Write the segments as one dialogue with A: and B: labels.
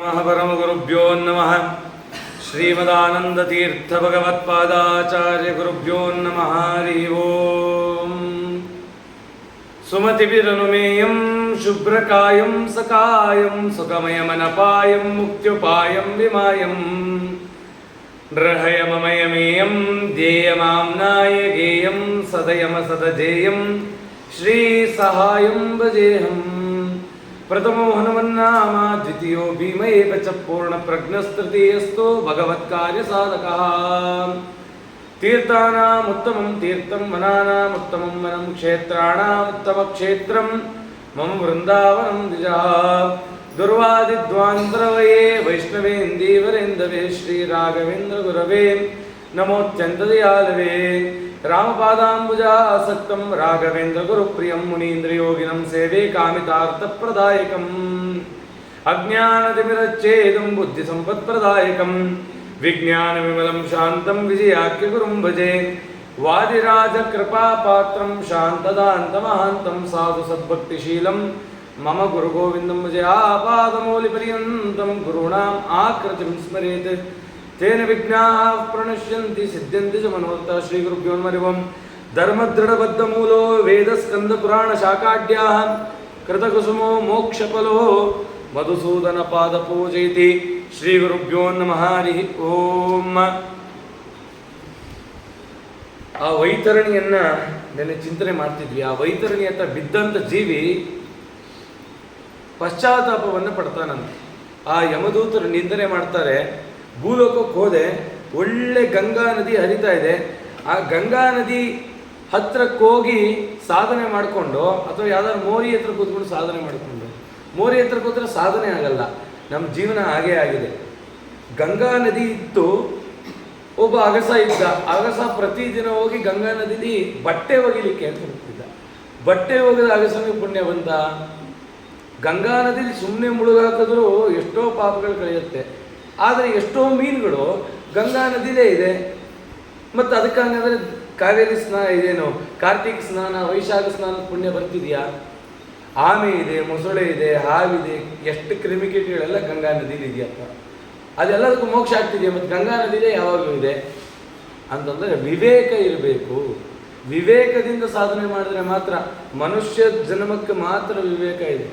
A: परमगुरुभ्यो नमः। श्रीमदानन्दतीर्थभगवत्पादाचार्यगुरुभ्यो नमः। हरि ओम्। सुमतिभिरनुमेयं शुभ्रकायं सकायं सुखमयमनपायं मुक्त्युपायं विमायं नृहयममयमेयं ध्येयमाम्नाय गेयं सदयमसदजेयं श्रीसहायं भजेऽहम्। प्रथमो हनुमन्नाम द्वितीयो भीमैव च पूर्णप्रज्ञस्तृतीयस्तो भगवत्कार्यसाधकः। तीर्थानामुत्तमं तीर्थं वनानामुत्तमं वनं क्षेत्राणामुत्तमक्षेत्रं मम वृन्दावनं द्विजः। दुर्वादिध्वान्तरवये वैष्णवेन्दीवरेन्दवे श्रीराघवेन्द्रगुरवे नमोऽत्यन्तदयालवे। रामपादाम्बुजासक्तं राघवेन्द्रगुरुप्रियं मुनीन्द्रयोगिनं सेवे कामितार्थप्रदायकम्। अज्ञानतिमिरच्छेदं बुद्धिसम्पत्प्रदायकं विज्ञानविमलं शान्तं विजयाख्यगुरुं भजे। वादिराजकृपापात्रं शान्तदान्तमहान्तं साधु सद्भक्तिशीलं मम गुरुगोविन्दं भजे। आपादमौलिपर्यन्तं गुरूणाम् आकृतिं स्मरेत् तेन विघ्नाः प्रणश्यन्ति सिद्ध्यन्ति च मनोरथाः। श्रीगुरुभ्यो नमः। धर्मदृढबद्धमूलो वेदस्कन्धपुराणशाकाढ्याः कृतकुसुमो मोक्षफलो मधुसूदनपादपूजैति। ಶ್ರೀಗುರುಭ್ಯೋ ನಮಃ. ಹರಿ ಓಂ. ಆ ವೈತರಣಿಯನ್ನ ನೆನ್ನೆ ಚಿಂತನೆ ಮಾಡ್ತಿದ್ವಿ. ಆ ವೈತರಣಿ ಹತ್ರ ಬಿದ್ದಂಥ ಜೀವಿ ಪಶ್ಚಾತ್ತಾಪವನ್ನು ಪಡ್ತಾನಂತೆ. ಆ ಯಮದೂತರು ನಿಂದನೆ ಮಾಡ್ತಾರೆ, ಭೂಲೋಕಕ್ಕೆ ಹೋದೆ, ಒಳ್ಳೆ ಗಂಗಾ ನದಿ ಹರಿತಾ ಇದೆ, ಆ ಗಂಗಾ ನದಿ ಹತ್ರಕ್ಕೆ ಹೋಗಿ ಸಾಧನೆ ಮಾಡಿಕೊಂಡು ಅಥವಾ ಯಾವ್ದಾದ್ರು ಮೋರಿ ಹತ್ರ ಕೂತ್ಕೊಂಡು ಸಾಧನೆ ಮಾಡಿಕೊಂಡು, ಮೋರಿ ಹತ್ರ ಕೂತ್ರೆ ಸಾಧನೆ ಆಗಲ್ಲ. ನಮ್ಮ ಜೀವನ ಹಾಗೇ ಆಗಿದೆ. ಗಂಗಾ ನದಿ ಇತ್ತು, ಒಬ್ಬ ಅಗಸ ಇದ್ದ. ಅಗಸ ಪ್ರತಿದಿನ ಹೋಗಿ ಗಂಗಾ ನದಿಲಿ ಬಟ್ಟೆ ಒಗಿಲಿಕ್ಕೆ ಅಂತ ಹೋಗ್ತಿದ್ದ. ಬಟ್ಟೆ ಒಗೆದ ಅಗಸನಿಗೆ ಪುಣ್ಯ ಬಂತ? ಗಂಗಾ ನದಿಲಿ ಸುಮ್ಮನೆ ಮುಳುಗಾಕಿದ್ರು ಎಷ್ಟೋ ಪಾಪಗಳು ಕಳೆಯುತ್ತೆ. ಆದರೆ ಎಷ್ಟೋ ಮೀನುಗಳು ಗಂಗಾ ನದಿಲೇ ಇದೆ. ಮತ್ತು ಅದಕ್ಕೆ ಹಂಗಂದ್ರೆ ಕಾವೇರಿ ಸ್ನಾನ ಇದೇನು, ಕಾರ್ತಿಕ ಸ್ನಾನ, ವೈಶಾಖ ಸ್ನಾನದ ಪುಣ್ಯ ಬರ್ತಿದೆಯಾ? ಆಮೆ ಇದೆ, ಮೊಸಳೆ ಇದೆ, ಹಾವಿದೆ, ಎಷ್ಟು ಕ್ರಿಮಿಕೀಟಗಳೆಲ್ಲ ಗಂಗಾ ನದಿಲಿ ಇದೆಯಪ್ಪ. ಅದೆಲ್ಲದಕ್ಕೂ ಮೋಕ್ಷ ಆಗ್ತಿದೆಯಾ? ಮತ್ತು ಗಂಗಾ ನದಿಲೇ ಯಾವಾಗಲೂ ಇದೆ ಅಂತಂದರೆ ವಿವೇಕ ಇರಬೇಕು. ವಿವೇಕದಿಂದ ಸಾಧನೆ ಮಾಡಿದ್ರೆ ಮಾತ್ರ, ಮನುಷ್ಯ ಜನ್ಮಕ್ಕೆ ಮಾತ್ರ ವಿವೇಕ ಇದೆ,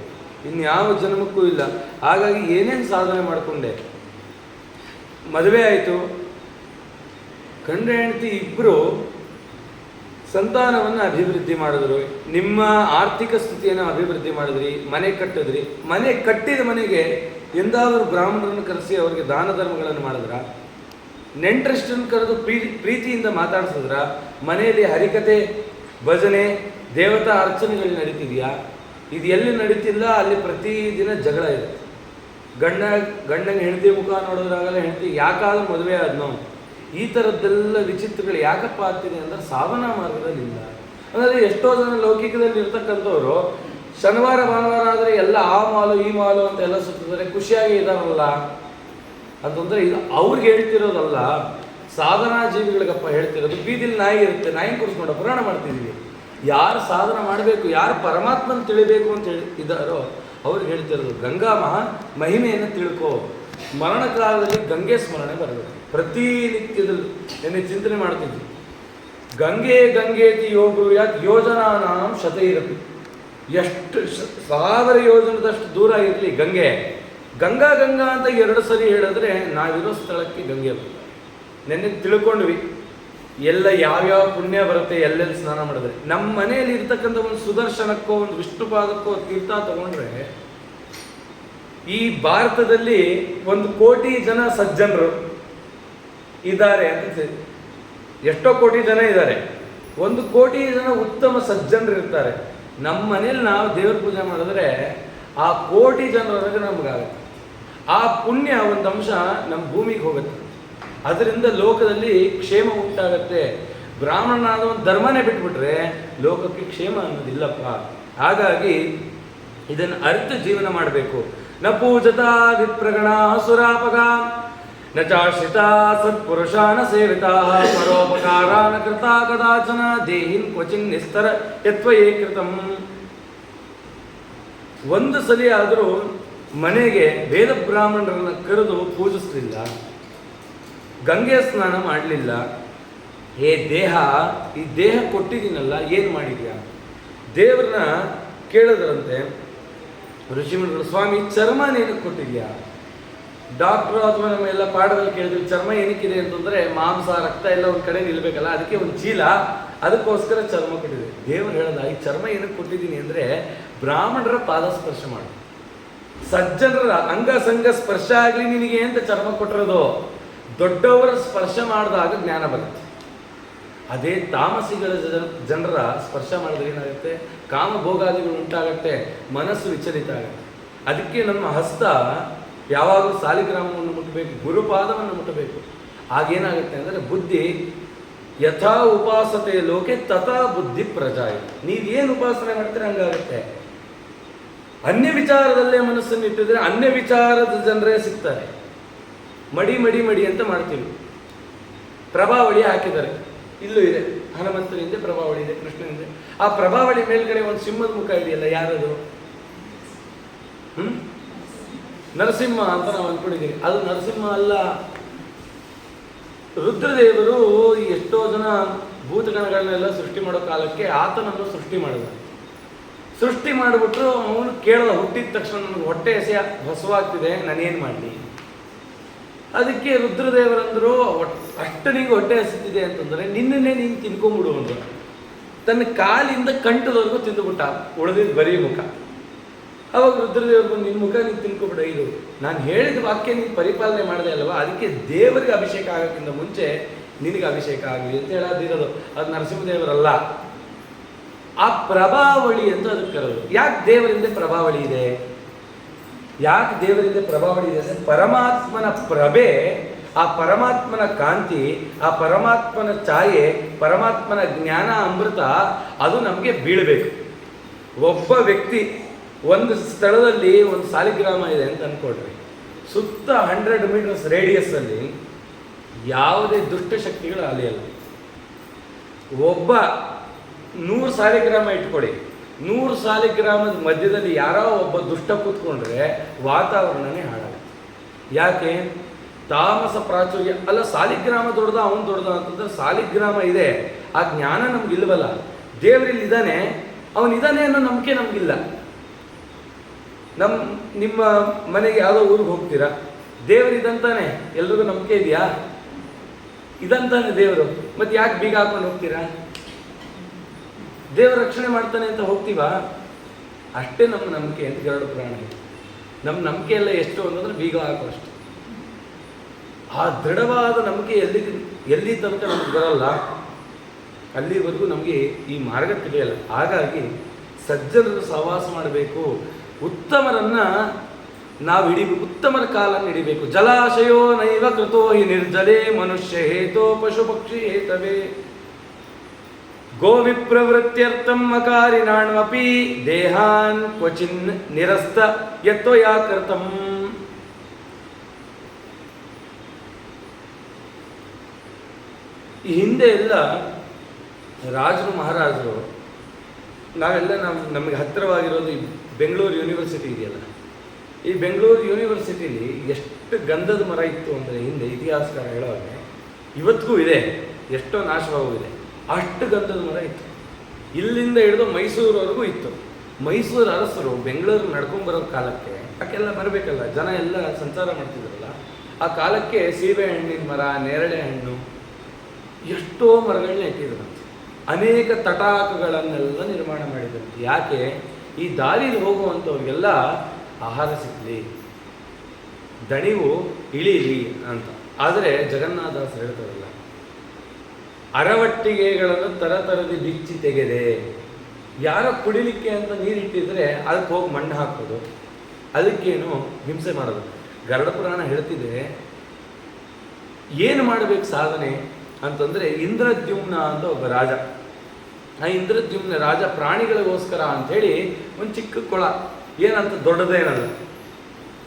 A: ಇನ್ಯಾವ ಜನ್ಮಕ್ಕೂ ಇಲ್ಲ. ಹಾಗಾಗಿ ಏನೇನು ಸಾಧನೆ ಮಾಡಿಕೊಂಡೆ, ಮದುವೆ ಆಯಿತು, ಗಂಡ ಹೆಂಡತಿ ಇಬ್ಬರು ಸಂತಾನವನ್ನು ಅಭಿವೃದ್ಧಿ ಮಾಡಿದ್ರು, ನಿಮ್ಮ ಆರ್ಥಿಕ ಸ್ಥಿತಿಯನ್ನು ಅಭಿವೃದ್ಧಿ ಮಾಡಿದ್ರಿ, ಮನೆ ಕಟ್ಟಿದ್ರಿ. ಮನೆ ಕಟ್ಟಿದ ಮನೆಗೆ ಎಂದಾದರೂ ಬ್ರಾಹ್ಮಣರನ್ನು ಕರೆಸಿ ಅವರಿಗೆ ದಾನ ಧರ್ಮಗಳನ್ನು ಮಾಡಿದ್ರ? ನೆಂಟರಷ್ಟನ್ನು ಕರೆದು ಪ್ರೀತಿಯಿಂದ ಮಾತಾಡ್ಸಿದ್ರ? ಮನೆಯಲ್ಲಿ ಹರಿಕತೆ, ಭಜನೆ, ದೇವತಾ ಅರ್ಚನೆಗಳು ನಡೀತಿದೆಯಾ? ಇದು ಎಲ್ಲಿ ನಡೀತಿಲ್ಲ ಅಲ್ಲಿ ಪ್ರತಿದಿನ ಜಗಳ ಇದೆ. ಗಂಡಂಗೆ ಹೆಂಡತಿ ಮುಖ ನೋಡೋದ್ರಾಗಲ್ಲ, ಹೆಂಡತಿ ಯಾಕಾದ್ರೂ ಮದುವೆ ಆದ್ನೋ, ಈ ಥರದ್ದೆಲ್ಲ ವಿಚಿತ್ರಗಳು ಯಾಕಪ್ಪ ಆಗ್ತಿದೆ ಅಂದರೆ ಸಾಧನಾ ಮಾರ್ಗದಲ್ಲಿ ಇಲ್ಲ. ಅಂದರೆ ಎಷ್ಟೋ ಜನ ಲೌಕಿಕದಲ್ಲಿ ಇರ್ತಕ್ಕಂಥವ್ರು ಶನಿವಾರ ಭಾನುವಾರ ಆದರೆ ಎಲ್ಲ ಆ ಮಾಲು ಈ ಮಾಲು ಅಂತ ಎಲ್ಲ ಸುತ್ತಿದ್ದಾರೆ, ಖುಷಿಯಾಗಿ ಇದಾರಲ್ಲ ಅಂತಂದರೆ ಇದು ಅವ್ರಿಗೆ ಹೇಳ್ತಿರೋದಲ್ಲ, ಸಾಧನಾ ಜೀವಿಗಳಿಗಪ್ಪ ಹೇಳ್ತಿರೋದು. ಬೀದಿಲಿ ನಾಯಿ ಇರುತ್ತೆ, ನಾಯಿ ಕೂರಿಸ್ಕೊಂಡು ಪುರಾಣ ಮಾಡ್ತಿದ್ದೀವಿ. ಯಾರು ಸಾಧನ ಮಾಡಬೇಕು, ಯಾರು ಪರಮಾತ್ಮನ ತಿಳಿಬೇಕು ಅಂತ ಇದ್ದಾರೋ ಅವ್ರಿಗೆ ಹೇಳ್ತಿರೋದು. ಗಂಗಾ ಮಹಿಮೆಯನ್ನು ತಿಳ್ಕೋ. ಮರಣ ಕಾಲದಲ್ಲಿ ಗಂಗೆ ಸ್ಮರಣೆ ಬರಬೇಕು ಪ್ರತಿನಿತ್ಯದಲ್ಲಿ. ಏನೇ ಚಿಂತನೆ ಮಾಡ್ತಿದ್ವಿ, ಗಂಗೆ ಗಂಗೇತಿ ಯಾಕೆ ಯೋಜನಾನಾಂ ಶತೈರಪಿ. ಎಷ್ಟು 1000 ಯೋಜನದಷ್ಟು ದೂರ ಇರಲಿ ಗಂಗೆ. ಗಂಗಾ ಗಂಗಾ ಅಂತ 2 ಸರಿ ಹೇಳಿದ್ರೆ ನಾವಿರೋ ಸ್ಥಳಕ್ಕೆ ಗಂಗೆ ಬರುತ್ತೆ. ನೆನ್ನೆ ತಿಳ್ಕೊಂಡ್ವಿ ಎಲ್ಲ ಯಾವ್ಯಾವ ಪುಣ್ಯ ಬರುತ್ತೆ ಎಲ್ಲೆಲ್ಲಿ ಸ್ನಾನ ಮಾಡಿದ್ರೆ. ನಮ್ಮ ಮನೆಯಲ್ಲಿ ಇರ್ತಕ್ಕಂಥ ಒಂದು ಸುದರ್ಶನಕ್ಕೋ ಒಂದು ವಿಷ್ಣುಪಾದಕ್ಕೋ ತೀರ್ಥ ತಗೊಂಡ್ರೆ, ಈ ಭಾರತದಲ್ಲಿ 1 ಕೋಟಿ ಜನ ಸಜ್ಜನರು ಇದ್ದಾರೆ ಅಂತ, ಎಷ್ಟೋ ಕೋಟಿ ಜನ ಇದ್ದಾರೆ, 1 ಕೋಟಿ ಜನ ಉತ್ತಮ ಸಜ್ಜನರು ಇರ್ತಾರೆ. ನಮ್ಮ ಮನೇಲಿ ನಾವು ದೇವ್ರ ಪೂಜೆ ಮಾಡಿದ್ರೆ ಆ ಕೋಟಿ ಜನರವರೆಗೆ ನಮಗಾಗುತ್ತೆ. ಆ ಪುಣ್ಯ ಒಂದು ಅಂಶ ನಮ್ಮ ಭೂಮಿಗೆ ಹೋಗುತ್ತೆ. ಅದರಿಂದ ಲೋಕದಲ್ಲಿ ಕ್ಷೇಮ ಉಂಟಾಗತ್ತೆ. ಬ್ರಾಹ್ಮಣನಾದ ಒಂದು ಧರ್ಮನೇ ಬಿಟ್ಬಿಟ್ರೆ ಲೋಕಕ್ಕೆ ಕ್ಷೇಮ ಅನ್ನೋದಿಲ್ಲಪ್ಪ. ಹಾಗಾಗಿ ಇದನ್ನು ಅರಿತು ಜೀವನ ಮಾಡಬೇಕು. ನ ಪೂಜತಾ ವಿಪ್ರಗಣ ಸುರಾಪಗ ನ ಚಾಶ್ರಿತಾ ಸತ್ಪುರುಷಾನ ಸೇವಿತಾ ಪರೋಪಕಾರಾನ ಕೃತಾ ಕದಾಚನ ದೇಹಿನ್ ಕ್ವಚಿನ್ ನಿಸ್ತರ ಯತ್ವಯೇ ಕೃತಂ. ಒಂದು ಸಲ ಆದರೂ ಮನೆಗೆ ವೇದ ಬ್ರಾಹ್ಮಣರನ್ನು ಕರೆದು ಪೂಜಿಸಲಿಲ್ಲ, ಗಂಗೆ ಸ್ನಾನ ಮಾಡಲಿಲ್ಲ. ಏ ದೇಹ, ಈ ದೇಹ ಕೊಟ್ಟಿದ್ದೀನಲ್ಲ, ಏನು ಮಾಡಿದ್ಯಾ? ದೇವ್ರನ್ನ ಕೇಳಿದ್ರಂತೆ ಋಷಿಮುನಿಗಳು, ಸ್ವಾಮಿ ಚರ್ಮ ಏನಕ್ಕೆ ಕೊಟ್ಟಿದ್ಯಾ? ಡಾಕ್ಟ್ರು ಅಥವಾ ನಮ್ಮೆಲ್ಲ ಪಾಠದಲ್ಲಿ ಕೇಳಿದ್ವಿ, ಚರ್ಮ ಏನಕ್ಕಿದೆ ಅಂತಂದರೆ ಮಾಂಸ ರಕ್ತ ಎಲ್ಲ ಒಂದು ಕಡೆ ನಿಲ್ಬೇಕಲ್ಲ, ಅದಕ್ಕೆ ಒಂದು ಚೀಲ, ಅದಕ್ಕೋಸ್ಕರ ಚರ್ಮ ಕೊಟ್ಟಿದೆ. ದೇವರು ಹೇಳ್ದ, ಈ ಚರ್ಮ ಏನಕ್ಕೆ ಕೊಟ್ಟಿದ್ದೀನಿ ಅಂದರೆ ಬ್ರಾಹ್ಮಣರ ಪಾದ ಸ್ಪರ್ಶ ಮಾಡು, ಸಜ್ಜನರ ಅಂಗ ಸಂಗ ಸ್ಪರ್ಶ ಆಗಲಿ ನಿನಗೆ ಅಂತ ಚರ್ಮ ಕೊಟ್ಟಿರೋದು. ದೊಡ್ಡವರ ಸ್ಪರ್ಶ ಮಾಡಿದಾಗ ಜ್ಞಾನ ಬರುತ್ತೆ. ಅದೇ ತಾಮಸಿಗಳ ಜನರ ಸ್ಪರ್ಶ ಮಾಡಿದ್ರೆ ಏನಾಗುತ್ತೆ? ಕಾಮಭೋಗಾದಿಗಳು ಉಂಟಾಗತ್ತೆ, ಮನಸ್ಸು ವಿಚಲಿತ ಆಗುತ್ತೆ. ಅದಕ್ಕೆ ನಮ್ಮ ಹಸ್ತ ಯಾವಾಗಲೂ ಸಾಲಿಗ್ರಾಮವನ್ನು ಮುಟ್ಟಬೇಕು, ಗುರುಪಾದವನ್ನು ಮುಟ್ಟಬೇಕು. ಆಗೇನಾಗುತ್ತೆ ಅಂದರೆ ಬುದ್ಧಿ ಯಥಾ ಉಪಾಸತೆ ಲೋಕೆ ತಥಾ ಬುದ್ಧಿ ಪ್ರಜಾಯ. ನೀವೇನು ಉಪಾಸನೆ ಮಾಡ್ತೀರ ಹಂಗಾಗುತ್ತೆ. ಅನ್ಯ ವಿಚಾರದಲ್ಲೇ ಮನಸ್ಸನ್ನು ಇಟ್ಟಿದ್ರೆ ಅನ್ಯ ವಿಚಾರದ ಜನರೇ ಸಿಗ್ತಾರೆ. ಮಡಿ ಮಡಿ ಮಡಿ ಅಂತ ಮಾಡ್ತೀವಿ. ಪ್ರಭಾವಳಿ ಹಾಕಿದ್ದಾರೆ, ಇಲ್ಲೂ ಇದೆ, ಹನುಮಂತನಿಂದ ಪ್ರಭಾವಳಿ ಇದೆ, ಕೃಷ್ಣನಿಂದ. ಆ ಪ್ರಭಾವಳಿ ಮೇಲ್ಗಡೆ ಒಂದು ಸಿಂಹದ ಮುಖ ಇದೆಯಲ್ಲ, ಯಾರದು? ನರಸಿಂಹ ಅಂತ ನಾವು ಅಂದ್ಕೊಂಡಿದ್ದೀವಿ. ಅದು ನರಸಿಂಹ ಅಲ್ಲ. ರುದ್ರದೇವರು ಎಷ್ಟೋ ಜನ ಭೂತಗಣಗಳನ್ನೆಲ್ಲ ಸೃಷ್ಟಿ ಮಾಡೋ ಕಾಲಕ್ಕೆ ಆತನನ್ನು ಸೃಷ್ಟಿ ಮಾಡಿದ. ಸೃಷ್ಟಿ ಮಾಡಿಬಿಟ್ರು ಅವನು ಕೇಳದ, ಹುಟ್ಟಿದ ತಕ್ಷಣ ನನಗೆ ಹೊಟ್ಟೆ ಎಸೆಯ ಹೊಸವಾಗ್ತಿದೆ, ನಾನೇನು ಮಾಡಲಿ? ಅದಕ್ಕೆ ರುದ್ರದೇವರಂದರು, ಅಷ್ಟು ನಿಂಗೆ ಹೊಟ್ಟೆ ಹಸಿತಿದೆ ಅಂತಂದರೆ ನಿನ್ನನ್ನೇ ನೀನು ತಿನ್ಕೊಂಬಿಡು ಅಂದರು. ತನ್ನ ಕಾಲಿಂದ ಕಂಠದವರೆಗೂ ತಿಂದುಬಿಟ್ಟ, ಉಳಿದಿದ್ದು ಬರೀ ಮುಖ. ಅವಾಗ ರುದ್ರದೇವರು ಬಂದು, ನಿನ್ನ ಮುಖ ನೀನು ತಿನ್ಕೊಬಿಡ, ಇದು ನಾನು ಹೇಳಿದ ವಾಕ್ಯ ನೀನು ಪರಿಪಾಲನೆ ಮಾಡಿದೆ ಅಲ್ವಾ, ಅದಕ್ಕೆ ದೇವರಿಗೆ ಅಭಿಷೇಕ ಆಗೋಕ್ಕಿಂತ ಮುಂಚೆ ನಿನಗೆ ಅಭಿಷೇಕ ಆಗಲಿ ಅಂತ ಹೇಳೋದಿರೋದು. ಅದು ನರಸಿಂಹದೇವರಲ್ಲ, ಆ ಪ್ರಭಾವಳಿ ಅಂತ ಅದಕ್ಕೆ ಕರೆದು. ಯಾಕೆ ದೇವರಿಂದ ಪ್ರಭಾವಳಿ ಇದೆ? ಯಾಕೆ ದೇವರಿಂದ ಪ್ರಭಾವಳಿ ಇದೆ ಅಂದರೆ ಪರಮಾತ್ಮನ ಪ್ರಭೆ, ಆ ಪರಮಾತ್ಮನ ಕಾಂತಿ, ಆ ಪರಮಾತ್ಮನ ಛಾಯೆ, ಪರಮಾತ್ಮನ ಜ್ಞಾನ ಅಮೃತ ಅದು ನಮಗೆ ಬೀಳಬೇಕು. ಒಬ್ಬ ವ್ಯಕ್ತಿ ಒಂದು ಸ್ಥಳದಲ್ಲಿ ಒಂದು ಸಾಲಿಗ್ರಾಮ ಇದೆ ಅಂತ ಅಂದ್ಕೊಳ್ರಿ, ಸುತ್ತ 100 ಮೀಟರ್ಸ್ ರೇಡಿಯಸ್ಸಲ್ಲಿ ಯಾವುದೇ ದುಷ್ಟಶಕ್ತಿಗಳು ಅಲೆಯಲ್ಲ. ಒಬ್ಬ 100 ಸಾಲಿಗ್ರಾಮ ಇಟ್ಕೊಡಿ, 100 ಸಾಲಿಗ್ರಾಮದ ಮಧ್ಯದಲ್ಲಿ ಯಾರೋ ಒಬ್ಬ ದುಷ್ಟ ಕೂತ್ಕೊಂಡ್ರೆ ವಾತಾವರಣನೇ ಹಾಳಾಗುತ್ತೆ. ಯಾಕೆ? ತಾಮಸ ಪ್ರಾಚುರ್ಯ ಅಲ್ಲ. ಸಾಲಿಗ್ರಾಮ ದೊಡ್ಡದ, ಅವನು ದೊಡ್ಡದ ಅಂತಂದ್ರೆ ಸಾಲಿಗ್ರಾಮ ಇದೆ, ಆ ಜ್ಞಾನ ನಮ್ಗಿಲ್ವಲ್ಲ. ದೇವರಲ್ಲಿ ಇದ್ದಾನೆ, ಅವನಿದ್ದಾನೆ ಅನ್ನೋ ನಂಬಿಕೆ ನಮಗಿಲ್ಲ. ನಿಮ್ಮ ಮನೆಗೆ ಯಾವುದೋ ಊರಿಗೆ ಹೋಗ್ತೀರಾ, ದೇವರಿದಂತಾನೆ, ಎಲ್ರಿಗೂ ನಂಬಿಕೆ ಇದೆಯಾ? ಇದಂತಾನೆ ದೇವರು, ಮತ್ತೆ ಯಾಕೆ ಬೀಗ ಹಾಕೊಂಡು ಹೋಗ್ತೀರಾ? ದೇವರು ರಕ್ಷಣೆ ಮಾಡ್ತಾನೆ ಅಂತ ಹೋಗ್ತೀವಾ? ಅಷ್ಟೇ ನಮ್ಮ ನಂಬಿಕೆ ಅಂತ ಗರುಡ ಪುರಾಣ ಇದೆ. ನಮ್ಮ ನಂಬಿಕೆ ಎಲ್ಲ ಎಷ್ಟು ಅಂತಂದ್ರೆ ಬೀಗ ಹಾಕೋ ಅಷ್ಟೆ. ಆ ದೃಢವಾದ ನಂಬಿಕೆ ಎಲ್ಲಿ ತನಕ ನಮ್ಗೆ ಬರಲ್ಲ, ಅಲ್ಲಿವರೆಗೂ ನಮಗೆ ಈ ಮಾರ್ಗ ತಿಳಿಯಲ್ಲ. ಹಾಗಾಗಿ ಸಜ್ಜನರು ಸಹವಾಸ ಮಾಡಬೇಕು, ಉತ್ತಮರನ್ನ ನಾವು ಉತ್ತಮರ ಕಾಲನ್ನು ಹಿಡಿಬೇಕು. ಜಲಾಶಯೋ ನೈವ ಕೃತೋ ಹಿ ನಿರ್ಜಲೇ ಮನುಷ್ಯ ಹೇತೋ ಪಶು ಪಕ್ಷಿ ಹೇತವೇ ಗೋವಿಪ್ರವೃತ್ಯರ್ಥಂ ಅಕಾರಿಣಾಣ್ವಪಿ ದೇಹಾನ್ ಕ್ವಚಿನ್ ನಿರಸ್ತ ಯತ್ವಯಾ ಕೃತಂ. ಈ ಹಿಂದೆ ಎಲ್ಲ ರಾಜರು ಮಹಾರಾಜರು, ನಾವೆಲ್ಲ ನಮಗೆ ಹತ್ತಿರವಾಗಿರೋದು ಈ ಬೆಂಗಳೂರು ಯೂನಿವರ್ಸಿಟಿ ಇದೆಯಲ್ಲ, ಈ ಬೆಂಗಳೂರು ಯೂನಿವರ್ಸಿಟಿಲಿ ಎಷ್ಟು ಗಂಧದ ಮರ ಇತ್ತು ಅಂದರೆ ಹಿಂದೆ ಇತಿಹಾಸಕಾರ ಹೇಳುವಾಗ, ಇವತ್ತಿಗೂ ಇದೆ, ಎಷ್ಟೋ ನಾಶವಾಗಿದೆ. ಅಷ್ಟು ಗಂಧದ ಮರ ಇತ್ತು. ಇಲ್ಲಿಂದ ಹಿಡಿದು ಮೈಸೂರವರೆಗೂ ಇತ್ತು. ಮೈಸೂರು ಅರಸರು ಬೆಂಗಳೂರು ನಡ್ಕೊಂಬರೋ ಕಾಲಕ್ಕೆ, ಯಾಕೆಲ್ಲ ಬರಬೇಕಲ್ಲ, ಜನ ಎಲ್ಲ ಸಂಚಾರ ಮಾಡ್ತಿದ್ರಲ್ಲ, ಆ ಕಾಲಕ್ಕೆ ಸೀಬೆ ಹಣ್ಣಿನ ಮರ, ನೇರಳೆ ಹಣ್ಣು, ಎಷ್ಟೋ ಮರಗಳನ್ನ ಇಟ್ಟಿದ್ರಂತೆ. ಅನೇಕ ತಟಾಕಗಳನ್ನೆಲ್ಲ ನಿರ್ಮಾಣ ಮಾಡಿದಂತೆ. ಯಾಕೆ? ಈ ದಾರಿಲಿ ಹೋಗುವಂಥವ್ರಿಗೆಲ್ಲ ಆಹಾರ ಸಿಗಲಿ, ದಣಿವು ಇಳೀಲಿ ಅಂತ. ಆದರೆ ಜಗನ್ನಾಥದಾಸ ಹೇಳ್ತಾರಲ್ಲ, ಅರವಟ್ಟಿಗೆಗಳನ್ನು ತರತರದಿ ಬಿಚ್ಚಿ ತೆಗೆದೆ. ಯಾರೋ ಕುಡಿಲಿಕ್ಕೆ ಅಂತ ನೀರಿಟ್ಟಿದ್ರೆ ಅದಕ್ಕೆ ಹೋಗಿ ಮಣ್ಣು ಹಾಕೋದು, ಅದಕ್ಕೇನು ಹಿಂಸೆ ಮಾಡೋದು. ಗರುಡ ಪುರಾಣ ಹೇಳ್ತಿದೆ, ಏನು ಮಾಡಬೇಕು ಸಾಧನೆ ಅಂತಂದರೆ, ಇಂದ್ರದ್ಯುಮ್ನ ಅಂತ ಒಬ್ಬ ರಾಜ. ಆ ಇಂದ್ರದ್ಯುಮ್ನ ರಾಜ ಪ್ರಾಣಿಗಳಿಗೋಸ್ಕರ ಅಂಥೇಳಿ ಒಂದು ಚಿಕ್ಕ ಕೊಳ, ಏನಂತ ದೊಡ್ಡದೇನಲ್ಲ,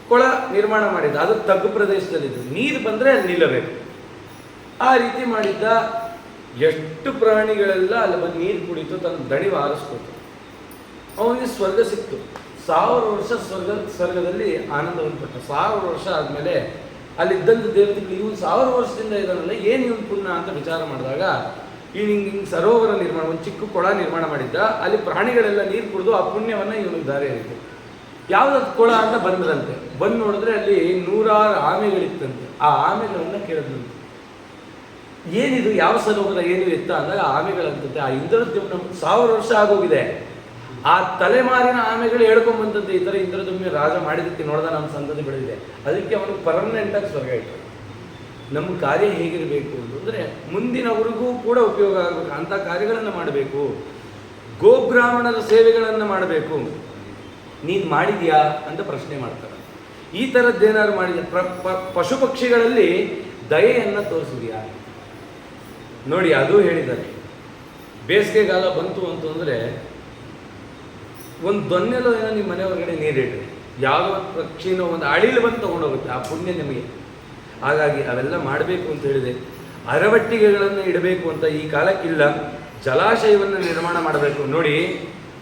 A: ಕೊಳ ನಿರ್ಮಾಣ ಮಾಡಿದ್ದ. ಅದು ತಗ್ಗು ಪ್ರದೇಶದಲ್ಲಿದ್ದು, ನೀರು ಬಂದರೆ ಅಲ್ಲಿ ನಿಲ್ಲಬೇಕು. ಆ ರೀತಿ ಮಾಡಿದ್ದ. ಎಷ್ಟು ಪ್ರಾಣಿಗಳೆಲ್ಲ ಅಲ್ಲಿ ಬಂದು ನೀರು ಕುಡಿತು, ತನ್ನ ದಣಿವು ಆರಿಸ್ಕೊತು. ಅವನಿಗೆ ಸ್ವರ್ಗ ಸಿಕ್ತು. 1000 ವರ್ಷ ಸ್ವರ್ಗದಲ್ಲಿ ಆನಂದವನ್ನು ಪಟ್ಟ. 1000 ವರ್ಷ ಆದಮೇಲೆ ಅಲ್ಲಿದ್ದಂಥ ದೇವತೆಗಳು ಇವನು 1000 ವರ್ಷದಿಂದ ಇದ್ದಾನಲ್ಲ, ಏನು ಇವನು ಪುಣ್ಯ ಅಂತ ವಿಚಾರ ಮಾಡಿದಾಗ ಹಿಂಗೆ ಸರೋವರ ನಿರ್ಮಾಣ, ಒಂದು ಚಿಕ್ಕ ಕೊಳ ನಿರ್ಮಾಣ ಮಾಡಿದ್ದ. ಅಲ್ಲಿ ಪ್ರಾಣಿಗಳೆಲ್ಲ ನೀರು ಕುಡಿದು ಆ ಪುಣ್ಯವನ್ನು ಇವನಿಗೆ ದಾರಿ ಆಯಿತು. ಯಾವುದಾದ್ರು ಕೊಳ ಅಂತ ಬಂದ್ರಂತೆ. ಬಂದು ನೋಡಿದ್ರೆ ಅಲ್ಲಿ 100 ಆಮೆಗಳಿತ್ತಂತೆ. ಆ ಆಮೆಗಳನ್ನು ಕೇಳಿದ್ರಂತೆ, ಏನಿದು, ಯಾವ ಸರೋವರ, ಏನು ಎತ್ತ ಅಂದಾಗ ಆಮೆಗಳಂತಂತೆ. ಆ ಇಂದ್ರದ್ಯುಮ್ನ 1000 ವರ್ಷ ಆಗೋಗಿದೆ. ಆ ತಲೆಮಾರಿನ ಆಮೆಗಳು ಹೇಳ್ಕೊಂಬಂತಂತೆ, ಈ ಥರ ಇಂದ್ರದ್ಯುಮ್ನ ರಾಜ ಮಾಡಿದ್ದಕ್ಕೆ ನೋಡ್ದ ನಮ್ಮ ಸಂತತಿ ಬೆಳೆದಿದೆ, ಅದಕ್ಕೆ ಅವನು ಪರ್ಮನೆಂಟಾಗಿ ಸ್ವರ್ಗ ಇಟ್ಟು. ನಮ್ಮ ಕಾರ್ಯ ಹೇಗಿರಬೇಕು ಅಂತಂದರೆ ಮುಂದಿನವರಿಗೂ ಕೂಡ ಉಪಯೋಗ ಆಗಬೇಕು ಅಂಥ ಕಾರ್ಯಗಳನ್ನು ಮಾಡಬೇಕು. ಗೋಬ್ರಾಹ್ಮಣರ ಸೇವೆಗಳನ್ನು ಮಾಡಬೇಕು. ನೀನು ಮಾಡಿದ್ಯಾ ಅಂತ ಪ್ರಶ್ನೆ ಮಾಡ್ತಾರೆ. ಈ ಥರದ್ದೇನಾದ್ರು ಮಾಡಿದ್ಯಾ? ಪಶು ಪಕ್ಷಿಗಳಲ್ಲಿ ದಯೆಯನ್ನು ತೋರಿಸಿದ್ಯಾ? ನೋಡಿ, ಅದು ಹೇಳಿದ್ದಾರೆ. ಬೇಸಿಗೆಗಾಲ ಬಂತು ಅಂತಂದರೆ ಒಂದು ದೊನ್ನೆಲೋ ಏನೋ ನಿಮ್ಮ ಮನೆ ಹೊರಗಡೆ ನೀರಿಡ್ರಿ, ಯಾವುದೋ ಪಕ್ಷಿನೋ ಒಂದು ಅಳಿಲು ಬಂದು ತೊಗೊಂಡೋಗುತ್ತೆ, ಆ ಪುಣ್ಯ ನಿಮಗೆ. ಹಾಗಾಗಿ ಅವೆಲ್ಲ ಮಾಡಬೇಕು ಅಂತ ಹೇಳಿದೆ. ಅರವಟ್ಟಿಗೆಗಳನ್ನು ಇಡಬೇಕು ಅಂತ ಈ ಕಾಲಕ್ಕಿಲ್ಲ. ಜಲಾಶಯವನ್ನು ನಿರ್ಮಾಣ ಮಾಡಬೇಕು. ನೋಡಿ,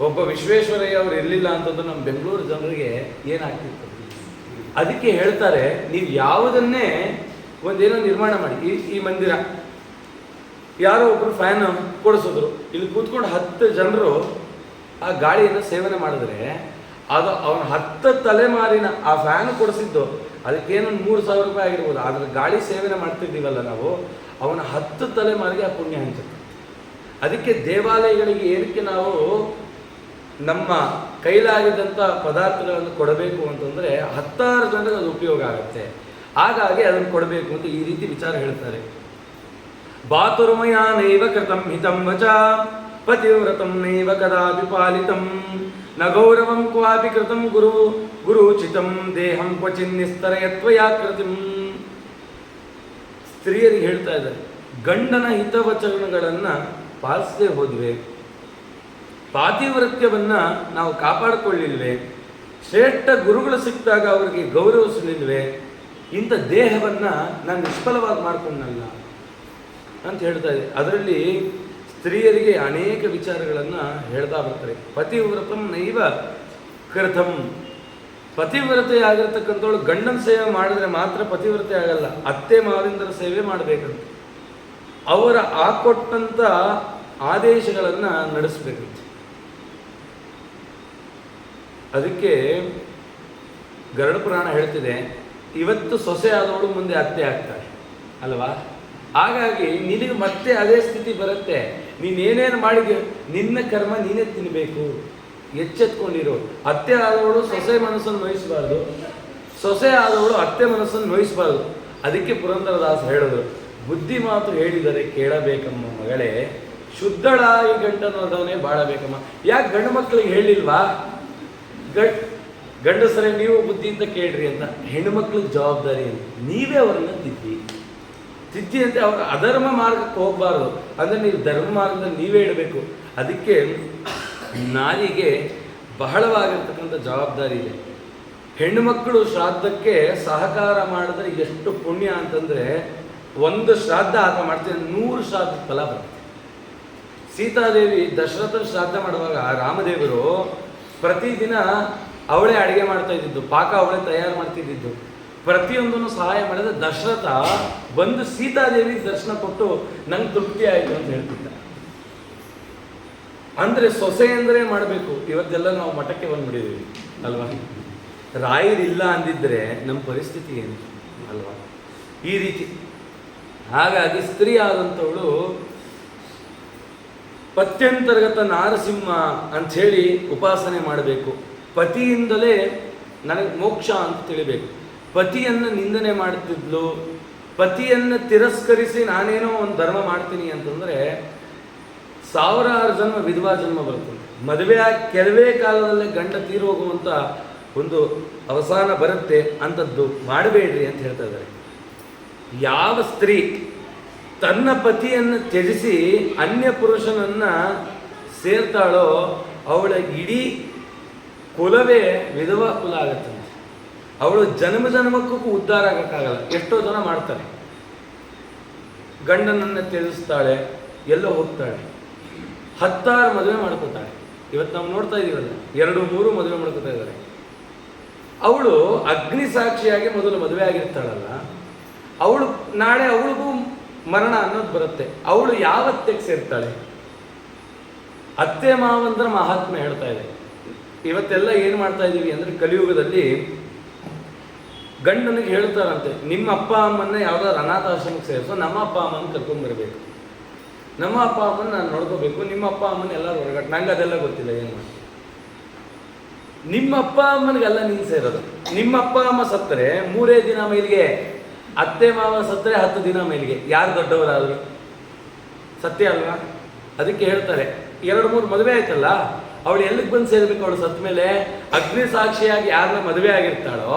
A: ಒಬ್ಬ ವಿಶ್ವೇಶ್ವರಯ್ಯ ಅವರು ಇರಲಿಲ್ಲ ಅಂತಂದ್ರೆ ನಮ್ಮ ಬೆಂಗಳೂರು ಜನರಿಗೆ ಏನಾಗ್ತಿತ್ತು. ಅದಕ್ಕೆ ಹೇಳ್ತಾರೆ, ನೀವು ಯಾವುದನ್ನೇ ಒಂದೇನೋ ನಿರ್ಮಾಣ ಮಾಡಿ. ಈ ಮಂದಿರ ಯಾರೋ ಒಬ್ಬರು ಫ್ಯಾನ್ ಕೊಡಿಸಿದ್ರು, ಇಲ್ಲಿ ಕೂತ್ಕೊಂಡು 10 ಜನರು ಆ ಗಾಳಿಯನ್ನು ಸೇವನೆ ಮಾಡಿದ್ರೆ ಅದು ಅವನ 10 ತಲೆಮಾರಿನ ಆ ಫ್ಯಾನ್ ಕೊಡಿಸಿದ್ದು ಅದಕ್ಕೇನೊಂದು 3,000 ರೂಪಾಯಿ ಆಗಿರ್ಬೋದು. ಆದರೆ ಗಾಳಿ ಸೇವನೆ ಮಾಡ್ತಿದ್ದೀವಲ್ಲ ನಾವು, ಅವನ 10 ತಲೆಮಾರಿಗೆ ಆ ಪುಣ್ಯ ಹಂಚುತ್ತೆ. ಅದಕ್ಕೆ ದೇವಾಲಯಗಳಿಗೆ ಏನಕ್ಕೆ ನಾವು ನಮ್ಮ ಕೈಲಾಗಿದ್ದಂಥ ಪದಾರ್ಥಗಳನ್ನು ಕೊಡಬೇಕು ಅಂತಂದರೆ 10 ಜನರಿಗೆ ಅದು ಉಪಯೋಗ ಆಗುತ್ತೆ. ಹಾಗಾಗಿ ಅದನ್ನು ಕೊಡಬೇಕು ಅಂತ ಈ ರೀತಿ ವಿಚಾರ ಹೇಳ್ತಾರೆ. ಬಾತುರ್ಮಯ ನೈವ ಕೃತಂ ಹಿತಂ ವಚ ಪತಿವ್ರತಂ ನೈವ ಕದಾಪಿ ಪಾಲಿತಂ ನ ಗೌರವಂ ಕ್ವಾಪಿ ಕೃತಂ ಗುರುಚಿತಂ ದೇಹಂ ಕ್ವಚಿನ್ನಿಸ್ತರಯತ್ವಯಾಕೃತಿಂ. ಸ್ತ್ರೀಯರಿಗೆ ಹೇಳ್ತಾ ಇದ್ದಾರೆ, ಗಂಡನ ಹಿತವಚನಗಳನ್ನು ಪಾಲಿಸದೆ ಹೋದ್ವೆ, ಪಾತಿವ್ರತ್ಯವನ್ನು ನಾವು ಕಾಪಾಡಿಕೊಳ್ಳಿಲ್ವೇ, ಶ್ರೇಷ್ಠ ಗುರುಗಳು ಸಿಕ್ಕಿದಾಗ ಅವರಿಗೆ ಗೌರವಿಸಲಿಲ್ವೇ, ಇಂಥ ದೇಹವನ್ನು ನಾನು ನಿಷ್ಫಲವಾಗಿ ಮಾಡಿಕೊಂಡಲ್ಲ ಅಂತ ಹೇಳ್ತಾ ಇದೆ. ಅದರಲ್ಲಿ ಸ್ತ್ರೀಯರಿಗೆ ಅನೇಕ ವಿಚಾರಗಳನ್ನು ಹೇಳ್ತಾ ಬರ್ತಾರೆ. ಪತಿವ್ರತಂ ನೈವ ಕೃತಂ. ಪತಿವ್ರತೆ ಆಗಿರ್ತಕ್ಕಂಥವಳು ಗಂಡನ ಸೇವೆ ಮಾಡಿದ್ರೆ ಮಾತ್ರ ಪತಿವ್ರತೆ ಆಗಲ್ಲ, ಅತ್ತೆ ಮಾವಂದಿರ ಸೇವೆ ಮಾಡಬೇಕಂತ. ಅವರ ಹಾಕೊಟ್ಟಂಥ ಆದೇಶಗಳನ್ನು ನಡೆಸಬೇಕಂತ. ಅದಕ್ಕೆ ಗರುಡ ಪುರಾಣ ಹೇಳ್ತಿದೆ, ಇವತ್ತು ಸೊಸೆ ಆದವಳು ಮುಂದೆ ಅತ್ತೆ ಆಗ್ತಾಳೆ ಅಲ್ವಾ. ಹಾಗಾಗಿ ನಿನಗೆ ಮತ್ತೆ ಅದೇ ಸ್ಥಿತಿ ಬರುತ್ತೆ. ನೀನೇನೇನು ಮಾಡಿದ್ಯೋ ನಿನ್ನ ಕರ್ಮ ನೀನೇ ತಿನ್ನಬೇಕು. ಎಚ್ಚೆತ್ಕೊಂಡಿರೋ. ಅತ್ತೆ ಆದವಳು ಸೊಸೆ ಮನಸ್ಸನ್ನು ನೋಯಿಸಬಾರ್ದು, ಸೊಸೆ ಆದವಳು ಅತ್ತೆ ಮನಸ್ಸನ್ನು ನೋಯಿಸಬಾರ್ದು. ಅದಕ್ಕೆ ಪುರಂದರದಾಸ ಹೇಳಿದ್ರು, ಬುದ್ಧಿ ಮಾತು ಹೇಳಿದರೆ ಕೇಳಬೇಕಮ್ಮ ಮಗಳೇ, ಶುದ್ಧಳಾಗಿ ಗಂಡನೊಡನೆ ಬಾಳಬೇಕಮ್ಮ. ಯಾಕೆ ಗಂಡು ಮಕ್ಕಳಿಗೆ ಹೇಳಿಲ್ವಾ? ಗಂಡಸರೇ ನೀವು ಬುದ್ಧಿಯಿಂದ ಕೇಳ್ರಿ ಅಂತ. ಹೆಣ್ಣು ಮಕ್ಕಳಿಗೆ ಜವಾಬ್ದಾರಿ ಅಂತ. ನೀವೇ ಅವರನ್ನು ತಿದ್ದಿ ಅಂತ. ಅವ್ರ ಅಧರ್ಮ ಮಾರ್ಗಕ್ಕೆ ಹೋಗಬಾರ್ದು. ಅಂದರೆ ನೀವು ಧರ್ಮ ಮಾರ್ಗದಲ್ಲಿ ನೀವೇ ಇಡಬೇಕು. ಅದಕ್ಕೆ ನಾರಿಗೆ ಬಹಳವಾಗಿರ್ತಕ್ಕಂಥ ಜವಾಬ್ದಾರಿ ಇದೆ. ಹೆಣ್ಣು ಮಕ್ಕಳು ಶ್ರಾದ್ದಕ್ಕೆ ಸಹಕಾರ ಮಾಡಿದ್ರೆ ಎಷ್ಟು ಪುಣ್ಯ ಅಂತಂದರೆ, ಒಂದು ಶ್ರಾದ್ದ ಆತ ಮಾಡ್ತೀನಿ 100 ಶ್ರಾದ್ದದ ಫಲ ಬರುತ್ತೆ. ಸೀತಾದೇವಿ ದಶರಥನ ಶ್ರಾದ್ದ ಮಾಡುವಾಗ ರಾಮದೇವರು ಪ್ರತಿದಿನ ಅವಳೇ ಅಡುಗೆ ಮಾಡ್ತಾ ಇದ್ದಿದ್ದು, ಪಾಕ ಅವಳೇ ತಯಾರು ಮಾಡ್ತಿದ್ದಿದ್ದು. ಪ್ರತಿಯೊಂದನ್ನು ಸಹಾಯ ಮಾಡಿದ್ರೆ ದಶರಥ ಬಂದು ಸೀತಾದೇವಿ ದರ್ಶನ ಕೊಟ್ಟು ನಂಗೆ ತೃಪ್ತಿ ಆಯಿತು ಅಂತ ಹೇಳ್ತಿದ್ದ. ಅಂದರೆ ಸೊಸೆ ಅಂದರೆ ಮಾಡಬೇಕು. ಇವತ್ತೆಲ್ಲ ನಾವು ಮಠಕ್ಕೆ ಬಂದ್ಬಿಟ್ಟಿದ್ದೀವಿ ಅಲ್ವಾ. ರಾಯರಿಲ್ಲ ಅಂದಿದ್ರೆ ನಮ್ಮ ಪರಿಸ್ಥಿತಿ ಏನು ಅಲ್ವಾ, ಈ ರೀತಿ. ಹಾಗಾಗಿ ಸ್ತ್ರೀ ಆದಂಥವಳು ಪತ್ಯಂತರ್ಗತ ನಾರಸಿಂಹ ಅಂಥೇಳಿ ಉಪಾಸನೆ ಮಾಡಬೇಕು. ಪತಿಯಿಂದಲೇ ನನಗೆ ಮೋಕ್ಷ ಅಂತ ತಿಳಿಬೇಕು. ಪತಿಯನ್ನು ನಿಂದನೆ ಮಾಡ್ತಿದ್ಲು, ಪತಿಯನ್ನು ತಿರಸ್ಕರಿಸಿ ನಾನೇನೋ ಒಂದು ಧರ್ಮ ಮಾಡ್ತೀನಿ ಅಂತಂದರೆ 1000 ಜನ್ಮ ವಿಧವಾ ಜನ್ಮ ಬರ್ತದೆ. ಮದುವೆ ಆಗಿ ಕೆಲವೇ ಕಾಲದಲ್ಲೇ ಗಂಡ ತೀರೋಗುವಂಥ ಒಂದು ಅವಸಾನ ಬರುತ್ತೆ. ಅಂಥದ್ದು ಮಾಡಬೇಡ್ರಿ ಅಂತ ಹೇಳ್ತಾ ಇದ್ದಾರೆ. ಯಾವ ಸ್ತ್ರೀ ತನ್ನ ಪತಿಯನ್ನು ತ್ಯಜಿಸಿ ಅನ್ಯ ಪುರುಷನನ್ನು ಸೇರ್ತಾಳೋ ಅವಳ ಇಡೀ ಕುಲವೇ ವಿಧವಾ ಕುಲ ಆಗತ್ತಂತೆ. ಅವಳು ಜನ್ಮಕ್ಕೂ ಉದ್ಧಾರ ಆಗೋಕ್ಕಾಗಲ್ಲ. ಎಷ್ಟೋ ಜನ ಮಾಡ್ತಾರೆ, ಗಂಡನನ್ನು ತ್ಯಜಿಸ್ತಾಳೆ, ಎಲ್ಲೋ ಹೋಗ್ತಾಳೆ, 10 ಮದುವೆ ಮಾಡ್ಕೋತಾಳೆ. ಇವತ್ತು ನಾವು ನೋಡ್ತಾ ಇದೀವಲ್ಲ, 2-3 ಮದುವೆ ಮಾಡ್ಕೊತಾ ಇದ್ದಾರೆ. ಅವಳು ಅಗ್ನಿ ಸಾಕ್ಷಿಯಾಗಿ ಮೊದಲು ಮದುವೆ ಆಗಿರ್ತಾಳಲ್ಲ, ಅವಳು ನಾಳೆ ಅವಳಿಗೂ ಮರಣ ಅನ್ನೋದು ಬರುತ್ತೆ. ಅವಳು ಯಾವತ್ತಿಗೆ ಸೇರ್ತಾಳೆ? ಅತ್ತೆ ಮಾವಂದ್ರ ಮಹಾತ್ಮೆ ಹೇಳ್ತಾ ಇದೆ. ಇವತ್ತೆಲ್ಲ ಏನು ಮಾಡ್ತಾ ಇದ್ದೀವಿ ಅಂದರೆ, ಕಲಿಯುಗದಲ್ಲಿ ಗಂಡನಿಗೆ ಹೇಳ್ತಾರಂತೆ, ನಿಮ್ಮ ಅಪ್ಪ ಅಮ್ಮನ್ನ ಯಾವುದಾದ್ರು ಅನಾಥಾಶ್ರಮಕ್ಕೆ ಸೇರಿಸೋ, ನಮ್ಮ ಅಪ್ಪ ಅಮ್ಮನ ಕರ್ಕೊಂಡ್ಬರ್ಬೇಕು, ನಮ್ಮ ಅಪ್ಪ ಅಮ್ಮನ ನಾನು ನೋಡ್ಕೋಬೇಕು, ನಿಮ್ಮ ಅಪ್ಪ ಅಮ್ಮನ ಎಲ್ಲರೂ ಹೊರಗಟ್ಟು. ನಂಗೆ ಅದೆಲ್ಲ ಗೊತ್ತಿಲ್ಲ ಏನು ಮಾಡಿ. ನಿಮ್ಮ ಅಪ್ಪ ಅಮ್ಮನಿಗೆಲ್ಲ ನೀನು ಸೇರೋದು. ನಿಮ್ಮ ಅಪ್ಪ ಅಮ್ಮ ಸತ್ತರೆ 3 ದಿನ ಮೇಲಿಗೆ, ಅತ್ತೆ ಮಾವ ಸತ್ತರೆ 10 ದಿನ ಮೇಲಿಗೆ. ಯಾರು ದೊಡ್ಡವರಾದರು? ಸತ್ಯ ಅಲ್ವಾ? ಅದಕ್ಕೆ ಹೇಳ್ತಾರೆ, 2-3 ಮದುವೆ ಆಯ್ತಲ್ಲ, ಅವಳು ಎಲ್ಲಿಗೆ ಬಂದು ಸೇರ್ಬೇಕು? ಅವಳು ಸತ್ತ ಮೇಲೆ ಅಗ್ನಿ ಸಾಕ್ಷಿಯಾಗಿ ಯಾರನ್ನ ಮದುವೆ ಆಗಿರ್ತಾಳೋ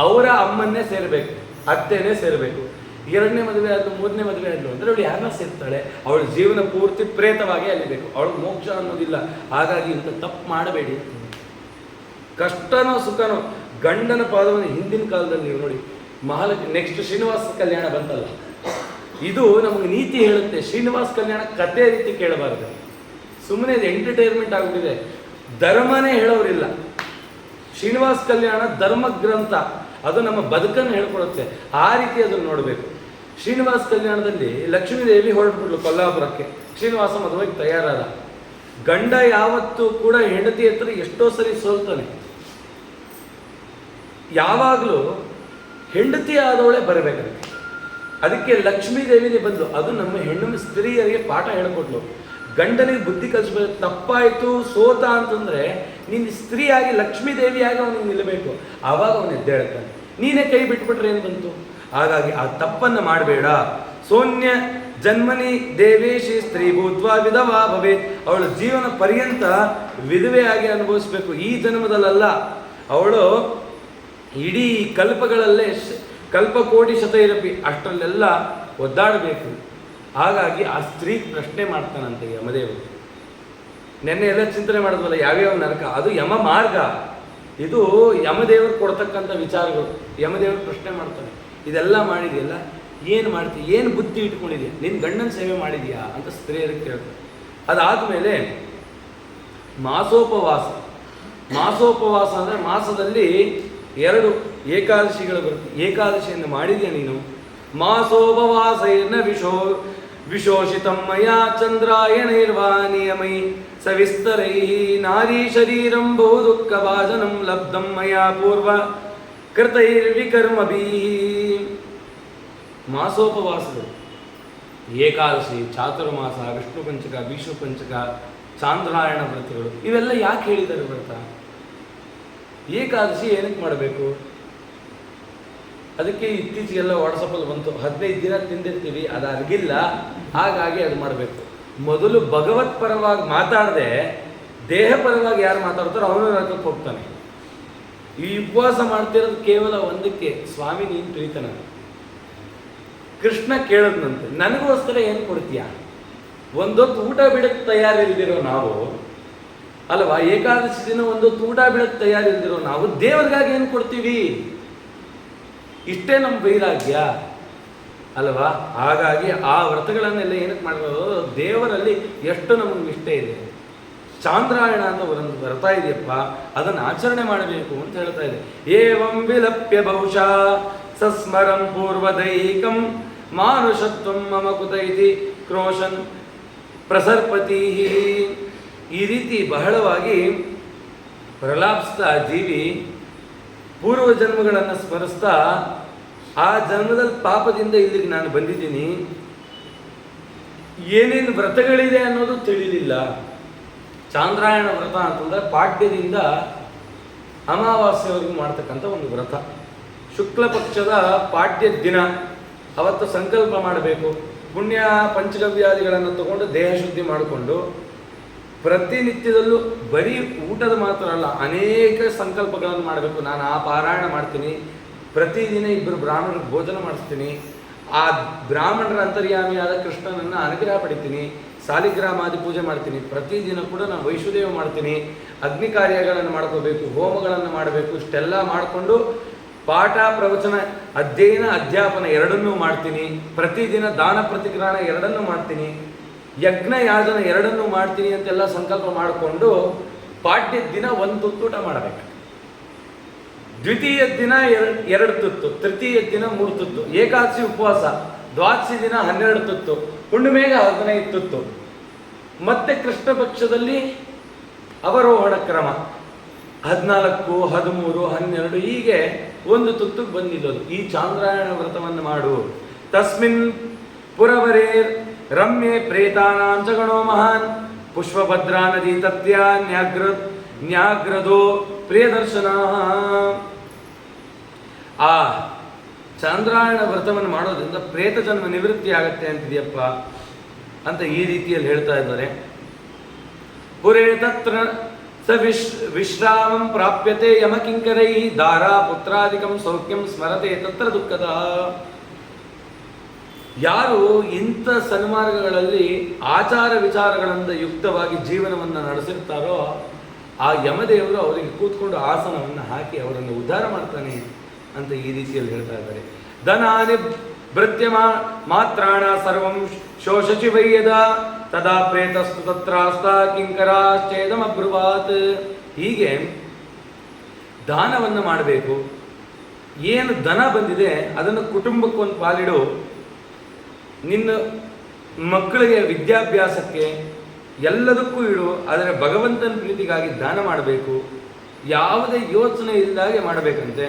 A: ಅವರ ಅಮ್ಮನ್ನೇ ಸೇರಬೇಕು, ಅತ್ತೆನೇ ಸೇರಬೇಕು. 2ನೇ ಮದುವೆ ಆದ್ಲು, 3ನೇ ಮದುವೆ ಆದ್ಲು ಅಂದರೆ ಅವಳು ಯಾರನ್ನ ಸೇರ್ತಾಳೆ? ಅವಳ ಜೀವನ ಪೂರ್ತಿ ಪ್ರೇತವಾಗಿ ಅಲ್ಲಿಬೇಕು. ಅವಳಿಗೆ ಮೋಕ್ಷ ಅನ್ನೋದಿಲ್ಲ. ಹಾಗಾಗಿ ಇಂಥ ತಪ್ಪು ಮಾಡಬೇಡಿ. ಕಷ್ಟನೋ ಸುಖನೋ ಗಂಡನ ಪಾದವನ್ನು ಹಿಂದಿನ ಕಾಲದಲ್ಲಿ ನೀವು ನೋಡಿ, ನೆಕ್ಸ್ಟ್ ಶ್ರೀನಿವಾಸ ಕಲ್ಯಾಣ ಬಂತಲ್ಲ, ಇದು ನಮಗೆ ನೀತಿ ಹೇಳುತ್ತೆ. ಶ್ರೀನಿವಾಸ ಕಲ್ಯಾಣ ಕಥೆ ರೀತಿ ಕೇಳಬಾರ್ದು. ಸುಮ್ಮನೆ ಇದು ಎಂಟರ್ಟೈನ್ಮೆಂಟ್ ಆಗಿಬಿಟ್ಟಿದೆ. ಧರ್ಮನೇ ಹೇಳೋರಿಲ್ಲ. ಶ್ರೀನಿವಾಸ ಕಲ್ಯಾಣ ಧರ್ಮ ಗ್ರಂಥ, ಅದು ನಮ್ಮ ಬದುಕನ್ನು ಹೇಳ್ಕೊಡುತ್ತೆ. ಆ ರೀತಿ ಅದನ್ನು ನೋಡಬೇಕು. ಶ್ರೀನಿವಾಸ ಕಲ್ಯಾಣದಲ್ಲಿ ಲಕ್ಷ್ಮೀದೇವಿ ಹೊರಟ್ಬಿಟ್ಲು ಕೊಲ್ಲಾಪುರಕ್ಕೆ. ಶ್ರೀನಿವಾಸ ಮದುವೆಗೆ ತಯಾರಾದ. ಗಂಡ ಯಾವತ್ತೂ ಕೂಡ ಹೆಂಡತಿ ಹತ್ರ ಎಷ್ಟೋ ಸರಿ ಸೋಲ್ತಾನೆ. ಯಾವಾಗಲೂ ಹೆಂಡತಿ ಆದವಳೆ ಬರಬೇಕದಕ್ಕೆ. ಅದಕ್ಕೆ ಲಕ್ಷ್ಮೀದೇವಿನೇ ಬಂದು ಅದು ನಮ್ಮ ಹೆಣ್ಣು ಸ್ತ್ರೀಯರಿಗೆ ಪಾಠ ಹೇಳಿಕೊಟ್ಲು. ಗಂಡನಿಗೆ ಬುದ್ಧಿ ಕಲಿಸ್ಬೇಕು. ತಪ್ಪಾಯಿತು, ಸೋತ ಅಂತಂದರೆ ನೀನು ಸ್ತ್ರೀಯಾಗಿ ಲಕ್ಷ್ಮೀದೇವಿಯಾಗಿ ಅವನಿಗೆ ನಿಲ್ಲಬೇಕು. ಆವಾಗ ಅವನು ಎದ್ದೇಳ್ತಾನೆ. ನೀನೇ ಕೈ ಬಿಟ್ಬಿಟ್ರೆ ಏನು ಬಂತು? ಹಾಗಾಗಿ ಆ ತಪ್ಪನ್ನು ಮಾಡಬೇಡ. ಸೋನ್ಯ ಜನ್ಮನಿ ದೇವೇಶಿ ಸ್ತ್ರೀ ಭೂತ್ವ ವಿಧವಾ ಭವೇತ್. ಅವಳು ಜೀವನ ಪರ್ಯಂತ ವಿಧವೆಯಾಗಿ ಅನುಭವಿಸ್ಬೇಕು. ಈ ಜನ್ಮದಲ್ಲ, ಅವಳು ಇಡೀ ಕಲ್ಪಗಳಲ್ಲೇ ಕಲ್ಪಕೋಟಿ ಶತೈರಪಿ ಅಷ್ಟರಲ್ಲೆಲ್ಲ ಒದ್ದಾಡಬೇಕು. ಹಾಗಾಗಿ ಆ ಸ್ತ್ರೀ ಪ್ರಶ್ನೆ ಮಾಡ್ತಾನಂತೆ ಯಮದೇವರು. ನೆನ್ನೆ ಎಲ್ಲ ಚಿಂತನೆ ಮಾಡಿದ್ವಲ್ಲ ಯಾವ್ಯಾವ ನರಕ, ಅದು ಯಮ ಮಾರ್ಗ. ಇದು ಯಮದೇವರು ಕೊಡ್ತಕ್ಕಂಥ ವಿಚಾರಗಳು. ಯಮದೇವರು ಪ್ರಶ್ನೆ ಮಾಡ್ತಾನೆ, ಇದೆಲ್ಲ ಮಾಡಿದೆಯಲ್ಲ, ಏನು ಮಾಡ್ತೀಯ, ಏನು ಬುದ್ಧಿ ಇಟ್ಕೊಂಡಿದೆಯಾ, ನಿನ್ನ ಗಂಡನ ಸೇವೆ ಮಾಡಿದೆಯಾ ಅಂತ ಸ್ತ್ರೀಯರಿಗೆ ಕೇಳ್ತಾರೆ. ಅದಾದಮೇಲೆ ಮಾಸೋಪವಾಸ. ಮಾಸೋಪವಾಸ ಅಂದರೆ ಮಾಸದಲ್ಲಿ 2 ಏಕಾದಶಿಗಳು ಬರುತ್ತೆ. ಏಕಾದಶಿಯನ್ನು ಮಾಡಿದೆಯಾ ನೀನು? ಮಾಸೋಪವಾಸೈರ್ನ ವಿಶೋಷಿತಂ ಮಯಾ ಚಂದ್ರಾಯಣೈರ್ವಾ ನಿಯಮೈ ಸವಿಸ್ತರೈ ನಾರೀ ಶರೀರಂ ಬಹು ದುಃಖ ಭಾಜನಂ ಲಬ್ಧಂ ಮಯಾ ಪೂರ್ವ ಕೃತೈರ್ವಿಕರ್ಮಭೀ. ಮಾಸೋಪವಾಸಗಳು, ಏಕಾದಶಿ, ಚಾತುರ್ಮಾಸ, ವಿಷ್ಣು ಪಂಚಕ, ವಿಷ್ಣು ಪಂಚಕ, ಚಾಂದ್ರಾಯಣ ವ್ರತಗಳು, ಇವೆಲ್ಲ ಯಾಕೆ ಹೇಳಿದ್ದಾರೆ ವ್ರತ? ಏಕಾದಶಿ ಏನಕ್ಕೆ ಮಾಡಬೇಕು? ಅದಕ್ಕೆ ಇತ್ತೀಚೆಗೆಲ್ಲ ವಾಟ್ಸಪ್ಪಲ್ಲಿ ಬಂತು, 15 ದಿನ ತಿಂದಿರ್ತೀವಿ, ಅದು ಅರ್ಗಿಲ್ಲ, ಹಾಗಾಗಿ ಅದು ಮಾಡಬೇಕು. ಮೊದಲು ಭಗವತ್ ಪರವಾಗಿ ಮಾತಾಡದೆ ದೇಹ ಪರವಾಗಿ ಯಾರು ಮಾತಾಡ್ತಾರೋ ಅವನು ನರಕಕ್ಕೆ ಹೋಗ್ತಾನೆ. ಈ ಉಪವಾಸ ಮಾಡ್ತಿರೋದು ಕೇವಲ ಒಂದಕ್ಕೆ, ಸ್ವಾಮಿ ನೀನು ಪ್ರೀತನ. ಕೃಷ್ಣ ಕೇಳದ್ನಂತೆ, ನನಗೋಸ್ಕರ ಏನು ಕೊಡ್ತೀಯ? ಒಂದೊತ್ತು ಊಟ ಬಿಡಕ್ಕೆ ತಯಾರಿಲ್ದಿರೋ ನಾವು ಅಲ್ವಾ, ಏಕಾದಶಿ ದಿನ ಒಂದೊತ್ತು ಊಟ ಬಿಡಕ್ಕೆ ತಯಾರಿಲ್ದಿರೋ ನಾವು ದೇವರಿಗಾಗಿ ಏನು ಕೊಡ್ತೀವಿ? ಇಷ್ಟೇ ನಮ್ಮ ವೈರಾಗ್ಯ ಅಲ್ವಾ. ಹಾಗಾಗಿ ಆ ವ್ರತಗಳನ್ನೆಲ್ಲ ಏನಕ್ಕೆ ಮಾಡಬಹುದು? ದೇವರಲ್ಲಿ ಎಷ್ಟು ನಮಗೆ ನಿಷ್ಠೆ ಇದೆ. ಚಾಂದ್ರಾಯಣ ಅಂತ ಒಂದು ವ್ರತ ಇದೆಯಪ್ಪ, ಅದನ್ನು ಆಚರಣೆ ಮಾಡಬೇಕು ಅಂತ ಹೇಳ್ತಾ ಇದೆ. ಏವಂ ವಿಲಪ್ಯ ಬಹುಶಃ ಸಸ್ಮರಂ ಪೂರ್ವದೈಕಂ ಮಾನುಷತ್ವಂ ಮಮ ಕುತ ಇತಿ ಕ್ರೋಶನ್ ಪ್ರಸರ್ಪತಿ. ಈ ರೀತಿ ಬಹಳವಾಗಿ ಪ್ರಲಾಪಿಸ್ತಾ ಜೀವಿ ಪೂರ್ವ ಜನ್ಮಗಳನ್ನು ಸ್ಮರಿಸ್ತಾ, ಆ ಜನ್ಮದಲ್ಲಿ ಪಾಪದಿಂದ ಇಲ್ಲಿಗೆ ನಾನು ಬಂದಿದ್ದೀನಿ, ಏನೇನು ವ್ರತಗಳಿದೆ ಅನ್ನೋದು ತಿಳಿಲಿಲ್ಲ. ಚಾಂದ್ರಾಯಣ ವ್ರತ ಅಂತಂದರೆ ಪಾಡ್ಯದಿಂದ ಅಮಾವಾಸ್ಯವರೆಗೂ ಮಾಡ್ತಕ್ಕಂಥ ಒಂದು ವ್ರತ. ಶುಕ್ಲ ಪಕ್ಷದ ಪಾಡ್ಯ ದಿನ ಅವತ್ತು ಸಂಕಲ್ಪ ಮಾಡಬೇಕು. ಪುಣ್ಯ ಪಂಚಗವ್ಯಾದಿಗಳನ್ನು ತಗೊಂಡು ದೇಹ ಶುದ್ಧಿ ಮಾಡಿಕೊಂಡು ಪ್ರತಿನಿತ್ಯದಲ್ಲೂ ಬರೀ ಊಟದ ಮಾತ್ರ ಅಲ್ಲ, ಅನೇಕ ಸಂಕಲ್ಪಗಳನ್ನು ಮಾಡಬೇಕು. ನಾನು ಆ ಪಾರಾಯಣ ಮಾಡ್ತೀನಿ, ಪ್ರತಿದಿನ 2 ಬ್ರಾಹ್ಮಣರಿಗೆ ಭೋಜನ ಮಾಡಿಸ್ತೀನಿ, ಆ ಬ್ರಾಹ್ಮಣರ ಅಂತರ್ಯಾಮಿಯಾದ ಕೃಷ್ಣನನ್ನು ಅನುಗ್ರಹ ಪಡಿತೀನಿ, ಸಾಲಿಗ್ರಾಮಾದಿ ಪೂಜೆ ಮಾಡ್ತೀನಿ, ಪ್ರತಿದಿನ ಕೂಡ ನಾನು ವೈಶ್ವದೇವ ಮಾಡ್ತೀನಿ, ಅಗ್ನಿ ಕಾರ್ಯಗಳನ್ನು ಮಾಡ್ಕೋಬೇಕು, ಹೋಮಗಳನ್ನು ಮಾಡಬೇಕು. ಇಷ್ಟೆಲ್ಲ ಮಾಡಿಕೊಂಡು ಪಾಠ ಪ್ರವಚನ ಅಧ್ಯಯನ ಅಧ್ಯಾಪನ ಎರಡನ್ನೂ ಮಾಡ್ತೀನಿ. ಪ್ರತಿದಿನ ದಾನ ಪ್ರತಿಗ್ರಹಣ ಎರಡನ್ನೂ ಮಾಡ್ತೀನಿ. ಯಜ್ಞ ಯಾಜನ ಎರಡನ್ನೂ ಮಾಡ್ತೀನಿ ಅಂತೆಲ್ಲ ಸಂಕಲ್ಪ ಮಾಡಿಕೊಂಡು ಪಾಡ್ಯದ ದಿನ ಒಂದು ತುತ್ತೂಟ ಮಾಡಬೇಕು, ದ್ವಿತೀಯ ದಿನ ಎರಡು ತುತ್ತು, ತೃತೀಯ ದಿನ 3 ತುತ್ತು, ಏಕಾದಶಿ ಉಪವಾಸ, ದ್ವಾದಶಿ ದಿನ 12 ತುತ್ತು, ಹುಣ್ಣಿಮೆಗೆ 15 ತುತ್ತು, ಮತ್ತೆ ಕೃಷ್ಣ ಪಕ್ಷದಲ್ಲಿ ಅವರೋಹಣ ಕ್ರಮ 14, 13, 12 ಹೀಗೆ ಒಂದು ತುತ್ತಕ್ಕೆ ಬಂದಿಲ್ಲದು. ಈ ಚಾಂದ್ರಾಯಣ ವ್ರತವನ್ನು ಮಾಡು. ತಸ್ಮಿನ್ ಪುರವರೇರ್ ರಮ್ಯೆ ಪ್ರೇತಾನಾಂಚ ಗಣೋ ಮಹಾನ್ ಪುಷ್ಪಭದ್ರಾ ನದಿ ತತ್ಯ ನ್ಯಾಗ್ರದೋ ಪ್ರಿಯದರ್ಶನ. ಆ ಚಾಂದ್ರಾಯಣ ವ್ರತವನ್ನು ಮಾಡೋದ್ರಿಂದ ಪ್ರೇತ ಜನ್ಮ ನಿವೃತ್ತಿ ಆಗತ್ತೆ ಅಂತಿದೆಯಪ್ಪ ಅಂತ ಈ ರೀತಿಯಲ್ಲಿ ಹೇಳ್ತಾ ಇದ್ದಾರೆ. ಪುರೇ ತತ್ರ ಸ ವಿಶ್ರಾಮಂ ಪ್ರಾಪ್ಯತೆ ಯಮಕಿಂಕರೈ ದಾರಾ ಪುತ್ರಾದಿಕಂ ಸೌಖ್ಯಂ ಸ್ಮರತೆ ತತ್ರ ದುಃಖದ. ಯಾರು ಇಂಥ ಸನ್ಮಾರ್ಗಗಳಲ್ಲಿ ಆಚಾರ ವಿಚಾರಗಳಿಂದ ಯುಕ್ತವಾಗಿ ಜೀವನವನ್ನು ನಡೆಸಿರ್ತಾರೋ ಆ ಯಮದೇವರು ಅವರಿಗೆ ಕೂತ್ಕೊಂಡು ಆಸನವನ್ನು ಹಾಕಿ ಅವರನ್ನು ಉದ್ಧಾರ ಮಾಡ್ತಾನೆ ಅಂತ ಈ ರೀತಿಯಲ್ಲಿ ಹೇಳ್ತಾ ಇದ್ದಾರೆ. ಧನಾನಿ ಭೃತ್ಯ ಮಾತ್ರಾಣ ಸರ್ವಂ ಶೋಷಚಿ ವೈಯದ ತದಾ ಪ್ರೇತಸ್ತು ತತ್ರಾಸ್ತ ಕಿಂಕರಾಶ್ಚೇದಮಬ್ರುವಾತ್. ಹೀಗೆ ದಾನವನ್ನು ಮಾಡಬೇಕು. ಏನು ಧನ ಬಂದಿದೆ ಅದನ್ನು ಕುಟುಂಬಕ್ಕೊಂದು ಪಾಲಿಡು. ನಿನ್ನ ಮಕ್ಕಳಿಗೆ ವಿದ್ಯಾಭ್ಯಾಸಕ್ಕೆ ಎಲ್ಲದಕ್ಕೂ ಇಡು. ಆದರೆ ಭಗವಂತನ ಪ್ರೀತಿಗಾಗಿ ದಾನ ಮಾಡಬೇಕು. ಯಾವುದೇ ಯೋಚನೆ ಇಲ್ಲದಾಗೆ ಮಾಡಬೇಕಂತೆ.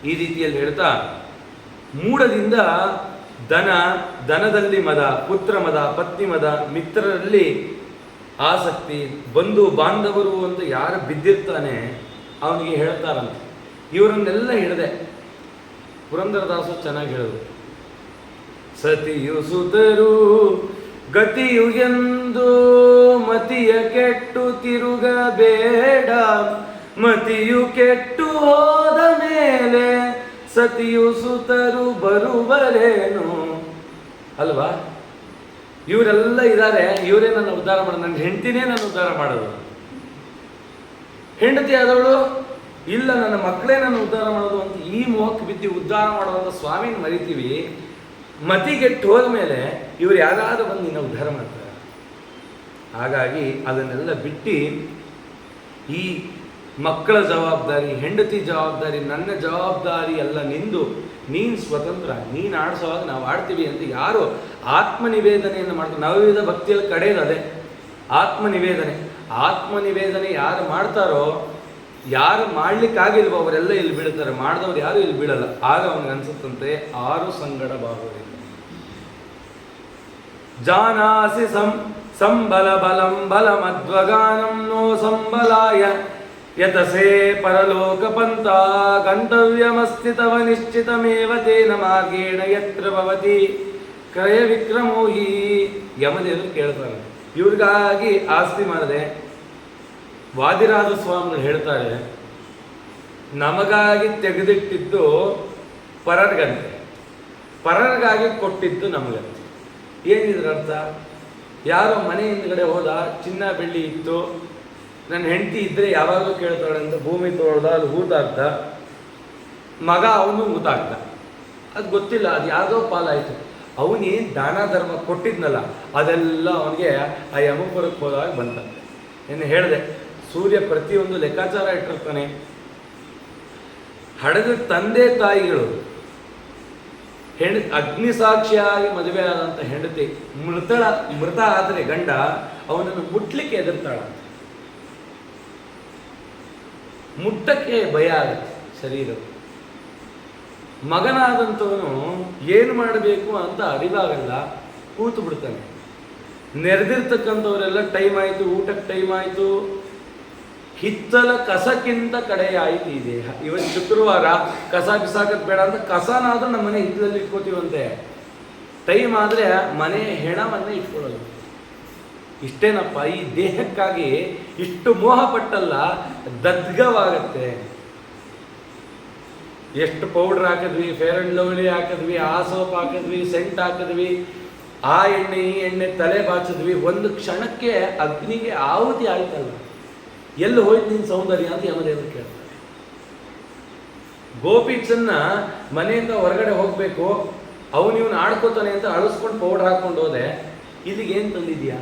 A: ಈ ರೀತಿಯಲ್ಲಿ ಹೇಳ್ತಾ ಮೂಢದಿಂದ ದನದಲ್ಲಿ ಮದ, ಪುತ್ರ ಮದ, ಪತ್ನಿ ಮದ, ಮಿತ್ರರಲ್ಲಿ ಆಸಕ್ತಿ, ಬಂಧು ಬಾಂಧವರು ಅಂತ ಯಾರು ಬಿದ್ದಿರ್ತಾನೆ ಅವನಿಗೆ ಹೇಳ್ತಾರಂತೆ. ಇವರನ್ನೆಲ್ಲ ಹಿಡಿದೆ ಪುರಂದರದಾಸರು ಚೆನ್ನಾಗಿ ಹೇಳಿದ್ರು. ಸತಿಯು ಸುತರು ಗತಿಯು ಎಂದು ಮತಿಯ ಕೆಟ್ಟು ತಿರುಗಬೇಡ, ಮತಿಯು ಕೆಟ್ಟು ಹೋದ ಮೇಲೆ ಸತಿಯು ಸುತರು ಬರುವರೇನು ಅಲ್ವಾ? ಇವರೆಲ್ಲ ಇದ್ದಾರೆ, ಇವರೇ ನನ್ನ ಉದ್ಧಾರ ಮಾಡೋದು, ನನ್ನ ಹೆಂಡತಿನೇ ನನ್ನ ಉದ್ಧಾರ ಮಾಡೋದು. ಹೆಂಡತಿ ಆದವಳು ಇಲ್ಲ ನನ್ನ ಮಕ್ಕಳೇ ನನ್ನ ಉದ್ಧಾರ ಮಾಡೋದು ಅಂತ ಈ ಮೋಹಕ್ಕೆ ಬಿದ್ದು ಉದ್ಧಾರ ಮಾಡುವಂಥ ಸ್ವಾಮಿನ ಮರಿತೀವಿ. ಮತಿಗೆಟ್ಟು ಹೋದ್ಮೇಲೆ ಇವರು ಯಾರಾದ್ರೂ ಬಂದು ನಿನ್ನ ಉದ್ಧಾರ ಮಾಡ್ತಾರೆ. ಹಾಗಾಗಿ ಅದನ್ನೆಲ್ಲ ಬಿಟ್ಟು ಈ ಮಕ್ಕಳ ಜವಾಬ್ದಾರಿ, ಹೆಂಡತಿ ಜವಾಬ್ದಾರಿ, ನನ್ನ ಜವಾಬ್ದಾರಿ ಎಲ್ಲ ನಿಂದು, ನೀನು ಸ್ವತಂತ್ರ, ನೀನು ಆಡಿಸೋವಾಗ ನಾವು ಆಡ್ತೀವಿ ಅಂತ ಯಾರು ಆತ್ಮನಿವೇದನೆಯನ್ನು ಮಾಡ್ತಾರೆ. ನವವಿಧ ಭಕ್ತಿಯಲ್ಲಿ ಕಡೆಯದು ಅದೇ ಆತ್ಮನಿವೇದನೆ. ಆತ್ಮನಿವೇದನೆ ಯಾರು ಮಾಡ್ತಾರೋ, ಯಾರು ಮಾಡ್ಲಿಕ್ಕಾಗಿಲ್ವೋ ಅವರೆಲ್ಲ ಇಲ್ಲಿ ಬೀಳ್ತಾರೆ, ಮಾಡಿದವ್ರು ಯಾರು ಇಲ್ಲಿ ಬೀಳಲ್ಲ. ಆಗ ಅವನಿಗೆ ಅನ್ಸುತ್ತಂತೆ 6 ಸಂಗಡ ಬಾಹುವಿಲ್ಲ. ಜಾನಾಸಿ ಸಂಬಲ ಬಲಂ ಬಲಮಧ್ವಗಾನಂ ನೋ ಸಂಬಲಾಯ ಯತಸೇ ಪರಲೋಕ ಪಂಥ ಗಂತವ್ಯಮಸ್ತಿ ತವ ನಿಶ್ಚಿತಮೇವ ತೇನ ಮಾರ್ಗೇಣ ಯತ್ರ ಭವತಿ ಕ್ರಯ ವಿಕ್ರಮೋ ಹಿ. ಯಮದೇವರು ಕೇಳ್ತಾರೆ. ಇವ್ರಿಗಾಗಿ ಆಸ್ತಿ ಮಾಡದೆ ವಾದಿರಾಜ ಸ್ವಾಮಿಗಳು ಹೇಳ್ತಾರೆ, ನಮಗಾಗಿ ತೆಗೆದಿಟ್ಟಿದ್ದು ಪರರ್ಗಂತೆ, ಪರರ್ಗಾಗಿ ಕೊಟ್ಟಿದ್ದು ನಮಗಂತೆ. ಏನಿದ್ರ ಅರ್ಥ? ಯಾರೋ ಮನೆ ಹಿಂದ್ಗಡೆ ಹೋದ, ಚಿನ್ನ ಬೆಳ್ಳಿ ಇತ್ತು, ನನ್ನ ಹೆಂಡತಿ ಇದ್ದರೆ ಯಾವಾಗಲೂ ಕೇಳ್ತಾಳೆ ಅಂತ ಭೂಮಿ ತೊಳ್ದ, ಅಲ್ಲಿ ಹೂತಾಗ್ದ, ಮಗ ಅವನು ಹೂತಾಗ್ದ. ಅದು ಗೊತ್ತಿಲ್ಲ, ಅದು ಯಾವುದೋ ಪಾಲಾಯಿತು. ಅವನೇನು ದಾನ ಧರ್ಮ ಕೊಟ್ಟಿದ್ನಲ್ಲ ಅದೆಲ್ಲ ಅವನಿಗೆ ಆ ಯಮಪುರಕ್ಕೆ ಹೋದಾಗ ಬಂತಂತೆ. ಏನು ಹೇಳಿದೆ, ಸೂರ್ಯ ಪ್ರತಿಯೊಂದು ಲೆಕ್ಕಾಚಾರ ಇಟ್ಟಿರ್ತಾನೆ. ಹಡೆದ ತಂದೆ ತಾಯಿಗಳು ಅಗ್ನಿ ಸಾಕ್ಷಿಯಾಗಿ ಮದುವೆ ಆದಂಥ ಹೆಂಡತಿ ಮೃತ ಆದರೆ ಗಂಡ ಅವನನ್ನು ಮುಟ್ಲಿಕ್ಕೆ ಎದುರ್ತಾಳಂತೆ. ಮುಟ್ಟಕ್ಕೆ ಭಯ ಆಗುತ್ತೆ ಶರೀರ. ಮಗನಾದಂಥವನು ಏನು ಮಾಡಬೇಕು ಅಂತ ಅರಿವಾಗಲ್ಲ, ಕೂತು ಬಿಡ್ತಾನೆ. ನೆರೆದಿರ್ತಕ್ಕಂಥವರೆಲ್ಲ ಟೈಮ್ ಆಯಿತು, ಊಟಕ್ಕೆ ಟೈಮ್ ಆಯಿತು, ಹಿತ್ತಲ ಕಸಕ್ಕಿಂತ ಕಡೆಯಾಯಿತು ಈ ದೇಹ. ಇವತ್ತು ಶುಕ್ರವಾರ ಕಸ ಬಿಸಾಕಕ್ಕೆ ಬೇಡ ಅಂತ ಕಸನಾದ್ರೂ ನಮ್ಮ ಮನೆ ಹಿತ್ತಲಲ್ಲಿ ಇಟ್ಕೋತೀವಂತೆ. ಟೈಮ್ ಆದರೆ ಮನೆ ಹೆಣವನ್ನೇ ಇಟ್ಕೊಳ್ಳೋದು. ಇಷ್ಟೇನಪ್ಪ, ಈ ದೇಹಕ್ಕಾಗಿ ಇಷ್ಟು ಮೋಹ ಪಟ್ಟಲ್ಲ, ದಗ್ಗವಾಗತ್ತೆ. ಎಷ್ಟು ಪೌಡ್ರ್ ಹಾಕಿದ್ವಿ, ಫೇರ್ ಅಂಡ್ ಲವ್ಲಿ ಹಾಕಿದ್ವಿ, ಆ ಸೋಪ್ ಹಾಕಿದ್ವಿ, ಸೆಂಟ್ ಹಾಕಿದ್ವಿ, ಆ ಎಣ್ಣೆ ಈ ಎಣ್ಣೆ ತಲೆ ಬಾಚಿದ್ವಿ, ಒಂದು ಕ್ಷಣಕ್ಕೆ ಅಗ್ನಿಗೆ ಆಹುತಿ ಆಯ್ತಲ್ಲ. ಎಲ್ಲಿ ಹೋಯ್ತು ನಿನ್ನ ಸೌಂದರ್ಯ ಅಂತ ಯಮದೇವರು ಕೇಳ್ತಾರೆ. ಗೋಪೀಚನ್ನ ಮನೆಯಿಂದ ಹೊರಗಡೆ ಹೋಗಬೇಕು, ಅವನು ಇವನು ಆಡ್ಕೋತಾನೆ ಅಂತ ಅಳಿಸ್ಕೊಂಡು ಪೌಡ್ರ್ ಹಾಕ್ಕೊಂಡು ಹೋದೆ. ಇಲ್ಲಿಗೆ ಏನು ತಂದಿದ್ಯಾ?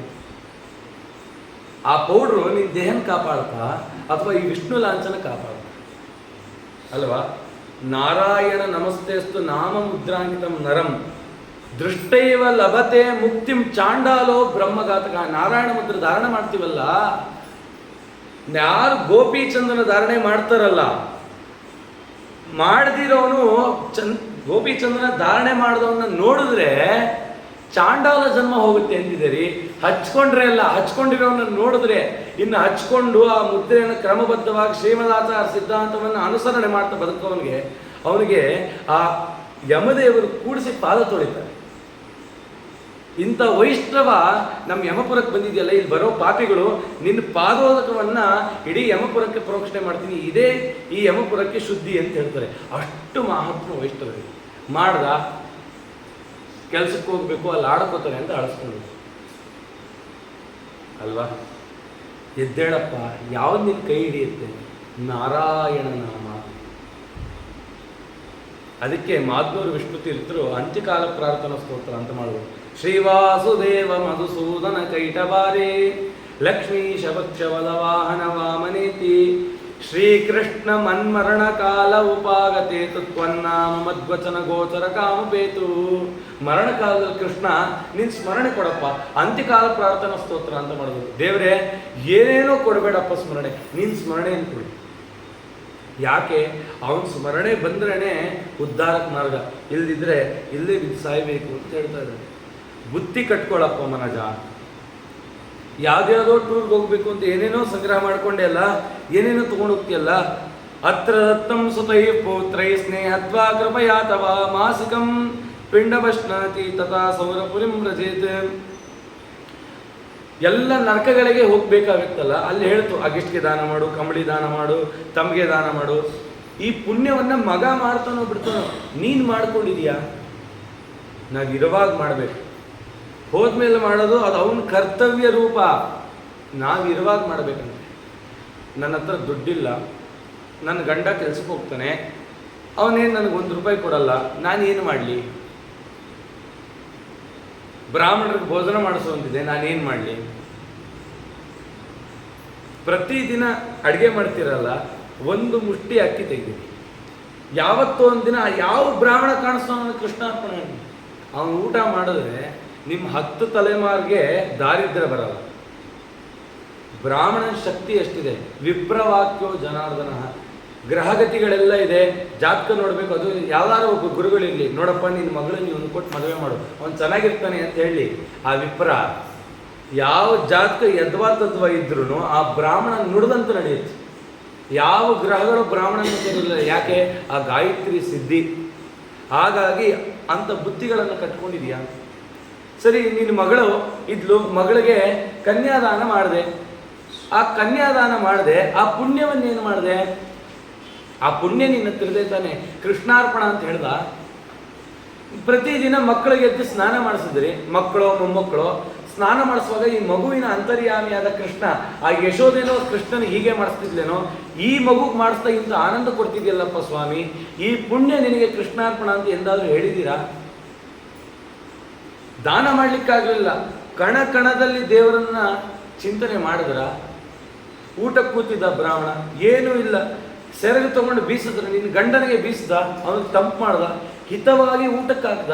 A: ಆ ಪೌಡ್ರು ನಿನ್ನ ದೇಹನ ಕಾಪಾಡ್ತಾ ಅಥವಾ ಈ ವಿಷ್ಣು ಲಾಂಛನ ಕಾಪಾಡ್ತಾ ಅಲ್ವಾ? ನಾರಾಯಣ ನಮಸ್ತೆಸ್ತು ನಾಮ ಮುದ್ರಾಂಕಿತಂ ನರಂ ದೃಷ್ಟೈವ ಲಭತೆ ಮುಕ್ತಿಂ ಚಾಂಡಾಲೋ ಬ್ರಹ್ಮಘಾತಕ. ನಾರಾಯಣ ಮುದ್ರ ಧಾರಣೆ ಮಾಡ್ತೀವಲ್ಲ, ಯಾರು ಗೋಪಿಚಂದ್ರನ ಧಾರಣೆ ಮಾಡ್ತಾರಲ್ಲ, ಮಾಡದಿರೋನು ಗೋಪಿಚಂದ್ರನ ಧಾರಣೆ ಮಾಡಿದವನ್ನ ನೋಡಿದ್ರೆ ಚಾಂಡಾಲ ಜನ್ಮ ಹೋಗುತ್ತೆ ಅಂತಿದ್ದೀರಿ. ಹಚ್ಕೊಂಡ್ರೆ ಅಲ್ಲ, ಹಚ್ಕೊಂಡಿರೋನ್ನ ನೋಡಿದ್ರೆ, ಇನ್ನು ಹಚ್ಕೊಂಡು ಆ ಮುದ್ರೆಯನ್ನು ಕ್ರಮಬದ್ಧವಾಗಿ ಶ್ರೀಮದಾಚಾರ್ಯ ಸಿದ್ಧಾಂತವನ್ನು ಅನುಸರಣೆ ಮಾಡ್ತಾ ಬದುಕೋವನಿಗೆ ಅವನಿಗೆ ಆ ಯಮದೇವರು ಕೂಡಿಸಿ ಪಾದ ತೊಳಿತಾರೆ. ಇಂಥ ವೈಷ್ಣವ ನಮ್ಮ ಯಮಪುರಕ್ಕೆ ಬಂದಿದೆಯಲ್ಲ, ಇಲ್ಲಿ ಬರೋ ಪಾಪಿಗಳು ನಿನ್ನ ಪಾದೋದಕವನ್ನ ಇಡೀ ಯಮಪುರಕ್ಕೆ ಪ್ರೋಕ್ಷಣೆ ಮಾಡ್ತೀನಿ, ಇದೇ ಈ ಯಮಪುರಕ್ಕೆ ಶುದ್ಧಿ ಅಂತ ಹೇಳ್ತಾರೆ. ಅಷ್ಟು ಮಹಾತ್ಮ ವೈಷ್ಣವರಿಗೆ. ಮಾಡ್ದ ಕೆಲ್ಸಕ್ಕೆ ಹೋಗ್ಬೇಕು, ಅಲ್ಲಿ ಆಡ್ಕೋತಾರೆ ಅಂತ ಅಳಿಸ್ಕೊಂಡು ಅಲ್ವಾ? ಎದ್ದೇಳಪ್ಪ, ಯಾವ್ದು ನಿನ್ನ ಕೈ ಹಿಡಿಯುತ್ತೆ? ನಾರಾಯಣ ನಾಮ. ಅದಕ್ಕೆ ಮಾಧ್ವರು ವಿಷ್ಣು ತೀರ್ಥರು ಅಂತ್ಯಕಾಲ ಪ್ರಾರ್ಥನಾ ಸ್ತೋತ್ರ ಅಂತ ಮಾಡುವುದು. ಶ್ರೀವಾಸುದೇವ ಮಧುಸೂದನ ಕೈಟಬಾರಿ ಲಕ್ಷ್ಮೀಶ ಭಕ್ಷವಲ ವಾಹನ ವಾಮನೇತಿ ಶ್ರೀಕೃಷ್ಣ ಮನ್ಮರಣ ಕಾಲ ಉಪಾಗತೆ ತ್ವನ್ನಾಮ ಮಧ್ವಚನ ಗೋಚರ ಕಾಮಪೇತು. ಮರಣ ಕಾಲದಲ್ಲಿ ಕೃಷ್ಣ ನಿನ್ ಸ್ಮರಣೆ ಕೊಡಪ್ಪ, ಅಂತ್ಯಕಾಲ ಪ್ರಾರ್ಥನಾ ಸ್ತೋತ್ರ ಅಂತ ಮಾಡೋದು. ದೇವರೇ ಏನೇನೋ ಕೊಡಬೇಡಪ್ಪ, ಸ್ಮರಣೆ, ನಿನ್ ಸ್ಮರಣೆಯನ್ನು ಕೊಡಿ. ಯಾಕೆ? ಅವನ ಸ್ಮರಣೆ ಬಂದ್ರೇನೆ ಉದ್ಧಾರಕ್ಕೆ ಮಾರ್ಗ, ಇಲ್ದಿದ್ರೆ ಇಲ್ಲೇ ಬಿದ್ದು ಸಾಯ್ಬೇಕು ಅಂತ ಹೇಳ್ತಾ ಇದ್ದಾರೆ. ಬುತ್ತಿ ಕಟ್ಕೊಳ್ಳಪ್ಪ ಮನಜ. ಯಾವ್ದ್ಯಾವುದೋ ಟೂರ್ಗೆ ಹೋಗ್ಬೇಕು ಅಂತ ಏನೇನೋ ಸಂಗ್ರಹ ಮಾಡ್ಕೊಂಡೆ ಅಲ್ಲ, ಏನೇನೋ ತಗೊಂಡು ಹೋಗ್ತೀಯಲ್ಲ. ಅತ್ರ ದತ್ತಂ ಸುತೈ ಪೌತ್ರೈ ಸ್ನೇಹತ್ವಾ ಕೃಪಯಾ ತವ ಮಾಸಿಕಂ ಪಿಂಡಭಶ್ನಾತಿ ತಥಾ ಸೌರಪುರಿಂ ವ್ರಜೇತ್. ಎಲ್ಲ ನರಕಗಳಿಗೆ ಹೋಗ್ಬೇಕಾಗತ್ತಲ್ಲ, ಅಲ್ಲಿ ಹೇಳ್ತು ಅಗಿಷ್ಟಿಗೆ ದಾನ ಮಾಡು, ಕಂಬಳಿ ದಾನ ಮಾಡು, ತಮಗೆ ದಾನ ಮಾಡು. ಈ ಪುಣ್ಯವನ್ನ ಮಗ ಮಾಡ್ತಾನೋ ಬಿಡ್ತಾನೋ, ನೀನು ಮಾಡ್ಕೊಂಡಿದೀಯಾ? ನಾವಿರುವಾಗ ಮಾಡಬೇಕು, ಹೋದ್ಮೇಲೆ ಮಾಡೋದು ಅದು ಅವನ ಕರ್ತವ್ಯ ರೂಪ. ನಾವಿರುವಾಗ ಮಾಡಬೇಕಂತೆ. ನನ್ನ ಹತ್ರ ದುಡ್ಡಿಲ್ಲ, ನನ್ನ ಗಂಡ ಕೆಲ್ಸಕ್ಕೆ ಹೋಗ್ತಾನೆ, ಅವನೇನು ನನಗೆ ₹1 ಕೊಡಲ್ಲ, ನಾನೇನು ಮಾಡಲಿ? ಬ್ರಾಹ್ಮಣರಿಗೆ ಭೋಜನ ಮಾಡಿಸುವಂತಿದೆ, ನಾನೇನು ಮಾಡಲಿ? ಪ್ರತಿದಿನ ಅಡುಗೆ ಮಾಡ್ತಿರಲ್ಲ, ಒಂದು ಮುಷ್ಟಿ ಅಕ್ಕಿ ತೆಗೆದಿರಿ. ಯಾವತ್ತೋ ಒಂದಿನ ಯಾವ ಬ್ರಾಹ್ಮಣ ಕಾಣಿಸ್ತಾನ ಕೃಷ್ಣಾರ್ಪಣೆ, ಅವನು ಊಟ ಮಾಡಿದ್ರೆ ನಿಮ್ಮ 10 ತಲೆಮಾರಿಗೆ ದಾರಿದ್ರ್ಯ ಬರಲ್ಲ. ಬ್ರಾಹ್ಮಣನ ಶಕ್ತಿ ಎಷ್ಟಿದೆ! ವಿಪ್ರವಾಕ್ಯೋ ಜನಾರ್ದನ. ಗ್ರಹಗತಿಗಳೆಲ್ಲ ಇದೆ, ಜಾತಕ ನೋಡಬೇಕು. ಅದು ಯಾವ್ದಾರು ಒಬ್ಬ ಗುರುಗಳಿರಲಿ, ನೋಡಪ್ಪ ನಿನ್ನ ಮಗಳನ್ನ ಇವನು ಕೊಟ್ಟು ಮದುವೆ ಮಾಡು, ಅವನು ಚೆನ್ನಾಗಿರ್ತಾನೆ ಅಂತ ಹೇಳಿ ಆ ವಿಪ್ರ ಯಾವ ಜಾತಕ ಯದ್ವಾ ತದ್ವಾ ಇದ್ರೂ ಆ ಬ್ರಾಹ್ಮಣ ನುಡಿದಂತ ನಡೆಯುತ್ತೆ. ಯಾವ ಗ್ರಹಗಳು ಬ್ರಾಹ್ಮಣನ ಸೇರಿಲ್ಲ. ಯಾಕೆ? ಆ ಗಾಯತ್ರಿ ಸಿದ್ಧಿ. ಹಾಗಾಗಿ ಅಂಥ ಬುದ್ಧಿಗಳನ್ನು ಕಟ್ಕೊಂಡಿದೀಯಾ? ಸರಿ, ನಿನ್ನ ಮಗಳು ಇದ್ಲು, ಮಗಳಿಗೆ ಕನ್ಯಾದಾನ ಮಾಡಿದೆ. ಆ ಕನ್ಯಾದಾನ ಮಾಡಿದೆ, ಆ ಪುಣ್ಯವನ್ನೇನು ಮಾಡಿದೆ? ಆ ಪುಣ್ಯ ನಿನ್ನ ತಿರ್ದೇ ತಾನೆ ಕೃಷ್ಣಾರ್ಪಣ ಅಂತ ಹೇಳ್ದ. ಪ್ರತಿದಿನ ಮಕ್ಕಳಿಗೆ ಎದ್ದು ಸ್ನಾನ ಮಾಡಿಸಿದ್ರಿ, ಮಕ್ಕಳು ಮೊಮ್ಮಕ್ಕಳು ಸ್ನಾನ ಮಾಡಿಸುವಾಗ ಈ ಮಗುವಿನ ಅಂತರ್ಯಾಮಿಯಾದ ಕೃಷ್ಣ, ಆ ಯಶೋದೇನೋ ಕೃಷ್ಣನಿಗೆ ಹೀಗೆ ಮಾಡಿಸ್ತಿದ್ಲೇನೋ, ಈ ಮಗುಗೆ ಮಾಡಿಸ್ತಾ ಇಂಥ ಆನಂದ ಕೊಡ್ತಿದ್ಯಲ್ಲಪ್ಪ ಸ್ವಾಮಿ, ಈ ಪುಣ್ಯ ನಿನಗೆ ಕೃಷ್ಣಾರ್ಪಣ ಅಂತ ಎಂದಾದ್ರೂ ಹೇಳಿದ್ದೀರಾ? ದಾನ ಮಾಡ್ಲಿಕ್ಕಾಗಲಿಲ್ಲ, ಕಣ ಕಣದಲ್ಲಿ ದೇವರನ್ನ ಚಿಂತನೆ ಮಾಡಿದ್ರ? ಊಟಕ್ಕೆ ಕೂತಿದ್ದ ಬ್ರಾಹ್ಮಣ, ಏನೂ ಇಲ್ಲ, ಸೆರಗು ತಗೊಂಡು ಬೀಸಿದ್ರೆ ನಿನ್ನ ಗಂಡನಿಗೆ ಬೀಸ್ದ, ಅವನಿಗೆ ತಂಪು ಮಾಡ್ದ, ಹಿತವಾಗಿ ಊಟಕ್ಕೆ ಹಾಕ್ದ.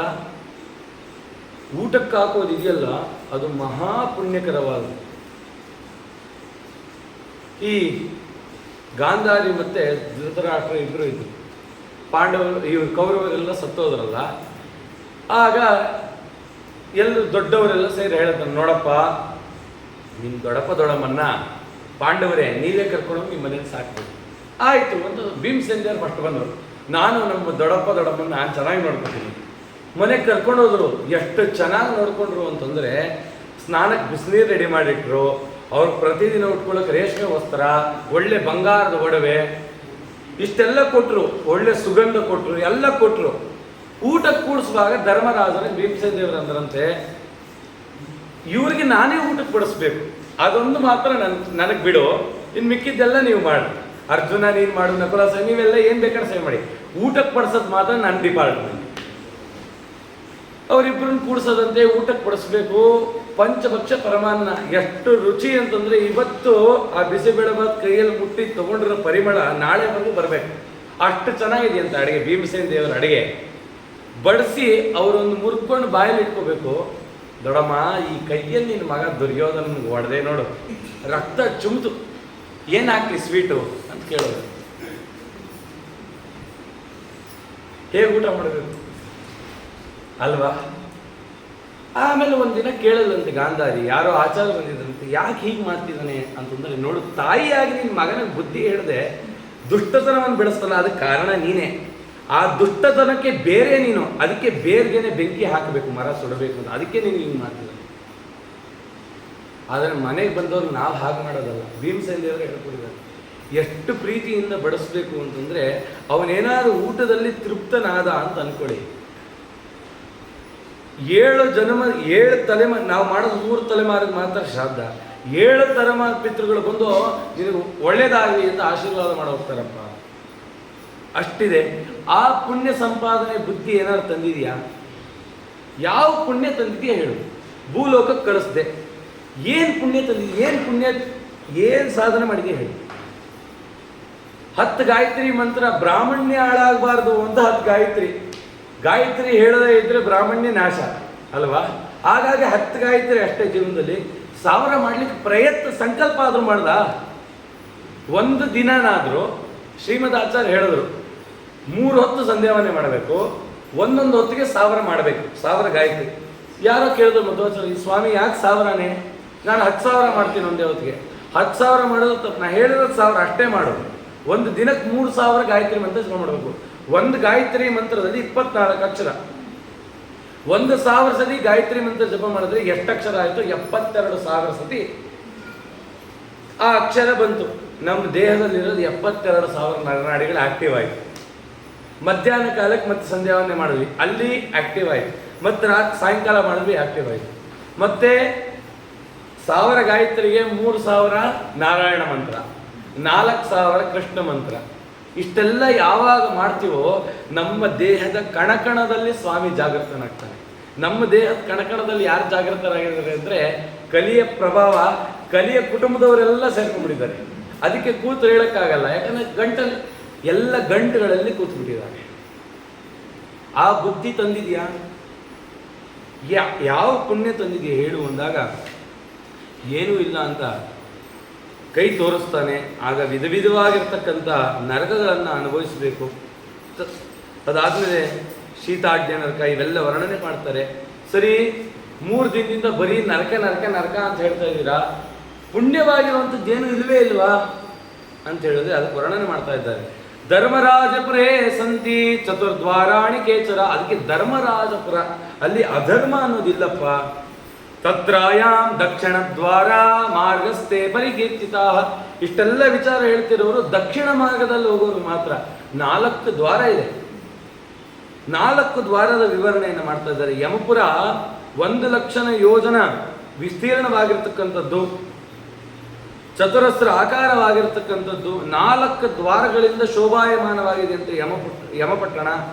A: ಊಟಕ್ಕೆ ಹಾಕೋದಿದೆಯಲ್ಲ, ಅದು ಮಹಾಪುಣ್ಯಕರವಾದ. ಈ ಗಾಂಧಾರಿ ಮತ್ತೆ ಧೃತರಾಷ್ಟ್ರ ಇಬ್ಬರು ಇದ್ರು, ಪಾಂಡವರು ಇವರು ಕೌರವರೆಲ್ಲ ಸತ್ತೋದ್ರಲ್ಲ. ಆಗ ಎಲ್ಲರೂ ದೊಡ್ಡವರೆಲ್ಲ ಸೇರಿ ಹೇಳ್ತಾರೆ, ನೋಡಪ್ಪ ನಿಮ್ಮ ದೊಡ್ಡಪ್ಪ ದೊಡ್ಡಮ್ಮನ್ನ ಪಾಂಡವರೇ ನೀವೇ ಕರ್ಕೊಂಡು ನಿಮ್ಮ ಮನೇಲಿ ಸಾಕ್ಬೇಕು. ಆಯಿತು ಅಂತ ಭೀಮಸೇನರು ಫಸ್ಟ್ ಬಂದರು. ನಾನು ನಮ್ಮ ದೊಡ್ಡಪ್ಪ ದೊಡ್ಡಮ್ಮನ್ನ ನಾನು ಚೆನ್ನಾಗಿ ನೋಡ್ಕೊತೀನಿ. ಮನೆಗೆ ಕರ್ಕೊಂಡು ಹೋದ್ರು. ಎಷ್ಟು ಚೆನ್ನಾಗಿ ನೋಡ್ಕೊಂಡ್ರು ಅಂತಂದರೆ, ಸ್ನಾನಕ್ಕೆ ಬಿಸಿನೀರು ರೆಡಿ ಮಾಡಿಟ್ರು, ಅವ್ರು ಪ್ರತಿದಿನ ಉಟ್ಕೊಳ್ಳೋಕೆ ರೇಷ್ಮೆ ವಸ್ತ್ರ, ಒಳ್ಳೆ ಬಂಗಾರದ ಒಡವೆ, ಇಷ್ಟೆಲ್ಲ ಕೊಟ್ಟರು, ಒಳ್ಳೆ ಸುಗಂಧ ಕೊಟ್ಟರು, ಎಲ್ಲ ಕೊಟ್ಟರು. ಊಟಕ್ಕೆ ಕೂಡಿಸುವಾಗ ಧರ್ಮರಾಜನ ಭೀಮಸೇನ ದೇವರು ಅಂದ್ರಂತೆ, ಇವ್ರಿಗೆ ನಾನೇ ಊಟಕ್ಕೆ ಬಡಿಸ್ಬೇಕು, ಅದೊಂದು ಮಾತ್ರ ನನಗೆ ಬಿಡು, ಇನ್ನು ಮಿಕ್ಕಿದ್ದೆಲ್ಲ ನೀವು ಮಾಡಿ. ಅರ್ಜುನ ನೀನು ಮಾಡು, ನಕುಲ ಸಹ ನೀವೆಲ್ಲ ಏನು ಬೇಕಾದ್ರೆ ಸೇವೆ ಮಾಡಿ, ಊಟಕ್ಕೆ ಬಡಿಸೋದು ಮಾತ್ರ ನನ್ನ ಡಿಪಾರ್ಟ್ಮೆಂಟ್. ಅವರಿಬ್ಬರನ್ನ ಕೂಡಿಸೋದಂತೆ, ಊಟಕ್ಕೆ ಬಡಿಸ್ಬೇಕು. ಪಂಚಭಕ್ಷ ಪರಮಾನ್ನ. ಎಷ್ಟು ರುಚಿ ಅಂತಂದ್ರೆ ಇವತ್ತು ಆ ಬಿಸಿಬೇಳೆಬಾತ್ ಕೈಯಲ್ಲಿ ಮುಟ್ಟಿ ತಗೊಂಡಿರೋ ಪರಿಮಳ ನಾಳೆವರೆಗೂ ಬರಬೇಕು, ಅಷ್ಟು ಚೆನ್ನಾಗಿದೆಯಂತ ಅಡುಗೆ. ಭೀಮಸೇನ ದೇವರ ಅಡುಗೆ ಬಡಿಸಿ ಅವರೊಂದು ಮುರ್ಕೊಂಡು ಬಾಯಲ್ಲಿ ಇಟ್ಕೋಬೇಕು. ದೊಡಮ್ಮ, ಈ ಕೈಯಲ್ಲಿ ನಿನ್ನ ಮಗ ದುರ್ಯೋಧನ ಹೊಡೆದೆ ನೋಡು, ರಕ್ತ ಚುಮ್ತು, ಏನು ಹಾಕ್ಲಿ ಸ್ವೀಟು ಅಂತ ಕೇಳೋದು. ಹೇಗೆ ಊಟ ಮಾಡಬೇಕು ಅಲ್ವಾ? ಆಮೇಲೆ ಒಂದಿನ ಕೇಳಲ್ಲಂತೆ ಗಾಂಧಾರಿ, ಯಾರೋ ಆಚಾರ ಬಂದಿದ್ರಂತೆ, ಯಾಕೆ ಹೀಗೆ ಮಾಡ್ತಿದ್ದಾನೆ ಅಂತಂದ್ರೆ, ನೋಡು ತಾಯಿಯಾಗಿ ನಿನ್ನ ಮಗನಿಗೆ ಬುದ್ಧಿ ಹೇಳಿದೆ ದುಷ್ಟತನವನ್ನು ಬೆಳೆಸ್ತಲ್ಲ, ಅದಕ್ಕೆ ಕಾರಣ ನೀನೇ. ಆ ದುಷ್ಟತನಕ್ಕೆ ಬೇರೆ ನೀನು, ಅದಕ್ಕೆ ಬೇರ್ಗೆನೆ ಬೆಂಕಿ ಹಾಕಬೇಕು, ಮರ ಸುಡಬೇಕು ಅಂತ, ಅದಕ್ಕೆ ನೀನು ಹಿಂಗೆ ಮಾಡ್ತಿದ್ದ. ಆದರೆ ಮನೆಗೆ ಬಂದವರು ನಾವು ಹಾಗೆ ಮಾಡೋದಲ್ಲ. ಭೀಮಸೇನ ದೇವರು ಹೇಳ್ಕೊಡಿದ್ದಾರೆ, ಎಷ್ಟು ಪ್ರೀತಿಯಿಂದ ಬಡಿಸ್ಬೇಕು ಅಂತಂದರೆ, ಅವನೇನಾದ್ರು ಊಟದಲ್ಲಿ ತೃಪ್ತನಾದ ಅಂತ ಅಂದ್ಕೊಳ್ಳಿ, 7 ತಲೆಮಾರು, ನಾವು ಮಾಡೋದು 3 ತಲೆಮಾರಿಗೆ ಮಾತ್ರ ಶ್ರಾದ್ದ, 7 ತಲೆಮಾರು ಪಿತೃಗಳು ಬಂದು ನಿನಗೆ ಒಳ್ಳೇದಾಗಲಿ ಅಂತ ಆಶೀರ್ವಾದ ಮಾಡಿ ಹೋಗ್ತಾರಪ್ಪ. ಅಷ್ಟಿದೆ. ಆ ಪುಣ್ಯ ಸಂಪಾದನೆ ಬುದ್ಧಿ ಏನಾದ್ರು ತಂದಿದೆಯಾ? ಯಾವ ಪುಣ್ಯ ತಂದಿದೆಯಾ ಹೇಳು? ಭೂಲೋಕಕ್ಕೆ ಕಳಿಸ್ದೆ, ಏನು ಪುಣ್ಯ ತಂದಿದ್ಯಾ? ಏನು ಸಾಧನೆ ಮಾಡಿದೆಯಾ ಹೇಳು? 10 ಗಾಯತ್ರಿ ಮಂತ್ರ, ಬ್ರಾಹ್ಮಣ್ಯ ಹಾಳಾಗಬಾರ್ದು ಅಂತ 10 ಗಾಯತ್ರಿ ಹೇಳದೇ ಇದ್ರೆ ಬ್ರಾಹ್ಮಣ್ಯ ನಾಶ ಅಲ್ವಾ? ಹಾಗಾಗಿ 10 ಗಾಯತ್ರಿ ಅಷ್ಟೇ ಜೀವನದಲ್ಲಿ. 1000 ಮಾಡ್ಲಿಕ್ಕೆ ಪ್ರಯತ್ನ ಸಂಕಲ್ಪ ಆದ್ರೂ ಮಾಡ್ದ. ಒಂದು ದಿನನಾದರೂ ಶ್ರೀಮದ್ ಆಚಾರ್ಯ ಹೇಳಿದ್ರು 3 ಹೊತ್ತು ಸಂಧ್ಯಾವನೆ ಮಾಡಬೇಕು, ಒಂದೊಂದು ಹೊತ್ತಿಗೆ 1000 ಮಾಡಬೇಕು, 1000 ಗಾಯತ್ರಿ. ಯಾರೋ ಕೇಳಿದ್ರು ಮಧ್ವಾಚಾರ್ಯ, ಸ್ವಾಮಿ ಯಾಕೆ 1000ನೇ? ನಾನು 10,000 ಮಾಡ್ತೀನಿ ಒಂದೇ ಹೊತ್ತಿಗೆ. 10,000 ಮಾಡೋದು ತಪ್ಪು, ನಾ ಹೇಳಿರೋದು 1000 ಅಷ್ಟೇ ಮಾಡೋದು. ಒಂದು ದಿನಕ್ಕೆ 3,000 ಗಾಯತ್ರಿ ಮಂತ್ರ ಜಪ ಮಾಡಬೇಕು. ಒಂದು ಗಾಯತ್ರಿ ಮಂತ್ರದಲ್ಲಿ 24 ಅಕ್ಷರ. 1,000 ಸತಿ ಗಾಯತ್ರಿ ಮಂತ್ರ ಜಪ ಮಾಡಿದ್ರೆ ಎಷ್ಟು ಅಕ್ಷರ ಆಯಿತು? 72,000 ಸತಿ ಆ ಅಕ್ಷರ ಬಂತು. ನಮ್ಮ ದೇಹದಲ್ಲಿರೋದು 72,000 ನರನಾಡಿಗಳು ಆಕ್ಟಿವ್ ಆಯಿತು. ಮಧ್ಯಾಹ್ನ ಕಾಲಕ್ಕೆ ಮತ್ತೆ ಸಂಧ್ಯಾವನೆ ಮಾಡಿದ್ವಿ, ಅಲ್ಲಿ ಆಕ್ಟಿವ್ ಆಯಿತು. ಮತ್ತು ಸಾಯಂಕಾಲ ಮಾಡಿದ್ವಿ, ಆಕ್ಟಿವ್ ಆಯಿತು. ಮತ್ತೆ 1000 ಗಾಯತ್ರಿಗೆ 3,000 ನಾರಾಯಣ ಮಂತ್ರ, 4,000 ಕೃಷ್ಣ ಮಂತ್ರ. ಇಷ್ಟೆಲ್ಲ ಯಾವಾಗ ಮಾಡ್ತೀವೋ ನಮ್ಮ ದೇಹದ ಕಣಕಣದಲ್ಲಿ ಸ್ವಾಮಿ ಜಾಗೃತನಾಗ್ತಾನೆ. ನಮ್ಮ ದೇಹದ ಕಣಕಣದಲ್ಲಿ ಯಾರು ಜಾಗೃತರಾಗಿದ್ದಾರೆ ಅಂದರೆ, ಕಲಿಯ ಪ್ರಭಾವ, ಕಲಿಯ ಕುಟುಂಬದವರೆಲ್ಲ ಸೇರ್ಕೊಂಡ್ಬಿಟ್ಟಿದ್ದಾರೆ. ಅದಕ್ಕೆ ಕೂತು ಹೇಳೋಕ್ಕಾಗಲ್ಲ, ಯಾಕಂದರೆ ಎಲ್ಲ ಗಂಟುಗಳಲ್ಲಿ ಕೂತ್ಬಿಟ್ಟಿದ್ದಾರೆ. ಆ ಬುದ್ಧಿ ತಂದಿದೆಯಾ? ಯಾವ ಪುಣ್ಯ ತಂದಿದೆಯಾ ಹೇಳು ಅಂದಾಗ ಏನೂ ಇಲ್ಲ ಅಂತ ಕೈ ತೋರಿಸ್ತಾನೆ. ಆಗ ವಿಧ ವಿಧವಾಗಿರ್ತಕ್ಕಂಥ ನರಕಗಳನ್ನು ಅನುಭವಿಸಬೇಕು. ಅದಾದಮೇಲೆ ಶೀತಾಡ್ಯ ನರಕ ಇವೆಲ್ಲ ವರ್ಣನೆ ಮಾಡ್ತಾರೆ. ಸರಿ, 3 ದಿನದಿಂದ ಬರೀ ನರಕ ನರಕ ನರಕ ಅಂತ ಹೇಳ್ತಾ ಇದ್ದೀರಾ, ಪುಣ್ಯವಾಗಿರುವಂಥದ್ದೇನು ಇಲ್ವೇ ಇಲ್ವಾ ಅಂತ ಹೇಳಿದ್ರೆ ಅದಕ್ಕೆ ವರ್ಣನೆ ಮಾಡ್ತಾ ಇದ್ದಾರೆ. ಧರ್ಮರಾಜಪುರೇ ಸಂತಿ ಚತುರ್ದ್ವಾರಾಣಿ ಕೇಚರ. ಅದಕ್ಕೆ ಧರ್ಮರಾಜಪುರ, ಅಲ್ಲಿ ಅಧರ್ಮ ಅನ್ನೋದಿಲ್ಲಪ್ಪ. ತತ್ರಾಯಾಮ್ ದಕ್ಷಿಣ ದ್ವಾರ ಮಾರ್ಗಸ್ಥೆ ಪರಿಕೀರ್ತಿತಾ. ಇಷ್ಟೆಲ್ಲ ವಿಚಾರ ಹೇಳ್ತಿರೋರು ದಕ್ಷಿಣ ಮಾರ್ಗದಲ್ಲಿ ಹೋಗೋರು ಮಾತ್ರ. 4 ದ್ವಾರ ಇದೆ, 4 ದ್ವಾರದ ವಿವರಣೆಯನ್ನು ಮಾಡ್ತಾ ಇದ್ದಾರೆ. ಯಮಪುರ 1,00,000 ಯೋಜನ ವಿಸ್ತೀರ್ಣವಾಗಿರ್ತಕ್ಕಂಥದ್ದು, ಚತುರಸ್ರ ಆಕಾರವಾಗಿರ್ತಕ್ಕಂಥದ್ದು, 4 ದ್ವಾರಗಳಿಂದ ಶೋಭಾಯಮಾನವಾಗಿದೆ ಅಂತ ಯಮಪಟ್ಟಣ.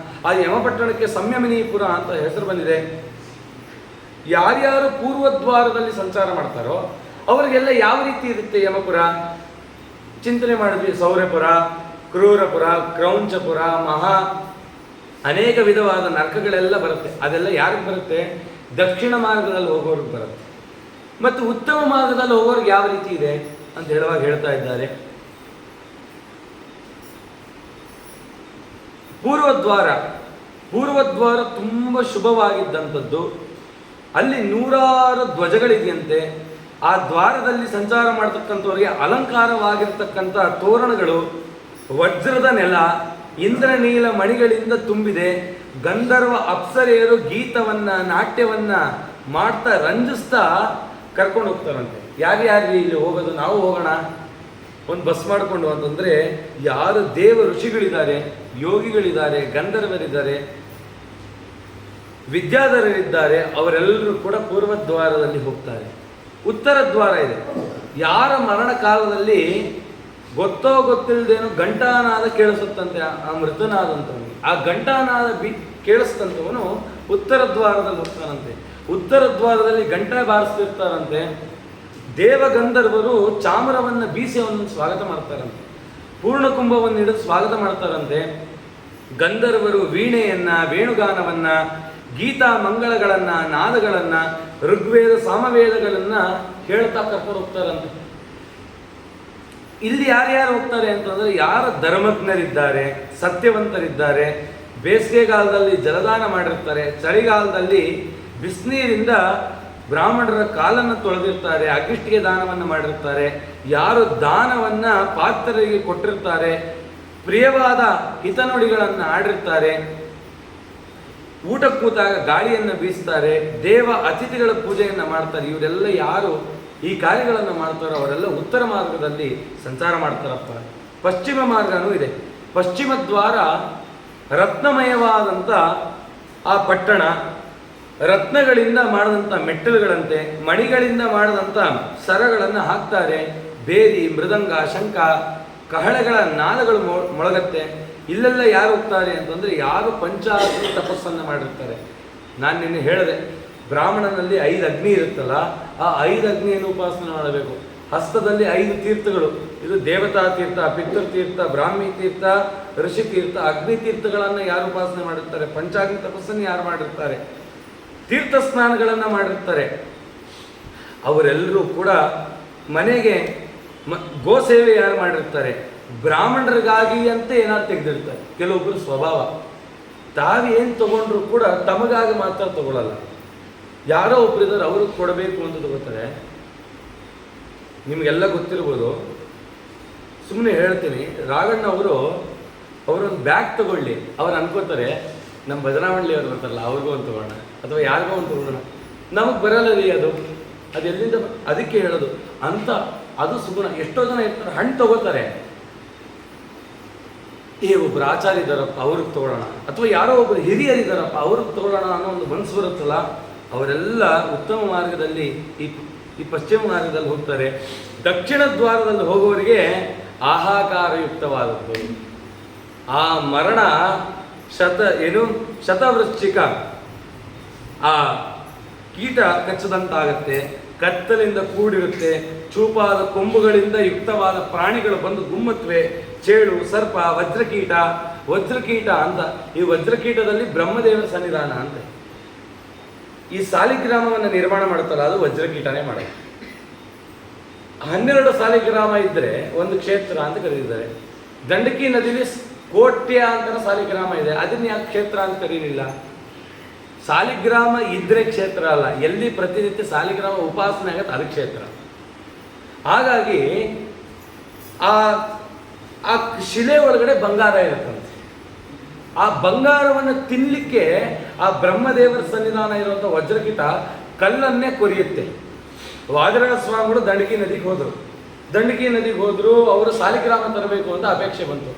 A: ಆ ಯಮಪಟ್ಟಣಕ್ಕೆ ಸಂಯಮಿನೀಪುರ ಅಂತ ಹೆಸರು ಬಂದಿದೆ. ಯಾರ್ಯಾರು ಪೂರ್ವದ್ವಾರದಲ್ಲಿ ಸಂಚಾರ ಮಾಡ್ತಾರೋ ಅವರಿಗೆಲ್ಲ ಯಾವ ರೀತಿ ಇರುತ್ತೆ ಯಮಪುರ? ಚಿಂತನೆ ಮಾಡಿದ್ವಿ. ಸೌರ್ಯಪುರ, ಕ್ರೂರಪುರ, ಕ್ರೌಂಚಪುರ, ಅನೇಕ ವಿಧವಾದ ನರಕಗಳೆಲ್ಲ ಬರುತ್ತೆ. ಅದೆಲ್ಲ ಯಾರಿಗೆ ಬರುತ್ತೆ? ದಕ್ಷಿಣ ಮಾರ್ಗದಲ್ಲಿ ಹೋಗೋರಿಗೆ ಬರುತ್ತೆ. ಮತ್ತು ಉತ್ತಮ ಮಾರ್ಗದಲ್ಲಿ ಹೋಗೋರಿಗೆ ಯಾವ ರೀತಿ ಇದೆ ಅಂತ ಹೇಳುವಾಗ ಹೇಳ್ತಾ ಇದ್ದಾರೆ. ಪೂರ್ವದ್ವಾರ ತುಂಬ ಶುಭವಾಗಿದ್ದಂಥದ್ದು. ಅಲ್ಲಿ 100 ಧ್ವಜಗಳಿದೆಯಂತೆ. ಆ ದ್ವಾರದಲ್ಲಿ ಸಂಚಾರ ಮಾಡತಕ್ಕಂಥವ್ರಿಗೆ ಅಲಂಕಾರವಾಗಿರ್ತಕ್ಕಂಥ ತೋರಣಗಳು, ವಜ್ರದ ನೆಲ, ಇಂದ್ರನೀಲ ಮಣಿಗಳಿಂದ ತುಂಬಿದೆ. ಗಂಧರ್ವ ಅಪ್ಸರೆಯರು ಗೀತವನ್ನ, ನಾಟ್ಯವನ್ನ ಮಾಡ್ತಾ ರಂಜಿಸ್ತಾ ಕರ್ಕೊಂಡು ಹೋಗ್ತಾರಂತೆ. ಯಾರ್ಯಾರು ಇಲ್ಲಿ ಹೋಗೋದು? ನಾವು ಹೋಗೋಣ ಒಂದು ಬಸ್ ಮಾಡಿಕೊಂಡು ಅಂತಂದರೆ, ಯಾರು ದೇವ ಋಷಿಗಳಿದ್ದಾರೆ, ಯೋಗಿಗಳಿದ್ದಾರೆ, ಗಂಧರ್ವರಿದ್ದಾರೆ, ವಿದ್ಯಾಧರರಿದ್ದಾರೆ, ಅವರೆಲ್ಲರೂ ಕೂಡ ಪೂರ್ವದ್ವಾರದಲ್ಲಿ ಹೋಗ್ತಾರೆ. ಉತ್ತರ ದ್ವಾರ ಇದೆ. ಯಾರ ಮರಣ ಕಾಲದಲ್ಲಿ ಗೊತ್ತೋ ಗೊತ್ತಿಲ್ಲದೇನೋ ಘಂಟಾನಾದ ಕೇಳಿಸುತ್ತಂತೆ ಆ ಮೃತನಾದಂಥವನು. ಆ ಘಂಟಾನಾದ ಕೇಳಿಸ್ತಂಥವನು ಉತ್ತರ ದ್ವಾರದಲ್ಲಿ ಹೋಗ್ತಾನಂತೆ. ಉತ್ತರ ದ್ವಾರದಲ್ಲಿ ಗಂಟೆ ಬಾರಿಸ್ತಿರ್ತಾರಂತೆ. ದೇವಗಂಧರ್ವರು ಚಾಮರವನ್ನು ಬೀಸಿ ಅವನನ್ನು ಸ್ವಾಗತ ಮಾಡ್ತಾರಂತೆ. ಪೂರ್ಣಕುಂಭವನ್ನು ಹಿಡಿದು ಸ್ವಾಗತ ಮಾಡ್ತಾರಂತೆ. ಗಂಧರ್ವರು ವೀಣೆಯನ್ನ, ವೇಣುಗಾನವನ್ನ, ಗೀತಾ ಮಂಗಳಗಳನ್ನ, ನಾದಗಳನ್ನ, ಋಗ್ವೇದ ಸಾಮವೇದಗಳನ್ನ ಹೇಳ್ತಾ ಕರ್ಕೊಂಡು ಹೋಗ್ತಾರಂತೆ. ಇಲ್ಲಿ ಯಾರ್ಯಾರು ಹೋಗ್ತಾರೆ ಅಂತಂದ್ರೆ, ಯಾರು ಧರ್ಮಜ್ಞರಿದ್ದಾರೆ, ಸತ್ಯವಂತರಿದ್ದಾರೆ, ಬೇಸಿಗೆಗಾಲದಲ್ಲಿ ಜಲದಾನ ಮಾಡಿರ್ತಾರೆ, ಚಳಿಗಾಲದಲ್ಲಿ ಬಿಸಿನೀರಿಂದ ಬ್ರಾಹ್ಮಣರ ಕಾಲನ್ನು ತೊಳೆದಿರ್ತಾರೆ, ಅಗ್ಗಿಷ್ಟಿಗೆ ದಾನವನ್ನು ಮಾಡಿರ್ತಾರೆ, ಯಾರು ದಾನವನ್ನ ಪಾತ್ರರಿಗೆ ಕೊಟ್ಟಿರ್ತಾರೆ, ಪ್ರಿಯವಾದ ಹಿತನುಡಿಗಳನ್ನು ಆಡಿರ್ತಾರೆ, ಊಟ ಕೂತಾಗ ಗಾಳಿಯನ್ನು ಬೀಸ್ತಾರೆ, ದೇವ ಅತಿಥಿಗಳ ಪೂಜೆಯನ್ನು ಮಾಡ್ತಾರೆ, ಇವರೆಲ್ಲ ಯಾರು ಈ ಕಾರ್ಯಗಳನ್ನು ಮಾಡ್ತಾರೋ ಅವರೆಲ್ಲ ಉತ್ತರ ಮಾರ್ಗದಲ್ಲಿ ಸಂಚಾರ ಮಾಡ್ತಾರಪ್ಪ. ಪಶ್ಚಿಮ ಮಾರ್ಗನೂ ಇದೆ. ಪಶ್ಚಿಮ ದ್ವಾರ ರತ್ನಮಯವಾದಂಥ ಆ ಪಟ್ಟಣ, ರತ್ನಗಳಿಂದ ಮಾಡಿದಂಥ ಮೆಟ್ಟಲುಗಳಂತೆ, ಮಣಿಗಳಿಂದ ಮಾಡಿದಂಥ ಸರಗಳನ್ನು ಹಾಕ್ತಾರೆ. ಬೇರಿ, ಮೃದಂಗ, ಶಂಖ, ಕಹಳೆಗಳ ನಾದಗಳು ಮೊಳಗತ್ತೆ. ಇಲ್ಲೆಲ್ಲ ಯಾರು ಹೋಗ್ತಾರೆ ಅಂತಂದರೆ, ಯಾರು ಪಂಚಾಗ್ನಿ ತಪಸ್ಸನ್ನು ಮಾಡಿರ್ತಾರೆ. ನಾನು ನಿನ್ನೆ ಹೇಳಿದೆ, ಬ್ರಾಹ್ಮಣನಲ್ಲಿ 5 ಅಗ್ನಿ ಇರುತ್ತಲ್ಲ, ಆ 5 ಅಗ್ನಿಯನ್ನು ಉಪಾಸನೆ ಮಾಡಬೇಕು. ಹಸ್ತದಲ್ಲಿ 5 ತೀರ್ಥಗಳು, ಇದು ದೇವತಾ ತೀರ್ಥ, ಪಿತೃತೀರ್ಥ, ಬ್ರಾಹ್ಮಿ ತೀರ್ಥ, ಋಷಿ ತೀರ್ಥ, ಅಗ್ನಿ ತೀರ್ಥಗಳನ್ನು ಯಾರು ಉಪಾಸನೆ ಮಾಡಿರ್ತಾರೆ, ಪಂಚಾಗ್ನಿ ತಪಸ್ಸನ್ನು ಯಾರು ಮಾಡಿರ್ತಾರೆ, ತೀರ್ಥ ಸ್ನಾನಗಳನ್ನು ಮಾಡಿರ್ತಾರೆ, ಅವರೆಲ್ಲರೂ ಕೂಡ ಮನೆಗೆ ಗೋಸೇವೆ ಯಾರು ಮಾಡಿರ್ತಾರೆ, ಬ್ರಾಹ್ಮಣರಿಗಾಗಿ ಅಂತ ಏನಾದ್ರು ತೆಗೆದಿರ್ತಾರೆ. ಕೆಲವೊಬ್ಬರು ಸ್ವಭಾವ ತಾವೇನು ತಗೊಂಡ್ರು ಕೂಡ ತಮಗಾಗಿ ಮಾತ್ರ ತಗೊಳ್ಳಲ್ಲ. ಯಾರೋ ಒಬ್ಬರಿದ್ದಾರೆ, ಅವ್ರಿಗೆ ಕೊಡಬೇಕು ಅಂತ ತಗೋತಾರೆ. ನಿಮಗೆಲ್ಲ ಗೊತ್ತಿರ್ಬೋದು, ಸುಮ್ಮನೆ ಹೇಳ್ತೀನಿ. ರಾಘಣ್ಣ ಅವರೊಂದು ಬ್ಯಾಗ್ ತಗೊಳ್ಳಿ, ಅವ್ರು ಅನ್ಕೋತಾರೆ ನಮ್ಮ ಬದಲಾವಣೆ ಅವ್ರು ಬರ್ತಾರಲ್ಲ ಅವ್ರಿಗೂ ಒಂದು ತಗೋಣ, ಅಥವಾ ಯಾರಿಗೋ ಒಂದು ತಗೊಳ್ಳೋಣ. ನಮಗೆ ಬರಲ್ಲ ರೀ ಅದು ಎಲ್ಲಿಂದ, ಅದಕ್ಕೆ ಹೇಳೋದು ಅಂತ. ಅದು ಸುಗುಣ. ಎಷ್ಟೋ ಜನ ಇರ್ತಾರೆ, ಹಣ್ಣು ತಗೋತಾರೆ, ಒಬ್ಬರು ಆಚಾರ್ಯ ಇದ್ದಾರಪ್ಪ ಅವ್ರಿಗೆ ತಗೊಳ್ಳೋಣ, ಅಥವಾ ಯಾರೋ ಒಬ್ಬರು ಹಿರಿಯರಿದ್ದಾರಪ್ಪ ಅವ್ರಿಗೆ ತಗೊಳ್ಳೋಣ ಅನ್ನೋ ಒಂದು ಮನಸ್ಸು ಬರುತ್ತಲ್ಲ. ಅವರೆಲ್ಲ ಉತ್ತಮ ಮಾರ್ಗದಲ್ಲಿ ಈ ಪಶ್ಚಿಮ ಮಾರ್ಗದಲ್ಲಿ ಹೋಗ್ತಾರೆ. ದಕ್ಷಿಣ ದ್ವಾರದಲ್ಲಿ ಹೋಗುವವರಿಗೆ ಆಹಾಕಾರಯುಕ್ತವಾದದ್ದು. ಆ ಮರಣ ಶತವೃಶ್ಚಿಕ ಆ ಕೀಟ ಕಚ್ಚದಂತಾಗತ್ತೆ, ಕತ್ತಲಿಂದ ಕೂಡಿರುತ್ತೆ, ಚೂಪಾದ ಕೊಂಬುಗಳಿಂದ ಯುಕ್ತವಾದ ಪ್ರಾಣಿಗಳು ಬಂದು ಗುಮ್ಮತ್ವೆ. ಚೇಳು, ಸರ್ಪ, ವಜ್ರಕೀಟ ಅಂತ. ಈ ವಜ್ರಕೀಟದಲ್ಲಿ ಬ್ರಹ್ಮದೇವರ ಸನ್ನಿಧಾನ ಅಂತ. ಈ ಸಾಲಿಗ್ರಾಮವನ್ನು ನಿರ್ಮಾಣ ಮಾಡುತ್ತಲ್ಲ, ಅದು ವಜ್ರಕೀಟನೇ ಮಾಡೋದು. 12 ಸಾಲಿಗ್ರಾಮ ಇದ್ದರೆ ಒಂದು ಕ್ಷೇತ್ರ ಅಂತ ಕರೀತಾರೆ. ದಂಡಕಿ ನದಿಲಿ ಕೋಟ್ಯ ಅಂತ ಸಾಲಿಗ್ರಾಮ ಇದೆ, ಅದನ್ನ ಯಾಕೆ ಕ್ಷೇತ್ರ ಅಂತ ಕರೀಲಿಲ್ಲ? ಸಾಲಿಗ್ರಾಮ ಇದ್ರೆ ಕ್ಷೇತ್ರ ಅಲ್ಲ, ಎಲ್ಲಿ ಪ್ರತಿನಿತ್ಯ ಸಾಲಿಗ್ರಾಮ ಉಪಾಸನೆ ಆಗತ್ತೆ ಅದು ಕ್ಷೇತ್ರ. ಹಾಗಾಗಿ ಆ ಶಿಲೆ ಒಳಗಡೆ ಬಂಗಾರ ಇರುತ್ತಂತೆ. ಆ ಬಂಗಾರವನ್ನು ತಿನ್ನಲಿಕ್ಕೆ ಆ ಬ್ರಹ್ಮದೇವರ ಸನ್ನಿಧಾನ ಇರುವಂಥ ವಜ್ರಕೀಟ ಕಲ್ಲನ್ನೇ ಕೊರಿಯುತ್ತೆ. ವಾದಿರಾಜ ಸ್ವಾಮಿಗಳು ದಂಡಕಿ ನದಿಗೆ ಹೋದ್ರು. ಅವರು ಸಾಲಿಗ್ರಾಮ ತರಬೇಕು ಅಂತ ಅಪೇಕ್ಷೆ ಬಂತು.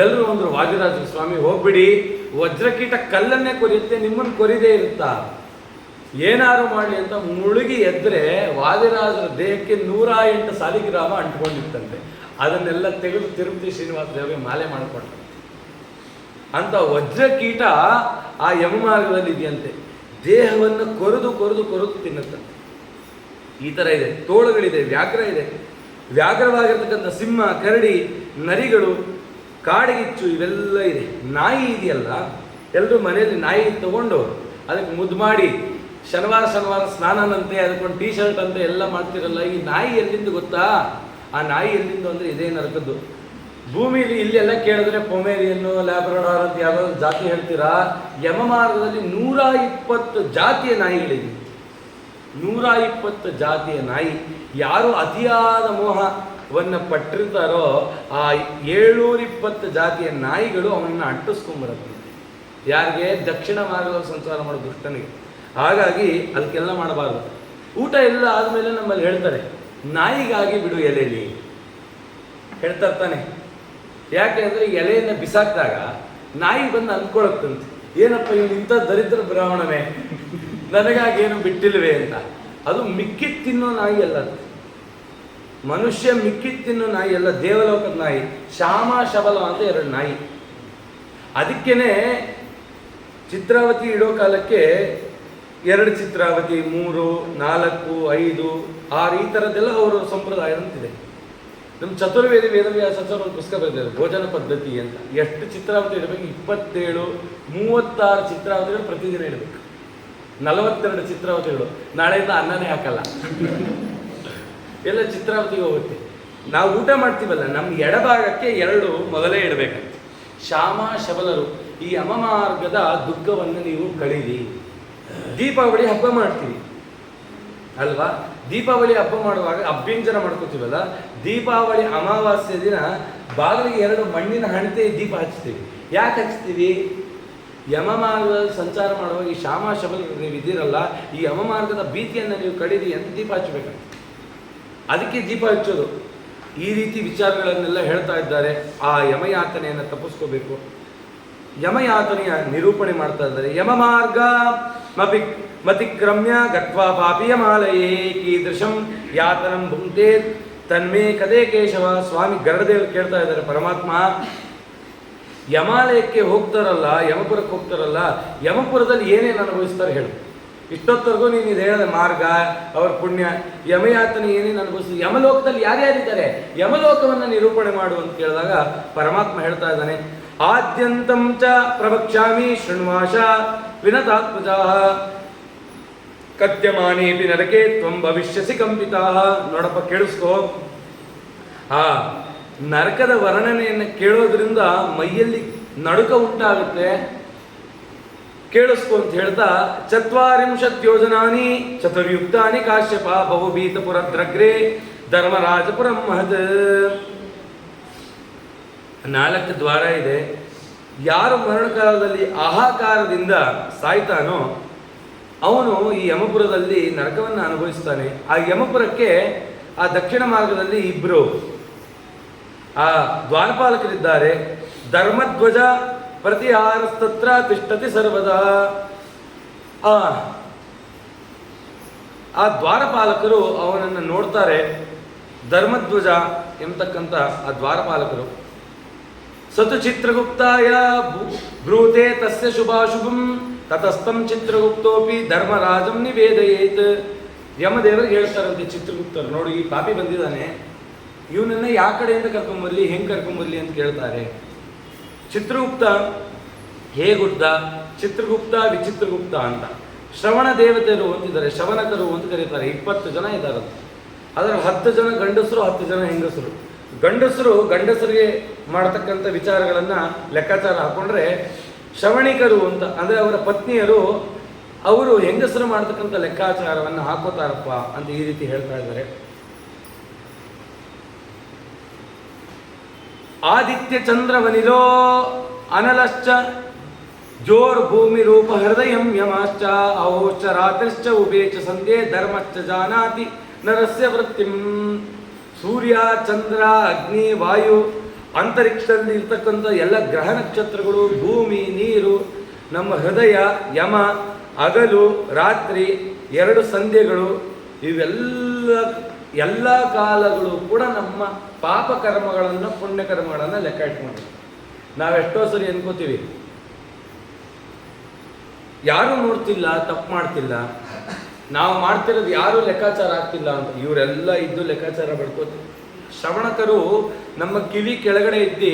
A: ಎಲ್ಲರೂ ಅಂದ್ರು, ವಾದಿರಾಜ ಸ್ವಾಮಿ ಹೋಗ್ಬಿಡಿ, ವಜ್ರಕೀಟ ಕಲ್ಲನ್ನೇ ಕೊರಿಯುತ್ತೆ, ನಿಮ್ಮನ್ನು ಕೊರಿದೇ ಇರುತ್ತಾ, ಏನಾರು ಮಾಡಲಿ ಅಂತ ಮುಳುಗಿ ಎದ್ರೆ ವಾದಿರಾಜರ ದೇಹಕ್ಕೆ 108 ಸಾಲಿಗ್ರಾಮ ಅಂಟ್ಕೊಂಡಿತ್ತಂತೆ. ಅದನ್ನೆಲ್ಲ ತೆಗೆದು ತಿರುಪತಿ ಶ್ರೀನಿವಾಸ ದೇವರಿಗೆ ಮಾಲೆ ಮಾಡಿಕೊಟ್ಟ ಅಂತ. ವಜ್ರಕೀಟ ಆ ಯಮಮಾರ್ಗದಲ್ಲಿ ಇದೆಯಂತೆ. ದೇಹವನ್ನು ಕೊರೆದು ತಿನ್ನುತ್ತಂತೆ. ಈ ಥರ ಇದೆ. ತೋಳುಗಳಿದೆ, ವ್ಯಾಘ್ರ ಇದೆ. ವ್ಯಾಘ್ರವಾಗಿರ್ತಕ್ಕಂಥ ಸಿಂಹ, ಕರಡಿ, ನರಿಗಳು, ಕಾಡಗಿಚ್ಚು ಇವೆಲ್ಲ ಇದೆ. ನಾಯಿ ಇದೆಯಲ್ಲ, ಎಲ್ಲರೂ ಮನೆಯಲ್ಲಿ ನಾಯಿ ತಗೊಂಡು ಅದಕ್ಕೆ ಮುದ್ದು ಮಾಡಿ ಶನಿವಾರ ಸ್ನಾನನಂತೆ, ಅದಕ್ಕೊಂದು ಟೀ ಶರ್ಟ್ ಅಂತ ಎಲ್ಲ ಮಾಡ್ತಿರಲ್ಲ. ಈ ನಾಯಿ ಎಲ್ಲಿಂದ ಗೊತ್ತಾ? ಆ ನಾಯಿ ಎಲ್ಲಿಂದ ಅಂದರೆ ಇದೇ ನರಕದ್ದು. ಭೂಮಿಲಿ ಇಲ್ಲೆಲ್ಲ ಕೇಳಿದ್ರೆ ಪೊಮೇರಿಯನ್ನು, ಲ್ಯಾಬ್ರಡಾರ್ ಅಂತ ಯಾವುದಾದ್ರು ಜಾತಿ ಹೇಳ್ತೀರಾ? ಯಮ ಮಾರ್ಗದಲ್ಲಿ 120 ಜಾತಿಯ ನಾಯಿಗಳಿದೆ. 120 ಜಾತಿಯ ನಾಯಿ. ಯಾರು ಅತಿಯಾದ ಮೋಹವನ್ನು ಪಟ್ಟಿರ್ತಾರೋ ಆ 720 ಜಾತಿಯ ನಾಯಿಗಳು ಅವನನ್ನು ಅಂಟಿಸ್ಕೊಂಡ್ಬರುತ್ತೆ. ಯಾರಿಗೆ? ದಕ್ಷಿಣ ಮಾರ್ಗದಲ್ಲಿ ಸಂಚಾರ ಮಾಡೋ ದುಷ್ಟನಿಗೆ. ಹಾಗಾಗಿ ಅದಕ್ಕೆಲ್ಲ ಮಾಡಬಾರ್ದು. ಊಟ ಎಲ್ಲ ಆದಮೇಲೆ ನಮ್ಮಲ್ಲಿ ಹೇಳ್ತಾರೆ, ನಾಯಿಗಾಗಿ ಬಿಡು ಎಲೆಯಲ್ಲಿ ಹೇಳ್ತಾ ಇರ್ತಾನೆ. ಯಾಕೆ ಅಂದರೆ ಎಲೆಯನ್ನು ಬಿಸಾಕಿದಾಗ ನಾಯಿ ಬಂದು ಅಂದ್ಕೊಳತ್ತಂತೆ, ಏನಪ್ಪ ಇವನು ಇಂಥ ದರಿದ್ರ ಬ್ರಾಹ್ಮಣನೇ, ನನಗಾಗೇನು ಬಿಟ್ಟಿಲ್ವೇ ಅಂತ. ಅದು ಮಿಕ್ಕಿದ್ ತಿನ್ನೋ ನಾಯಿ ಅಲ್ಲ, ಮನುಷ್ಯ ಮಿಕ್ಕಿದ್ ತಿನ್ನೋ ನಾಯಿ ಅಲ್ಲ, ದೇವಲೋಕದ ನಾಯಿ. ಶ್ಯಾಮ ಶಬಲ ಅಂತ 2 ನಾಯಿ. ಅದಕ್ಕೇನೆ ಚಿತ್ರಾವತಿ ಇಡೋ ಕಾಲಕ್ಕೆ 2 ಚಿತ್ರಾವತಿ, 3, 4, 5, 6 ಈ ಥರದ್ದೆಲ್ಲ ಅವರ ಸಂಪ್ರದಾಯ ಅಂತಿದೆ. ನಮ್ಮ ಚತುರ್ವೇದಿ ವೇದವ್ಯಾಸರು ಒಂದು ಪುಸ್ತಕ ಬರೆದಿದ್ದಾರೆ, ಭೋಜನ ಪದ್ಧತಿ ಅಂತ. ಎಷ್ಟು ಚಿತ್ರಾವತಿ ಇಡಬೇಕು? 27, 36 ಚಿತ್ರಾವತಿಗಳು ಪ್ರತಿದಿನ ಇಡಬೇಕು. 42 ಚಿತ್ರಾವತಿಗಳು. ನಾಳೆಯಿಂದ ಅನ್ನನೇ ಹಾಕಲ್ಲ, ಎಲ್ಲ ಚಿತ್ರಾವತಿಗೆ ಹೋಗುತ್ತೆ. ನಾವು ಊಟ ಮಾಡ್ತೀವಲ್ಲ, ನಮ್ಮ ಎಡಭಾಗಕ್ಕೆ 2 ಮೊದಲೇ ಇಡಬೇಕಂತೆ. ಶ್ಯಾಮ ಶಬಲರು, ಈ ಯಮಮಾರ್ಗದ ದುಃಖವನ್ನು ನೀವು ಕಳೀರಿ. ದೀಪಾವಳಿ ಹಬ್ಬ ಮಾಡ್ತೀವಿ ಅಲ್ವಾ? ದೀಪಾವಳಿ ಹಬ್ಬ ಮಾಡುವಾಗ ಅಭ್ಯಂಜನ ಮಾಡ್ಕೋತೀವಲ್ಲ, ದೀಪಾವಳಿ ಅಮಾವಾಸ್ಯೆ ದಿನ ಬಾಗಿಲಿಗೆ 2 ಮಣ್ಣಿನ ಹಣತೆ ದೀಪ ಹಚ್ತೀವಿ. ಯಾಕೆ ಹಚ್ತೀವಿ? ಯಮಮಾರ್ಗದಲ್ಲಿ ಸಂಚಾರ ಮಾಡುವಾಗ ಈ ಶ್ಯಾಮ ಶಬಲರು ನೀವು ಇದ್ದೀರಲ್ಲ, ಈ ಯಮಮಾರ್ಗದ ಭೀತಿಯನ್ನು ನೀವು ಕಳೀರಿ ಅಂತ ದೀಪ ಹಚ್ಚಬೇಕಂತ. ಅದಕ್ಕೆ ದೀಪ ಹಚ್ಚೋದು. ಈ ರೀತಿ ವಿಚಾರಗಳನ್ನೆಲ್ಲ ಹೇಳ್ತಾ ಇದ್ದಾರೆ. ಆ ಯಮಯಾತನೆಯನ್ನು ತಪ್ಪಿಸ್ಕೋಬೇಕು. ಯಮಯಾತನೆಯ ನಿರೂಪಣೆ ಮಾಡ್ತಾ ಇದ್ದಾರೆ. ಯಮಮಾರ್ಗ ಮತಿಕ್ರಮ್ಯ ಗತ್ವಾ ಪಾಪಿಯಮಾಲಯೇ ಕೀದೃಶಂ ಯಾತನಂ ಭುಂಕ್ತೆ ತನ್ಮೇ ಕದೇ ಕೇಶವ. ಸ್ವಾಮಿ ಗರುಡದೇವರು ಕೇಳ್ತಾ ಇದ್ದಾರೆ, ಪರಮಾತ್ಮ ಯಮಾಲಯಕ್ಕೆ ಹೋಗ್ತಾರಲ್ಲ, ಯಮಪುರಕ್ಕೆ ಹೋಗ್ತಾರಲ್ಲ, ಯಮಪುರದಲ್ಲಿ ಏನೇನು ಅನುಭವಿಸ್ತಾರೆ ಹೇಳು. ಇಷ್ಟೊತ್ತವರೆಗೂ ನೀನು ಇದು ಹೇಳಿದ ಮಾರ್ಗ, ಅವ್ರ ಪುಣ್ಯ, ಯಮಯಾತನೆ ಏನೇನು ಅನುಭವಿಸ್ತಾರೆ, ಯಮಲೋಕದಲ್ಲಿ ಯಾರ್ಯಾರಿದ್ದಾರೆ, ಯಮಲೋಕವನ್ನು ನಿರೂಪಣೆ ಮಾಡು ಅಂತ ಕೇಳಿದಾಗ ಪರಮಾತ್ಮ ಹೇಳ್ತಾ ಇದ್ದಾನೆ, ಆದ್ಯಂತಂ ಚ ಪ್ರವಕ್ಷ್ಯಾಮಿ ಶೃಣ್ವಾಶ ವಿನತಾತ್ಮಜಾ ಕತ್ಯಮಾನೇಪಿ ನರಕೆ ತ್ವಂ ಭವಿಷ್ಯಸಿ ಕಂಪಿತಾ. ನೋಡಪ್ಪ, ಕೇಳಿಸ್ಕೋ. ಆ ನರಕದ ವರ್ಣನೆಯನ್ನು ಕೇಳೋದ್ರಿಂದ ಮೈಯಲ್ಲಿ ನಡುಕ ಉಂಟಾಗುತ್ತೆ. ಕೇಳಿಸ್ಕೊ ಅಂತ ಹೇಳ್ತಾ, 40 ಯೋಜನಾನಿ ಚತುರ್ಯುಕ್ತಾನಿ ಕಾಶ್ಯಪ ಬಹುಭೀತಪುರದ್ರಗ್ರೆ ಧರ್ಮರಾಜಪುರಂ ಮಹದ್. 4 ದ್ವಾರ ಇದೆ. ಯಾರು ಮರಣಕಾಲದಲ್ಲಿ ಆಹಾಕಾರದಿಂದ ಸಾಯ್ತಾನೋ ಅವನು ಈ ಯಮಪುರದಲ್ಲಿ ನರಕವನ್ನು ಅನುಭವಿಸ್ತಾನೆ. ಆ ಯಮಪುರಕ್ಕೆ ಆ ದಕ್ಷಿಣ ಮಾರ್ಗದಲ್ಲಿ 2 ಆ ದ್ವಾರಪಾಲಕರಿದ್ದಾರೆ. ಧರ್ಮಧ್ವಜ ಪ್ರತಿಹಾರಸ್ತತ್ರ ತಿಷ್ಠತಿ ಸರ್ವದಾ. ಆ ದ್ವಾರಪಾಲಕರು ಅವನನ್ನು ನೋಡ್ತಾರೆ. ಧರ್ಮಧ್ವಜ ಎಂಬತಕ್ಕಂಥ ಆ ದ್ವಾರಪಾಲಕರು. ಸತು ಚಿತ್ರಗುಪ್ತಾಯ ಬ್ರೂತೆ ತಸ್ಯ ಶುಭಾಶುಭಂ ತತಸ್ಥಂ ಚಿತ್ರಗುಪ್ತೋಪಿ ಧರ್ಮರಾಜಂ ನಿವೇದಯೇತ್. ಯಮದೇವರಿಗೆ ಹೇಳ್ತಾರಂತೆ ಚಿತ್ರಗುಪ್ತರು, ನೋಡಿ ಈ ಪಾಪಿ ಬಂದಿದ್ದಾನೆ, ಇವನನ್ನ ಯಾವ ಕಡೆಯಿಂದ ಕರ್ಕೊಂಬರ್ಲಿ, ಹೆಂಗೆ ಕರ್ಕೊಂಬರ್ಲಿ ಅಂತ ಕೇಳ್ತಾರೆ. ಚಿತ್ರಗುಪ್ತ ಹೇಗುಡ್ಡ, ಚಿತ್ರಗುಪ್ತ ವಿಚಿತ್ರಗುಪ್ತ ಅಂತ. ಶ್ರವಣ ದೇವತೆಯರು ಅಂತಿದ್ದಾರೆ, ಶ್ರವಣಕರು ಅಂತ ಕರೀತಾರೆ. 20 ಜನ ಇದ್ದಾರೆ. ಅದರ 10 ಜನ ಗಂಡಸರು, 10 ಜನ ಹೆಂಗಸರು. ಗಂಡಸರಿಗೆ ಮಾಡತಕ್ಕಂಥ ವಿಚಾರಗಳನ್ನು ಲೆಕ್ಕಾಚಾರ ಹಾಕೊಂಡ್ರೆ ಶ್ರವಣಿಕರು ಅಂತ ಅಂದರೆ ಅವರ ಪತ್ನಿಯರು, ಅವರು ಹೆಂಗಸರು ಮಾಡತಕ್ಕಂಥ ಲೆಕ್ಕಾಚಾರವನ್ನು ಹಾಕೋತಾರಪ್ಪ ಅಂತ ಈ ರೀತಿ ಹೇಳ್ತಾ ಇದ್ದಾರೆ. ಆದಿತ್ಯ ಚಂದ್ರವನಿಲೋ ಅನಲಶ್ಚ ಜೋರ್ ಭೂಮಿ ರೂಪ ಹೃದಯಂ ಯಮಾಶ್ಚ ಅಹೋಶ್ಚ ರಾತ್ರಿಶ್ಚ ಉಭೇಚ ಸಂಧ್ಯೆ ಧರ್ಮಶ್ಚ ಜಾನಾತಿ ನರಸ್ಯ ವೃತ್ತಿಂ. ಸೂರ್ಯ, ಚಂದ್ರ, ಅಗ್ನಿ, ವಾಯು, ಅಂತರಿಕ್ಷದಲ್ಲಿ ಇರ್ತಕ್ಕಂಥ ಎಲ್ಲ ಗ್ರಹ ನಕ್ಷತ್ರಗಳು, ಭೂಮಿ, ನೀರು, ನಮ್ಮ ಹೃದಯ, ಯಮ, ಹಗಲು ರಾತ್ರಿ, 2 ಸಂಧ್ಯೆಗಳು, ಎಲ್ಲ ಕಾಲಗಳು ಕೂಡ ನಮ್ಮ ಪಾಪ ಕರ್ಮಗಳನ್ನು ಪುಣ್ಯ ಕರ್ಮಗಳನ್ನು ಲೆಕ್ಕ ಇಟ್ಕೊಂಡಿವಿ. ನಾವೆಷ್ಟೋ ಸರಿ ಅನ್ಕೋತೀವಿ, ಯಾರೂ ನೋಡ್ತಿಲ್ಲ, ತಪ್ಪು ಮಾಡ್ತಿಲ್ಲ, ನಾವು ಮಾಡ್ತಿರೋದು ಯಾರೂ ಲೆಕ್ಕಾಚಾರ ಆಗ್ತಿಲ್ಲ ಅಂತ. ಇವರೆಲ್ಲ ಇದ್ದು ಲೆಕ್ಕಾಚಾರ ಬಡ್ಕೋತೀವಿ. ಶ್ರವಣಕರು ನಮ್ಮ ಕಿವಿ ಕೆಳಗಡೆ ಇದ್ದು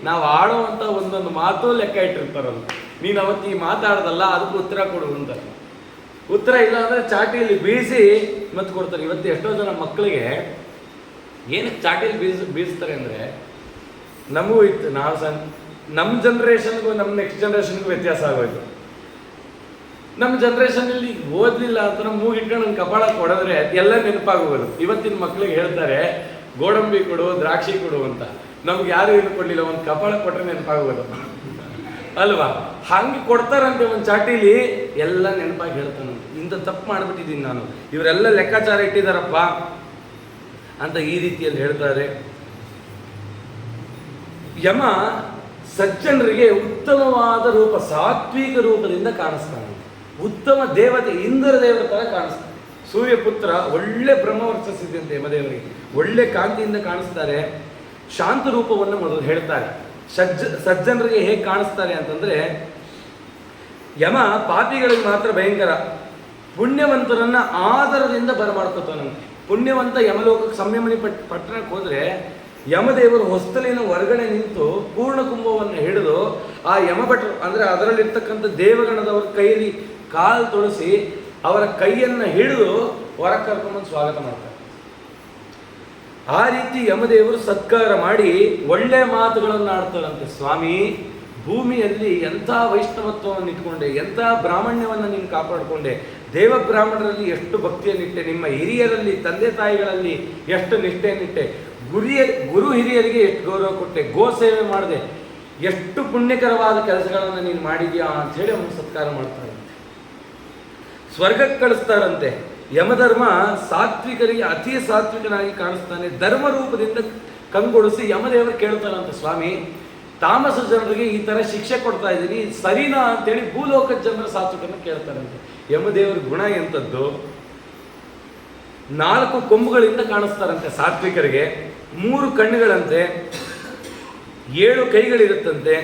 A: ನಾವು ಆಡೋವಂಥ ಒಂದೊಂದು ಮಾತು ಲೆಕ್ಕ ಇಟ್ಟಿರ್ತಾರಲ್ಲ, ನೀನು ಅವತ್ತು ಈ ಮಾತಾಡ್ದಲ್ಲ ಅದಕ್ಕೆ ಉತ್ತರ ಕೊಡು ಅಂತ. ಉತ್ತರ ಇಲ್ಲ ಅಂದರೆ ಚಾಟಿಯಲ್ಲಿ ಬೀಸಿ ಮತ್ತೆ ಕೊಡ್ತಾರೆ. ಇವತ್ತು ಎಷ್ಟೋ ಜನ ಮಕ್ಕಳಿಗೆ ಏನಕ್ಕೆ ಚಾಟಿಯಲ್ಲಿ ಬೀಸ್ತಾರೆ ಅಂದರೆ, ನಮಗೂ ಇತ್ತು, ನಮ್ಮ ಜನ್ರೇಷನ್ಗೂ ನಮ್ಮ ನೆಕ್ಸ್ಟ್ ಜನ್ರೇಷನ್ಗೂ ವ್ಯತ್ಯಾಸ ಆಗೋಯ್ತು. ನಮ್ಮ ಜನ್ರೇಷನಲ್ಲಿ ಓದಲಿಲ್ಲ ಅಂತ ಮೂಗಿಟ್ಕೊಂಡು ನಂಗೆ ಕಪಾಳ ಕೊಡಿದ್ರೆ ಎಲ್ಲ ನೆನಪಾಗೋದು. ಇವತ್ತಿನ ಮಕ್ಳಿಗೆ ಹೇಳ್ತಾರೆ ಗೋಡಂಬಿ ಕೊಡು, ದ್ರಾಕ್ಷಿ ಕೊಡು ಅಂತ. ನಮ್ಗೆ ಯಾರು ಏನು ಕೊಡಲಿಲ್ಲ, ಒಂದು ಕಪಾಳ ಕೊಟ್ಟರೆ ನೆನಪಾಗೋದು ಅಲ್ವಾ? ಹಂಗೆ ಕೊಡ್ತಾರಂತೆ ಒಂದು ಚಾಟಿಲಿ, ಎಲ್ಲ ನೆನಪಾಗಿ ಹೇಳ್ತಾನಂತೆ. ಇಂಥ ತಪ್ಪು ಮಾಡಿಬಿಟ್ಟಿದ್ದೀನಿ ನಾನು, ಇವರೆಲ್ಲ ಲೆಕ್ಕಾಚಾರ ಇಟ್ಟಿದ್ದಾರಪ್ಪ ಅಂತ ಈ ರೀತಿಯಲ್ಲಿ ಹೇಳ್ತಾರೆ. ಯಮ ಸಜ್ಜನರಿಗೆ ಉತ್ತಮವಾದ ರೂಪ, ಸಾತ್ವಿಕ ರೂಪದಿಂದ ಕಾಣಿಸ್ತಾನೆ. ಉತ್ತಮ ದೇವತೆ, ಇಂದ್ರ ದೇವರ ಥರ ಕಾಣಿಸ್ತಾರೆ. ಸೂರ್ಯಪುತ್ರ, ಒಳ್ಳೆ ಬ್ರಹ್ಮವರ್ಚಸ್ಸಿದ್ದಂತೆ ಯಮದೇವರಿಗೆ, ಒಳ್ಳೆ ಕಾಂತಿಯಿಂದ ಕಾಣಿಸ್ತಾರೆ. ಶಾಂತ ರೂಪವನ್ನು ಮೊದಲು ಹೇಳ್ತಾರೆ. ಸಜ್ಜನರಿಗೆ ಹೇಗೆ ಕಾಣಿಸ್ತಾರೆ ಅಂತಂದರೆ, ಯಮ ಪಾಪಿಗಳಿಗೆ ಮಾತ್ರ ಭಯಂಕರ, ಪುಣ್ಯವಂತರನ್ನ ಆದರದಿಂದ ಬರಮಾಡ್ಕೋತಾನಂತೆ. ಪುಣ್ಯವಂತ ಯಮಲೋಕಕ್ಕೆ ಸಂಯಮನಿ ಪಟ್ಟಣಕ್ಕೆ ಹೋದ್ರೆ ಯಮದೇವರು ಹೊಸ್ತಲಿನ ಹೊರಗಡೆ ನಿಂತು ಪೂರ್ಣ ಕುಂಭವನ್ನು ಹಿಡಿದು ಆ ಯಮಭಟ್ರು ಅಂದರೆ ಅದರಲ್ಲಿರ್ತಕ್ಕಂಥ ದೇವಗಣದವರ ಕೈಯಲ್ಲಿ ಕಾಲು ತೊಳಸಿ ಅವರ ಕೈಯನ್ನು ಹಿಡಿದು ಹೊರಗೆ ಕರ್ಕೊಂಬಂದು ಸ್ವಾಗತ ಮಾಡ್ತಾರೆ. ಆ ರೀತಿ ಯಮದೇವರು ಸತ್ಕಾರ ಮಾಡಿ ಒಳ್ಳೆ ಮಾತುಗಳನ್ನು ಆಡ್ತಾರಂತೆ. ಸ್ವಾಮಿ, ಭೂಮಿಯಲ್ಲಿ ಎಂಥ ವೈಷ್ಣವತ್ವವನ್ನು ಇಟ್ಕೊಂಡೆ, ಎಂಥ ಬ್ರಾಹ್ಮಣ್ಯವನ್ನು ನೀನು ಕಾಪಾಡಿಕೊಂಡೆ, ದೇವ ಬ್ರಾಹ್ಮಣರಲ್ಲಿ ಎಷ್ಟು ಭಕ್ತಿಯನ್ನಿಟ್ಟೆ, ನಿಮ್ಮ ಹಿರಿಯರಲ್ಲಿ ತಂದೆ ತಾಯಿಗಳಲ್ಲಿ ಎಷ್ಟು ನಿಷ್ಠೆಯನ್ನಿಟ್ಟೆ, ಗುರು ಹಿರಿಯರಿಗೆ ಎಷ್ಟು ಗೌರವ ಕೊಟ್ಟೆ, ಗೋ ಸೇವೆ ಮಾಡಿದೆ, ಎಷ್ಟು ಪುಣ್ಯಕರವಾದ ಕೆಲಸಗಳನ್ನು ನೀನು ಮಾಡಿದ್ಯಾ ಅಂಥೇಳಿ ಅವನು ಸತ್ಕಾರ ಮಾಡ್ತಾರಂತೆ. ಸ್ವರ್ಗಕ್ಕೆ ಕಳಿಸ್ತಾರಂತೆ. ಯಮಧರ್ಮ ಸಾತ್ವಿಕರಿಗೆ ಅತಿ ಸಾತ್ವಿಕನಾಗಿ ಕಾಣಿಸ್ತಾನೆ. ಧರ್ಮ ರೂಪದಿಂದ ಕಂಗೊಳಿಸಿ ಯಮದೇವರು ಕೇಳ್ತಾರಂತೆ, ಸ್ವಾಮಿ, ತಾಮಸ ಜನರಿಗೆ ಈ ಥರ ಶಿಕ್ಷೆ ಕೊಡ್ತಾ ಇದ್ದೀನಿ, ಸರಿನಾ ಅಂತೇಳಿ ಭೂಲೋಕದ ಜನರ ಸಾತ್ವಿಕನ ಕೇಳ್ತಾರಂತೆ. ಯಮದೇವರ ಗುಣ ಎಂಥದ್ದು? 4 ಕೊಂಬುಗಳಿಂದ ಕಾಣಿಸ್ತಾರಂತೆ ಸಾತ್ವಿಕರಿಗೆ, 3 ಕಣ್ಣುಗಳಂತೆ, 7 ಕೈಗಳಿರುತ್ತಂತೆ,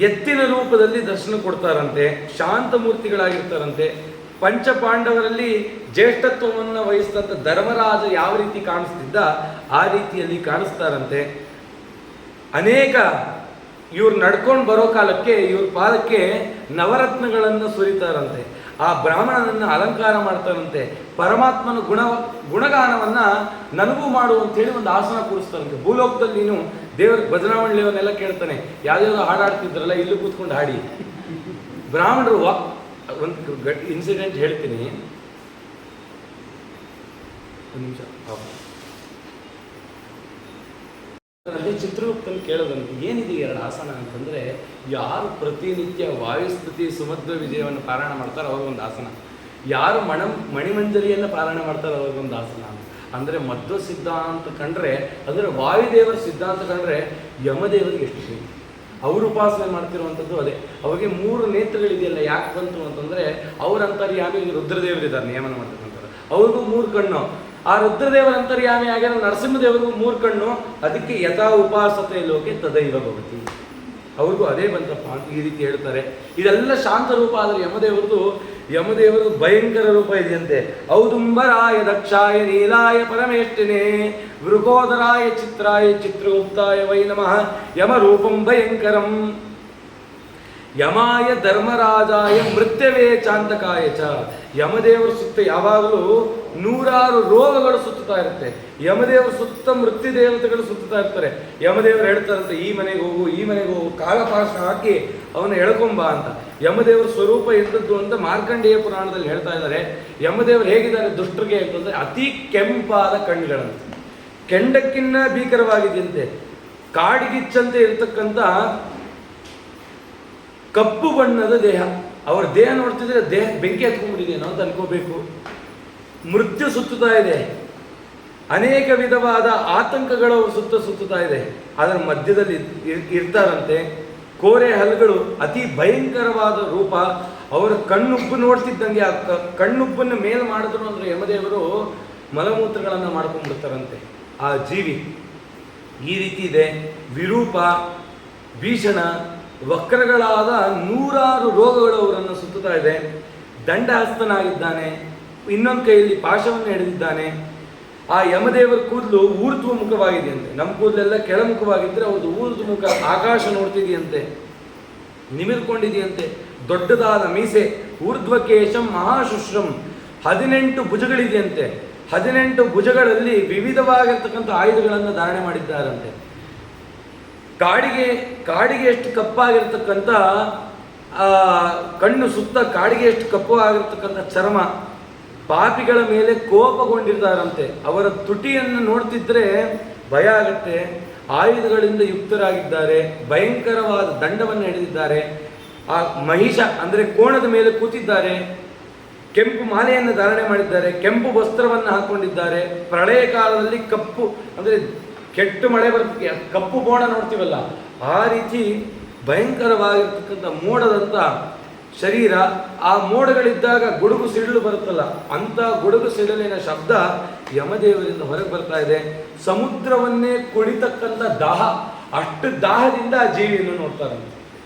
A: ಎತ್ತಿನ ರೂಪದಲ್ಲಿ ದರ್ಶನ ಕೊಡ್ತಾರಂತೆ, ಶಾಂತ ಮೂರ್ತಿಗಳಾಗಿರ್ತಾರಂತೆ. ಪಂಚಪಾಂಡವರಲ್ಲಿ ಜ್ಯೇಷ್ಠತ್ವವನ್ನು ವಹಿಸಿದಂಥ ಧರ್ಮರಾಜ ಯಾವ ರೀತಿ ಕಾಣಿಸ್ತಿದ್ದ ಆ ರೀತಿಯಲ್ಲಿ ಕಾಣಿಸ್ತಾರಂತೆ. ಅನೇಕ ಇವ್ರು ನಡ್ಕೊಂಡು ಬರೋ ಕಾಲಕ್ಕೆ ಇವ್ರ ಪಾದಕ್ಕೆ ನವರತ್ನಗಳನ್ನು ಸುರಿತಾರಂತೆ. ಆ ಬ್ರಾಹ್ಮಣನನ್ನು ಅಲಂಕಾರ ಮಾಡ್ತಾರಂತೆ. ಪರಮಾತ್ಮನ ಗುಣಗಾನವನ್ನು ನನಗೂ ಮಾಡು ಅಂತೇಳಿ ಒಂದು ಆಸನ ಕೂರಿಸ್ತಾರಂತೆ. ಭೂಲೋಕದಲ್ಲಿ ನೀನು ದೇವರ ಭಜನಾವಳಿಯವನ್ನೆಲ್ಲ ಕೇಳ್ತಾನೆ, ಯಾವ್ಯಾವುದೋ ಹಾಡಾಡ್ತಿದ್ರಲ್ಲ, ಇಲ್ಲೂ ಕೂತ್ಕೊಂಡು ಹಾಡಿ. ಬ್ರಾಹ್ಮಣರು ಒಂದು ಇನ್ಸಿಡೆಂಟ್ ಹೇಳ್ತೀನಿ, ಒಂದು ನಿಮಿಷ. ಅದೇ ಚಿತ್ರಗುಪ್ತಲ್ಲಿ ಕೇಳೋದಂತೆ, ಏನಿದೆ 2 ಆಸನ ಅಂತಂದರೆ, ಯಾರು ಪ್ರತಿನಿತ್ಯ ವಾಯುಸ್ತುತಿ ಸುಮಧ್ವ ವಿಜಯವನ್ನು ಪಾರಾಯಣ ಮಾಡ್ತಾರೆ ಅವ್ರಿಗೊಂದು ಆಸನ, ಯಾರು ಮಣಿಮಂಜರಿಯನ್ನು ಪಾರಾಯಣ ಮಾಡ್ತಾರೆ ಅವ್ರಿಗೊಂದು ಆಸನ. ಅಂದರೆ ಮಧ್ವ ಸಿದ್ಧಾಂತ ಕಂಡ್ರೆ, ಅಂದರೆ ವಾಯುದೇವರ ಸಿದ್ಧಾಂತ ಕಂಡ್ರೆ ಯಮದೇವರಿಗೆ ಎಷ್ಟು ಬೇಕು. ಅವರು ಉಪಾಸನೆ ಮಾಡ್ತಿರುವಂಥದ್ದು ಅದೇ. ಅವ್ರಿಗೆ 3 ನೇತ್ರಗಳಿದೆಯಲ್ಲ, ಯಾಕೆ ಬಂತು ಅಂತಂದರೆ ಅವ್ರ ಅಂತರ್ಯಾಮಿ ರುದ್ರದೇವರಿದ್ದಾರೆ ನಿಯಮನ ಮಾಡ್ತಕ್ಕಂಥವ್ರು, ಅವ್ರಿಗೂ 3 ಕಣ್ಣು. ಆ ರುದ್ರದೇವರ ಅಂತರ್ಯಾಮಿ ಆಗಿರೋ ನರಸಿಂಹದೇವರಿಗೂ 3 ಕಣ್ಣು. ಅದಕ್ಕೆ ಯಥಾ ಉಪಾಸತೆ ಲೋಕೆ ತದೈವ ಭವತಿ, ಅವ್ರಿಗೂ ಅದೇ ಬಂತಪ್ಪ ಅಂತ ಈ ರೀತಿ ಹೇಳ್ತಾರೆ. ಇದೆಲ್ಲ ಶಾಂತ ರೂಪ. ಆದರೆ ಯಮದೇವರು ಭಯಂಕರ ರೂಪ ಇದೆಯಂತೆ. ಔದುಂಬರಾಯ ದಕ್ಷಾಯ ನೀಲಾಯ ಪರಮೇಷ್ಠಿನೇ ವೃಕೋದರಾಯ ಚಿತ್ರಾಯ ಚಿತ್ರಗುಪ್ತಾಯ ವೈ ನಮಃ ಯಮರೂಪಂ ಭಯಂಕರಂ ಯಮಾಯ ಧರ್ಮರಾಜಾಯ ಮೃತ್ಯವೇ ಚಾಂತಕಾಯ ಚ. ಯಮದೇವರ ಸುತ್ತ ಯಾವಾಗಲೂ 100 ರೋಗಗಳು ಸುತ್ತುತ್ತಾ ಇರುತ್ತೆ. ಯಮದೇವರ ಸುತ್ತ ಮೃತ್ಯು ದೇವತೆಗಳು ಸುತ್ತುತ್ತಾ ಇರ್ತಾರೆ. ಯಮದೇವರು ಹೇಳ್ತಾರಂತೆ, ಈ ಮನೆಗೆ ಹೋಗು, ಈ ಮನೆಗೆ ಹೋಗು, ಕಾಲಪಾಶ ಹಾಕಿ ಅವನ್ನ ಎಳ್ಕೊಂಬ ಅಂತ. ಯಮದೇವರ ಸ್ವರೂಪ ಎಂಥದ್ದು ಅಂತ ಮಾರ್ಕಂಡೇಯ ಪುರಾಣದಲ್ಲಿ ಹೇಳ್ತಾ ಇದ್ದಾರೆ. ಯಮದೇವರು ಹೇಗಿದ್ದಾರೆ ದುಷ್ಟರಿಗೆ ಅಂತಂದರೆ, ಅತಿ ಕೆಂಪಾದ ಕಣ್ಣುಗಳಂತೆ, ಕೆಂಡಕ್ಕಿನ್ನ ಭೀಕರವಾಗಿದೆಯಂತೆ. ಕಾಡಿಗಿಚ್ಚಂತೆ ಇರತಕ್ಕಂಥ ಕಪ್ಪು ಬಣ್ಣದ ದೇಹ. ಅವರ ದೇಹ ನೋಡ್ತಿದ್ರೆ ದೇಹ ಬೆಂಕಿ ಹತ್ಕೊಂಡ್ಬಿಟ್ಟಿದೆಯೇನೋ ಅಂತ ಅನ್ಕೋಬೇಕು. ಮೃತ್ಯು ಸುತ್ತುತ್ತಾ ಇದೆ. ಅನೇಕ ವಿಧವಾದ ಆತಂಕಗಳು ಸುತ್ತುತ್ತಾ ಇದೆ. ಅದರ ಮಧ್ಯದಲ್ಲಿ ಇರ್ತಾರಂತೆ. ಕೋರೆ ಹಲ್ಲುಗಳು, ಅತಿ ಭಯಂಕರವಾದ ರೂಪ. ಅವರ ಕಣ್ಣುಬ್ಬು ನೋಡ್ತಿದ್ದಂಗೆ ಆ ಕಣ್ಣುಬ್ಬನ್ನು ಮೇಲ್ ಮಾಡಿದ್ರು ಅಂದರೆ ಯಮದೇವರು ಮಲಮೂತ್ರಗಳನ್ನು ಮಾಡ್ಕೊಂಡ್ಬಿಡ್ತಾರಂತೆ ಆ ಜೀವಿ. ಈ ರೀತಿ ಇದೆ. ವಿರೂಪ, ಭೀಷಣ, ವಕ್ರಗಳಾದ 100 ರೋಗಗಳು ಅವರನ್ನು ಸುತ್ತುತ್ತಾ ಇದೆ. ದಂಡಹಸ್ತನಾಗಿದ್ದಾನೆ, ಇನ್ನೊಂದು ಕೈಯಲ್ಲಿ ಪಾಶವನ್ನು ಹಿಡಿದಿದ್ದಾನೆ. ಆ ಯಮದೇವರ ಕೂದಲು ಊರ್ಧ್ವ ಮುಖವಾಗಿದೆಯಂತೆ. ನಮ್ಮ ಕೂದಲೆಲ್ಲ ಕೆಳಮುಖವಾಗಿದ್ದರೆ ಅವ್ರದ್ದು ಊರ್ಧ್ವ ಮುಖ, ಆಕಾಶ ನೋಡ್ತಿದೆಯಂತೆ, ನಿಮಿರ್ಕೊಂಡಿದೆಯಂತೆ. ದೊಡ್ಡದಾದ ಮೀಸೆ, ಊರ್ಧ್ವಕೇಶಂ ಮಹಾಶುಶ್ರಂ, 18 ಭುಜಗಳಿದೆಯಂತೆ. 18 ಭುಜಗಳಲ್ಲಿ ವಿವಿಧವಾಗಿರ್ತಕ್ಕಂಥ ಆಯುಧಗಳನ್ನು ಧಾರಣೆ ಮಾಡಿದ್ದಾರಂತೆ. ಕಾಡಿಗೆ ಎಷ್ಟು ಕಪ್ಪಾಗಿರ್ತಕ್ಕಂಥ ಕಣ್ಣು ಸುತ್ತ ಕಾಡಿಗೆ ಎಷ್ಟು ಕಪ್ಪು ಆಗಿರ್ತಕ್ಕಂಥ ಚರ್ಮ. ಪಾಪಿಗಳ ಮೇಲೆ ಕೋಪಗೊಂಡಿದ್ದಾರಂತೆ. ಅವರ ತುಟಿಯನ್ನು ನೋಡ್ತಿದ್ರೆ ಭಯ ಆಗತ್ತೆ. ಆಯುಧಗಳಿಂದ ಯುಕ್ತರಾಗಿದ್ದಾರೆ. ಭಯಂಕರವಾದ ದಂಡವನ್ನು ಹಿಡಿದಿದ್ದಾರೆ. ಆ ಮಹಿಷ ಅಂದರೆ ಕೋಣದ ಮೇಲೆ ಕೂತಿದ್ದಾರೆ. ಕೆಂಪು ಮಾಲೆಯನ್ನು ಧಾರಣೆ ಮಾಡಿದ್ದಾರೆ. ಕೆಂಪು ವಸ್ತ್ರವನ್ನು ಹಾಕೊಂಡಿದ್ದಾರೆ. ಪ್ರಳಯ ಕಾಲದಲ್ಲಿ ಕಪ್ಪು ಅಂದರೆ ಕೆಟ್ಟು ಮಳೆ ಬರ್ತಕ್ಕೆ ಕಪ್ಪು ಮೋಡ ನೋಡ್ತೀವಲ್ಲ, ಆ ರೀತಿ ಭಯಂಕರವಾಗಿರ್ತಕ್ಕಂಥ ಮೋಡದಂಥ ಶರೀರ. ಆ ಮೋಡಗಳಿದ್ದಾಗ ಗುಡುಗು ಸಿಡಿಲು ಬರುತ್ತಲ್ಲ, ಅಂಥ ಗುಡುಗು ಸಿಡಿಲಿನ ಶಬ್ದ ಯಮದೇವರಿಂದ ಹೊರಗೆ ಬರ್ತಾ ಇದೆ. ಸಮುದ್ರವನ್ನೇ ಕುಡಿತಕ್ಕಂಥ ದಾಹ, ಅಷ್ಟು ದಾಹದಿಂದ ಆ ಜೀವಿಯನ್ನು ನೋಡ್ತಾರಂತೆ.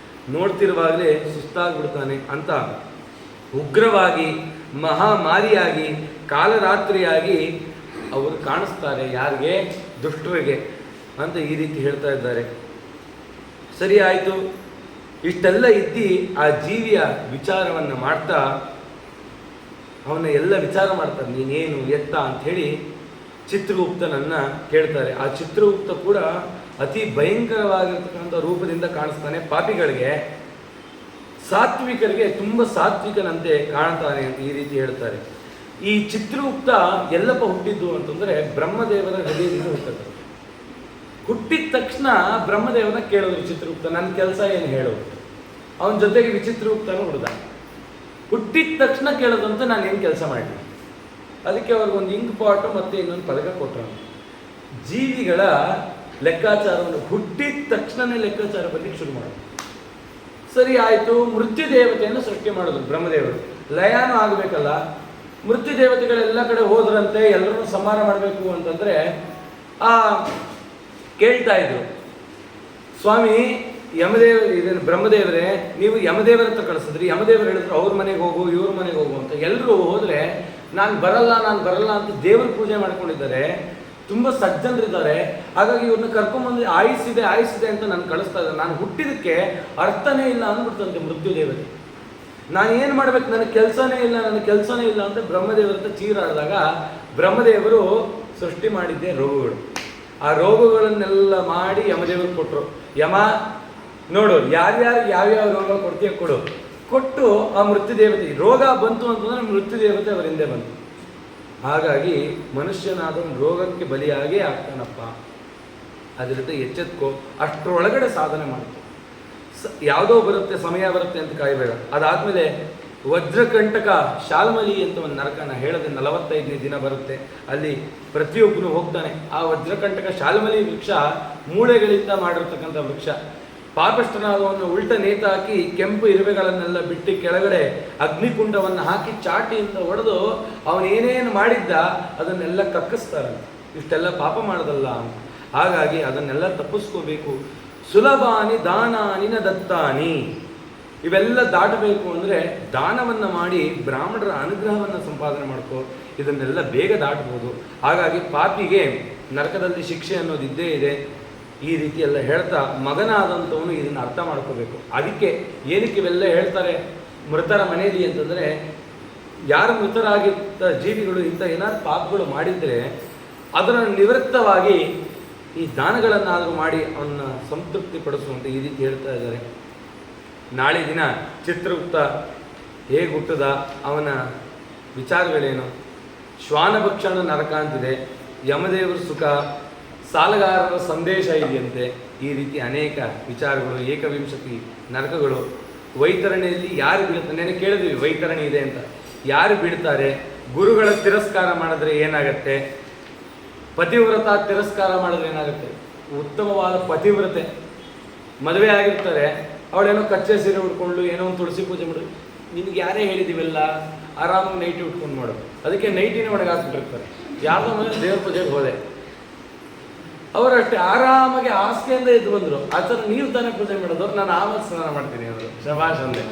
A: ನೋಡ್ತಿರುವಾಗಲೇ ಸುಸ್ತಾಗ್ಬಿಡ್ತಾನೆ ಅಂತ ಉಗ್ರವಾಗಿ, ಮಹಾಮಾರಿಯಾಗಿ, ಕಾಲರಾತ್ರಿಯಾಗಿ ಅವರು ಕಾಣಿಸ್ತಾರೆ. ಯಾರಿಗೆ? ದುಷ್ಟರಿಗೆ ಅಂತ ಈ ರೀತಿ ಹೇಳ್ತಾ ಇದ್ದಾರೆ. ಸರಿ ಆಯಿತು. ಇಷ್ಟೆಲ್ಲ ಇದ್ದು ಆ ಜೀವಿಯ ವಿಚಾರವನ್ನು ಮಾಡ್ತಾ ಅವನ್ನ ಎಲ್ಲ ವಿಚಾರ ಮಾಡ್ತಾರೆ. ನೀನೇನು ಎತ್ತ ಅಂಥೇಳಿ ಚಿತ್ರಗುಪ್ತನನ್ನು ಕೇಳ್ತಾರೆ. ಆ ಚಿತ್ರಗುಪ್ತ ಕೂಡ ಅತಿ ಭಯಂಕರವಾಗಿರ್ತಕ್ಕಂಥ ರೂಪದಿಂದ ಕಾಣಿಸ್ತಾನೆ. ಪಾಪಿಗಳಿಗೆ, ಸಾತ್ವಿಕರಿಗೆ ತುಂಬ ಸಾತ್ವಿಕನಂತೆ ಕಾಣ್ತಾನೆ ಅಂತ ಈ ರೀತಿ ಹೇಳ್ತಾರೆ. ಈ ಚಿತ್ರಗುಪ್ತ ಎಲ್ಲಪ್ಪ ಹುಟ್ಟಿದ್ದು ಅಂತಂದರೆ ಬ್ರಹ್ಮದೇವರ ಹೃದಯದಿಂದ ಹುಟ್ಟುತ್ತೆ. ಹುಟ್ಟಿದ ತಕ್ಷಣ ಬ್ರಹ್ಮದೇವನ ಕೇಳೋದು ಚಿತ್ರಗುಪ್ತ, ನನ್ನ ಕೆಲಸ ಏನು ಹೇಳೋದು. ಅವನ ಜೊತೆಗೆ ವಿಚಿತ್ರಗುಪ್ತನೂ ಹುಡ್ದ. ಹುಟ್ಟಿದ ತಕ್ಷಣ ಕೇಳೋದಂತ ನಾನು ಏನು ಕೆಲಸ ಮಾಡಿ. ಅದಕ್ಕೆ ಅವ್ರಿಗೊಂದು ಇಂಕ್ ಪಾಟು ಮತ್ತು ಇನ್ನೊಂದು ಪದಕ ಕೊಟ್ಟರು. ಜೀವಿಗಳ ಲೆಕ್ಕಾಚಾರವನ್ನು ಹುಟ್ಟಿದ ತಕ್ಷಣನೇ ಲೆಕ್ಕಾಚಾರ ಬರಲಿಕ್ಕೆ ಶುರು ಮಾಡೋದು. ಸರಿ ಆಯಿತು. ಮೃತ್ಯು ದೇವತೆಯನ್ನು ಸೃಷ್ಟಿ ಮಾಡೋದು ಬ್ರಹ್ಮದೇವರು. ಲಯನೂ ಆಗಬೇಕಲ್ಲ. ಮೃತ್ಯು ದೇವತೆಗಳೆಲ್ಲ ಕಡೆ ಹೋದ್ರಂತೆ, ಎಲ್ಲರೂ ಸಂಹಾರ ಮಾಡಬೇಕು ಅಂತಂದರೆ ಕೇಳ್ತಾ ಇದ್ರು, ಸ್ವಾಮಿ ಇದನ್ನು ಬ್ರಹ್ಮದೇವರೇ ನೀವು ಯಮದೇವರ ಹತ್ರ ಕಳಿಸಿದ್ರಿ. ಯಮದೇವರು ಹೇಳಿದ್ರು ಅವ್ರ ಮನೆಗೆ ಹೋಗು, ಇವ್ರ ಮನೆಗೆ ಹೋಗು ಅಂತ. ಎಲ್ಲರೂ ಹೋದರೆ ನಾನು ಬರಲ್ಲ ಅಂತ ದೇವ್ರ ಪೂಜೆ ಮಾಡ್ಕೊಂಡಿದ್ದಾರೆ. ತುಂಬ ಸಜ್ಜನರಿದ್ದಾರೆ. ಹಾಗಾಗಿ ಇವ್ರನ್ನ ಕರ್ಕೊಂಬಂದು ಆಯಿಸಿದೆ ಅಂತ ನಾನು ಕಳಿಸ್ತಾ ಇದ್ದಾರೆ. ನಾನು ಹುಟ್ಟಿದಕ್ಕೆ ಅರ್ಥನೇ ಇಲ್ಲ ಅಂದ್ಬಿಡ್ತಂತೆ ಮೃತ್ಯು ದೇವತೆ. ನಾನು ಏನು ಮಾಡ್ಬೇಕು, ನನಗೆ ಕೆಲಸನೇ ಇಲ್ಲ ಅಂತ ಬ್ರಹ್ಮದೇವರ ಹತ್ರ ಚೀರಾಡಿದಾಗ ಬ್ರಹ್ಮದೇವರು ಸೃಷ್ಟಿ ಮಾಡಿದ್ದೆ ರೋಗಗಳು. ಆ ರೋಗಗಳನ್ನೆಲ್ಲ ಮಾಡಿ ಯಮದೇವರು ಕೊಟ್ಟರು. ಯಮ ನೋಡು ಯಾರ್ಯಾರಿಗೆ ಯಾವ್ಯಾವ ರೋಗ ಕೊಡ್ತೀಯ ಕೊಟ್ಟು ಆ ಮೃತ್ಯು ದೇವತೆ ರೋಗ ಬಂತು ಅಂತಂದರೆ ಮೃತ್ಯು ದೇವತೆ ಅವರ ಹಿಂದೆ ಬಂತು. ಹಾಗಾಗಿ ಮನುಷ್ಯನಾದವನು ರೋಗಕ್ಕೆ ಬಲಿಯಾಗೇ ಆಗ್ತಾನಪ್ಪ. ಅದರಿಂದ ಎಚ್ಚೆತ್ಕೋ, ಅಷ್ಟರೊಳಗಡೆ ಸಾಧನೆ ಮಾಡ್ತು. ಯಾವುದೋ ಬರುತ್ತೆ, ಸಮಯ ಬರುತ್ತೆ ಅಂತ ಕಾಯಬೇಡ. ಅದಾದಮೇಲೆ ವಜ್ರಕಂಟಕ ಶಾಲ್ಮಲಿ ಅಂತ ಒಂದು ನರಕನ ಹೇಳಿದೆ. 45ನೇ ದಿನ ಬರುತ್ತೆ. ಅಲ್ಲಿ ಪ್ರತಿಯೊಬ್ಬನು ಹೋಗ್ತಾನೆ. ಆ ವಜ್ರಕಂಟಕ ಶಾಲ್ಮಲಿ ವೃಕ್ಷ ಮೂಳೆಗಳಿಂದ ಮಾಡಿರ್ತಕ್ಕಂಥ ವೃಕ್ಷ. ಪಾಪಿಷ್ಠನಾದವನ್ನು ಉಲ್ಟ ನೇತಾಕಿ ಕೆಂಪು ಇರುವೆಗಳನ್ನೆಲ್ಲ ಬಿಟ್ಟು ಕೆಳಗಡೆ ಅಗ್ನಿಕುಂಡವನ್ನು ಹಾಕಿ ಚಾಟಿಯಿಂದ ಹೊಡೆದು ಅವನೇನೇನು ಮಾಡಿದ್ದ ಅದನ್ನೆಲ್ಲ ಕಕ್ಕಿಸ್ತಾರೆ. ಇಷ್ಟೆಲ್ಲ ಪಾಪ ಮಾಡೋದಲ್ಲ ಅಂತ. ಹಾಗಾಗಿ ಅದನ್ನೆಲ್ಲ ತಪ್ಪಿಸ್ಕೋಬೇಕು. ಸುಲಭಾನಿ ದಾನಾನಿನ ದತ್ತಾನಿ, ಇವೆಲ್ಲ ದಾಟಬೇಕು ಅಂದರೆ ದಾನವನ್ನು ಮಾಡಿ ಬ್ರಾಹ್ಮಣರ ಅನುಗ್ರಹವನ್ನು ಸಂಪಾದನೆ ಮಾಡ್ಕೋ. ಇದನ್ನೆಲ್ಲ ಬೇಗ ದಾಟ್ಬೋದು. ಹಾಗಾಗಿ ಪಾಪಿಗೆ ನರಕದಲ್ಲಿ ಶಿಕ್ಷೆ ಅನ್ನೋದು ಇದ್ದೇ ಇದೆ. ಈ ರೀತಿ ಎಲ್ಲ ಹೇಳ್ತಾ ಮಗನಾದಂಥವನು ಇದನ್ನು ಅರ್ಥ ಮಾಡ್ಕೋಬೇಕು. ಅದಕ್ಕೆ ಏನಕ್ಕೆ ಇವೆಲ್ಲ ಹೇಳ್ತಾರೆ ಮೃತರ ಮನೆಯಲ್ಲಿ ಅಂತಂದರೆ, ಯಾರು ಮೃತರಾಗಿದ್ದ ಜೀವಿಗಳು ಇಂಥ ಏನಾದ್ರು ಪಾಪಗಳು ಮಾಡಿದರೆ ಅದನ್ನು ನಿವೃತ್ತವಾಗಿ ಈ ದಾನಗಳನ್ನಾದರೂ ಮಾಡಿ ಅವನ್ನ ಸಂತೃಪ್ತಿ ಪಡಿಸುವಂತ ಈ ರೀತಿ ಹೇಳ್ತಾ ಇದ್ದಾರೆ. ನಾಳೆ ದಿನ ಚಿತ್ರಗುಪ್ತ ಹೇಗೆ ಹುಟ್ಟದ, ಅವನ ವಿಚಾರಗಳೇನು, ಶ್ವಾನಭಕ್ಷಣ ನರಕ ಅಂತಿದೆ, ಯಮದೇವರ ಸುಖ, ಸಾಲಗಾರರ ಸಂದೇಶ ಇದೆಯಂತೆ. ಈ ರೀತಿ ಅನೇಕ ವಿಚಾರಗಳು, ಏಕವಿಂಶತಿ ನರಕಗಳು. ವೈತರಣಿಯಲ್ಲಿ ಯಾರು ಬೀಳ್ತಾರೆ, ನೆನೆ ಕೇಳಿದ್ವಿ ವೈತರಣಿ ಇದೆ ಅಂತ, ಯಾರು ಬೀಳ್ತಾರೆ, ಗುರುಗಳ ತಿರಸ್ಕಾರ ಮಾಡಿದ್ರೆ ಏನಾಗತ್ತೆ, ಪತಿವ್ರತ ತಿರಸ್ಕಾರ ಮಾಡಿದ್ರೆ ಏನಾಗುತ್ತೆ. ಉತ್ತಮವಾದ ಪತಿವ್ರತೆ ಮದುವೆ ಆಗಿರ್ತಾರೆ, ಅವಳೇನೋ ಕಚ್ಚೆ ಸೀರೆ ಉಟ್ಕೊಂಡು ಏನೋ ಒಂದು ತುಳಸಿ ಪೂಜೆ ಮಾಡೋದು. ನಿಮ್ಗೆ ಯಾರೇ ಹೇಳಿದಿವೆಲ್ಲ ಆರಾಮಾಗಿ ನೈಟಿ ಉಟ್ಕೊಂಡು ಮಾಡೋದು. ಅದಕ್ಕೆ ನೈಟಿನ ಒಳಗೆ ಹಾಕ್ಬಿಟ್ಟಿರ್ತಾರೆ. ಯಾರ್ದೋ ಮನೆ ದೇವ್ರ ಪೂಜೆಗೆ ಹೋದೆ, ಅವರಷ್ಟೇ ಆರಾಮಾಗಿ ಹಾಸಿಗೆಯಿಂದ ಎದ್ದು ಬಂದರು. ಆ ಥರ ನೀವು ತಾನೇ ಪೂಜೆ ಮಾಡೋದು, ನಾನು ಆಮೇಲೆ ಸ್ನಾನ ಮಾಡ್ತೀನಿ ಅವರು ಶಬಾಷ್ ಅಂದೆ.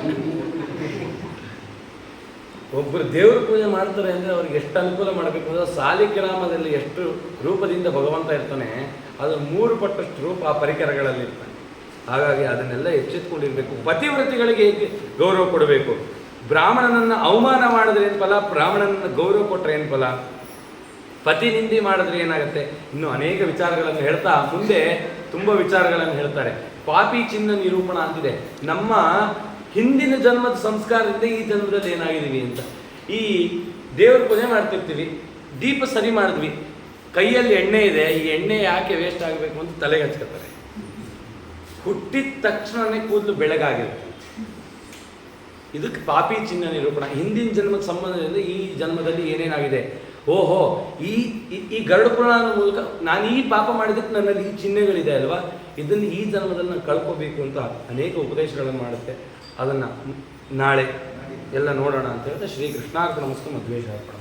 A: ಒಬ್ಬರು ದೇವ್ರ ಪೂಜೆ ಮಾಡ್ತಾರೆ ಅಂದರೆ ಅವ್ರಿಗೆ ಎಷ್ಟು ಅನುಕೂಲ ಮಾಡಬೇಕು ಅಂದರೆ, ಸಾಲಿಗ್ರಾಮದಲ್ಲಿ ಎಷ್ಟು ರೂಪದಿಂದ ಭಗವಂತ ಇರ್ತಾನೆ ಅದು 3 ಪಟ್ಟಷ್ಟು ರೂಪ ಆ ಪರಿಕರಗಳಲ್ಲಿ ಇರ್ತಾನೆ. ಹಾಗಾಗಿ ಅದನ್ನೆಲ್ಲ ಎಚ್ಚೆತ್ಕೊಂಡಿರಬೇಕು. ಪತಿವ್ರತಿಗಳಿಗೆ ಏಕೆ ಗೌರವ ಕೊಡಬೇಕು. ಬ್ರಾಹ್ಮಣನನ್ನು ಅವಮಾನ ಮಾಡಿದ್ರೆ ಏನು ಫಲ, ಬ್ರಾಹ್ಮಣನನ್ನು ಗೌರವ ಕೊಟ್ಟರೆ ಏನು ಫಲ, ಪತಿ ನಿಂದಿ ಮಾಡಿದ್ರೆ ಏನಾಗುತ್ತೆ. ಇನ್ನೂ ಅನೇಕ ವಿಚಾರಗಳನ್ನು ಹೇಳ್ತಾ ಮುಂದೆ ತುಂಬ ವಿಚಾರಗಳನ್ನು ಹೇಳ್ತಾರೆ. ಪಾಪಿ ಚಿನ್ನ ನಿರೂಪಣ ಅಂತಿದೆ. ನಮ್ಮ ಹಿಂದಿನ ಜನ್ಮದ ಸಂಸ್ಕಾರದಿಂದ ಈ ಜನ್ಮದಲ್ಲಿ ಏನಾಗಿದ್ದೀವಿ ಅಂತ. ಈ ದೇವ್ರ ಪೂಜೆ ಮಾಡ್ತಿರ್ತೀವಿ, ದೀಪ ಸರಿ ಮಾಡಿದ್ವಿ, ಕೈಯಲ್ಲಿ ಎಣ್ಣೆ ಇದೆ, ಈ ಎಣ್ಣೆ ಯಾಕೆ ವೇಸ್ಟ್ ಆಗಬೇಕು ಅಂತ ತಲೆಗೆ ಹಚ್ಕೊತಾರೆ. ಹುಟ್ಟಿದ ತಕ್ಷಣನೇ ಕೂದಲು ಬೆಳಗಾಗಿರುತ್ತೆ. ಇದಕ್ಕೆ ಪಾಪಿ ಚಿಹ್ನ ನಿರೂಪಣ. ಹಿಂದಿನ ಜನ್ಮದ ಸಂಬಂಧದಿಂದ ಈ ಜನ್ಮದಲ್ಲಿ ಏನೇನಾಗಿದೆ, ಓಹೋ ಈ ಗರುಡ ಪುರಾಣದ ಮೂಲಕ ನಾನು ಈ ಪಾಪ ಮಾಡಿದಕ್ಕೆ ನನ್ನಲ್ಲಿ ಈ ಚಿಹ್ನೆಗಳಿದೆ ಅಲ್ವಾ, ಇದನ್ನು ಈ ಜನ್ಮದಲ್ಲಿ ನಾನು ಕಳ್ಕೋಬೇಕು ಅಂತ ಅನೇಕ ಉಪದೇಶಗಳನ್ನು ಮಾಡುತ್ತೆ. ಅದನ್ನು ನಾಳೆ ಎಲ್ಲ ನೋಡೋಣ ಅಂತ ಹೇಳ್ತಾ ಶ್ರೀ ಕೃಷ್ಣಾರ್ಪಣ ಮಸ್ತು ಮಧ್ವೇಶ ಅರ್ಪಣ.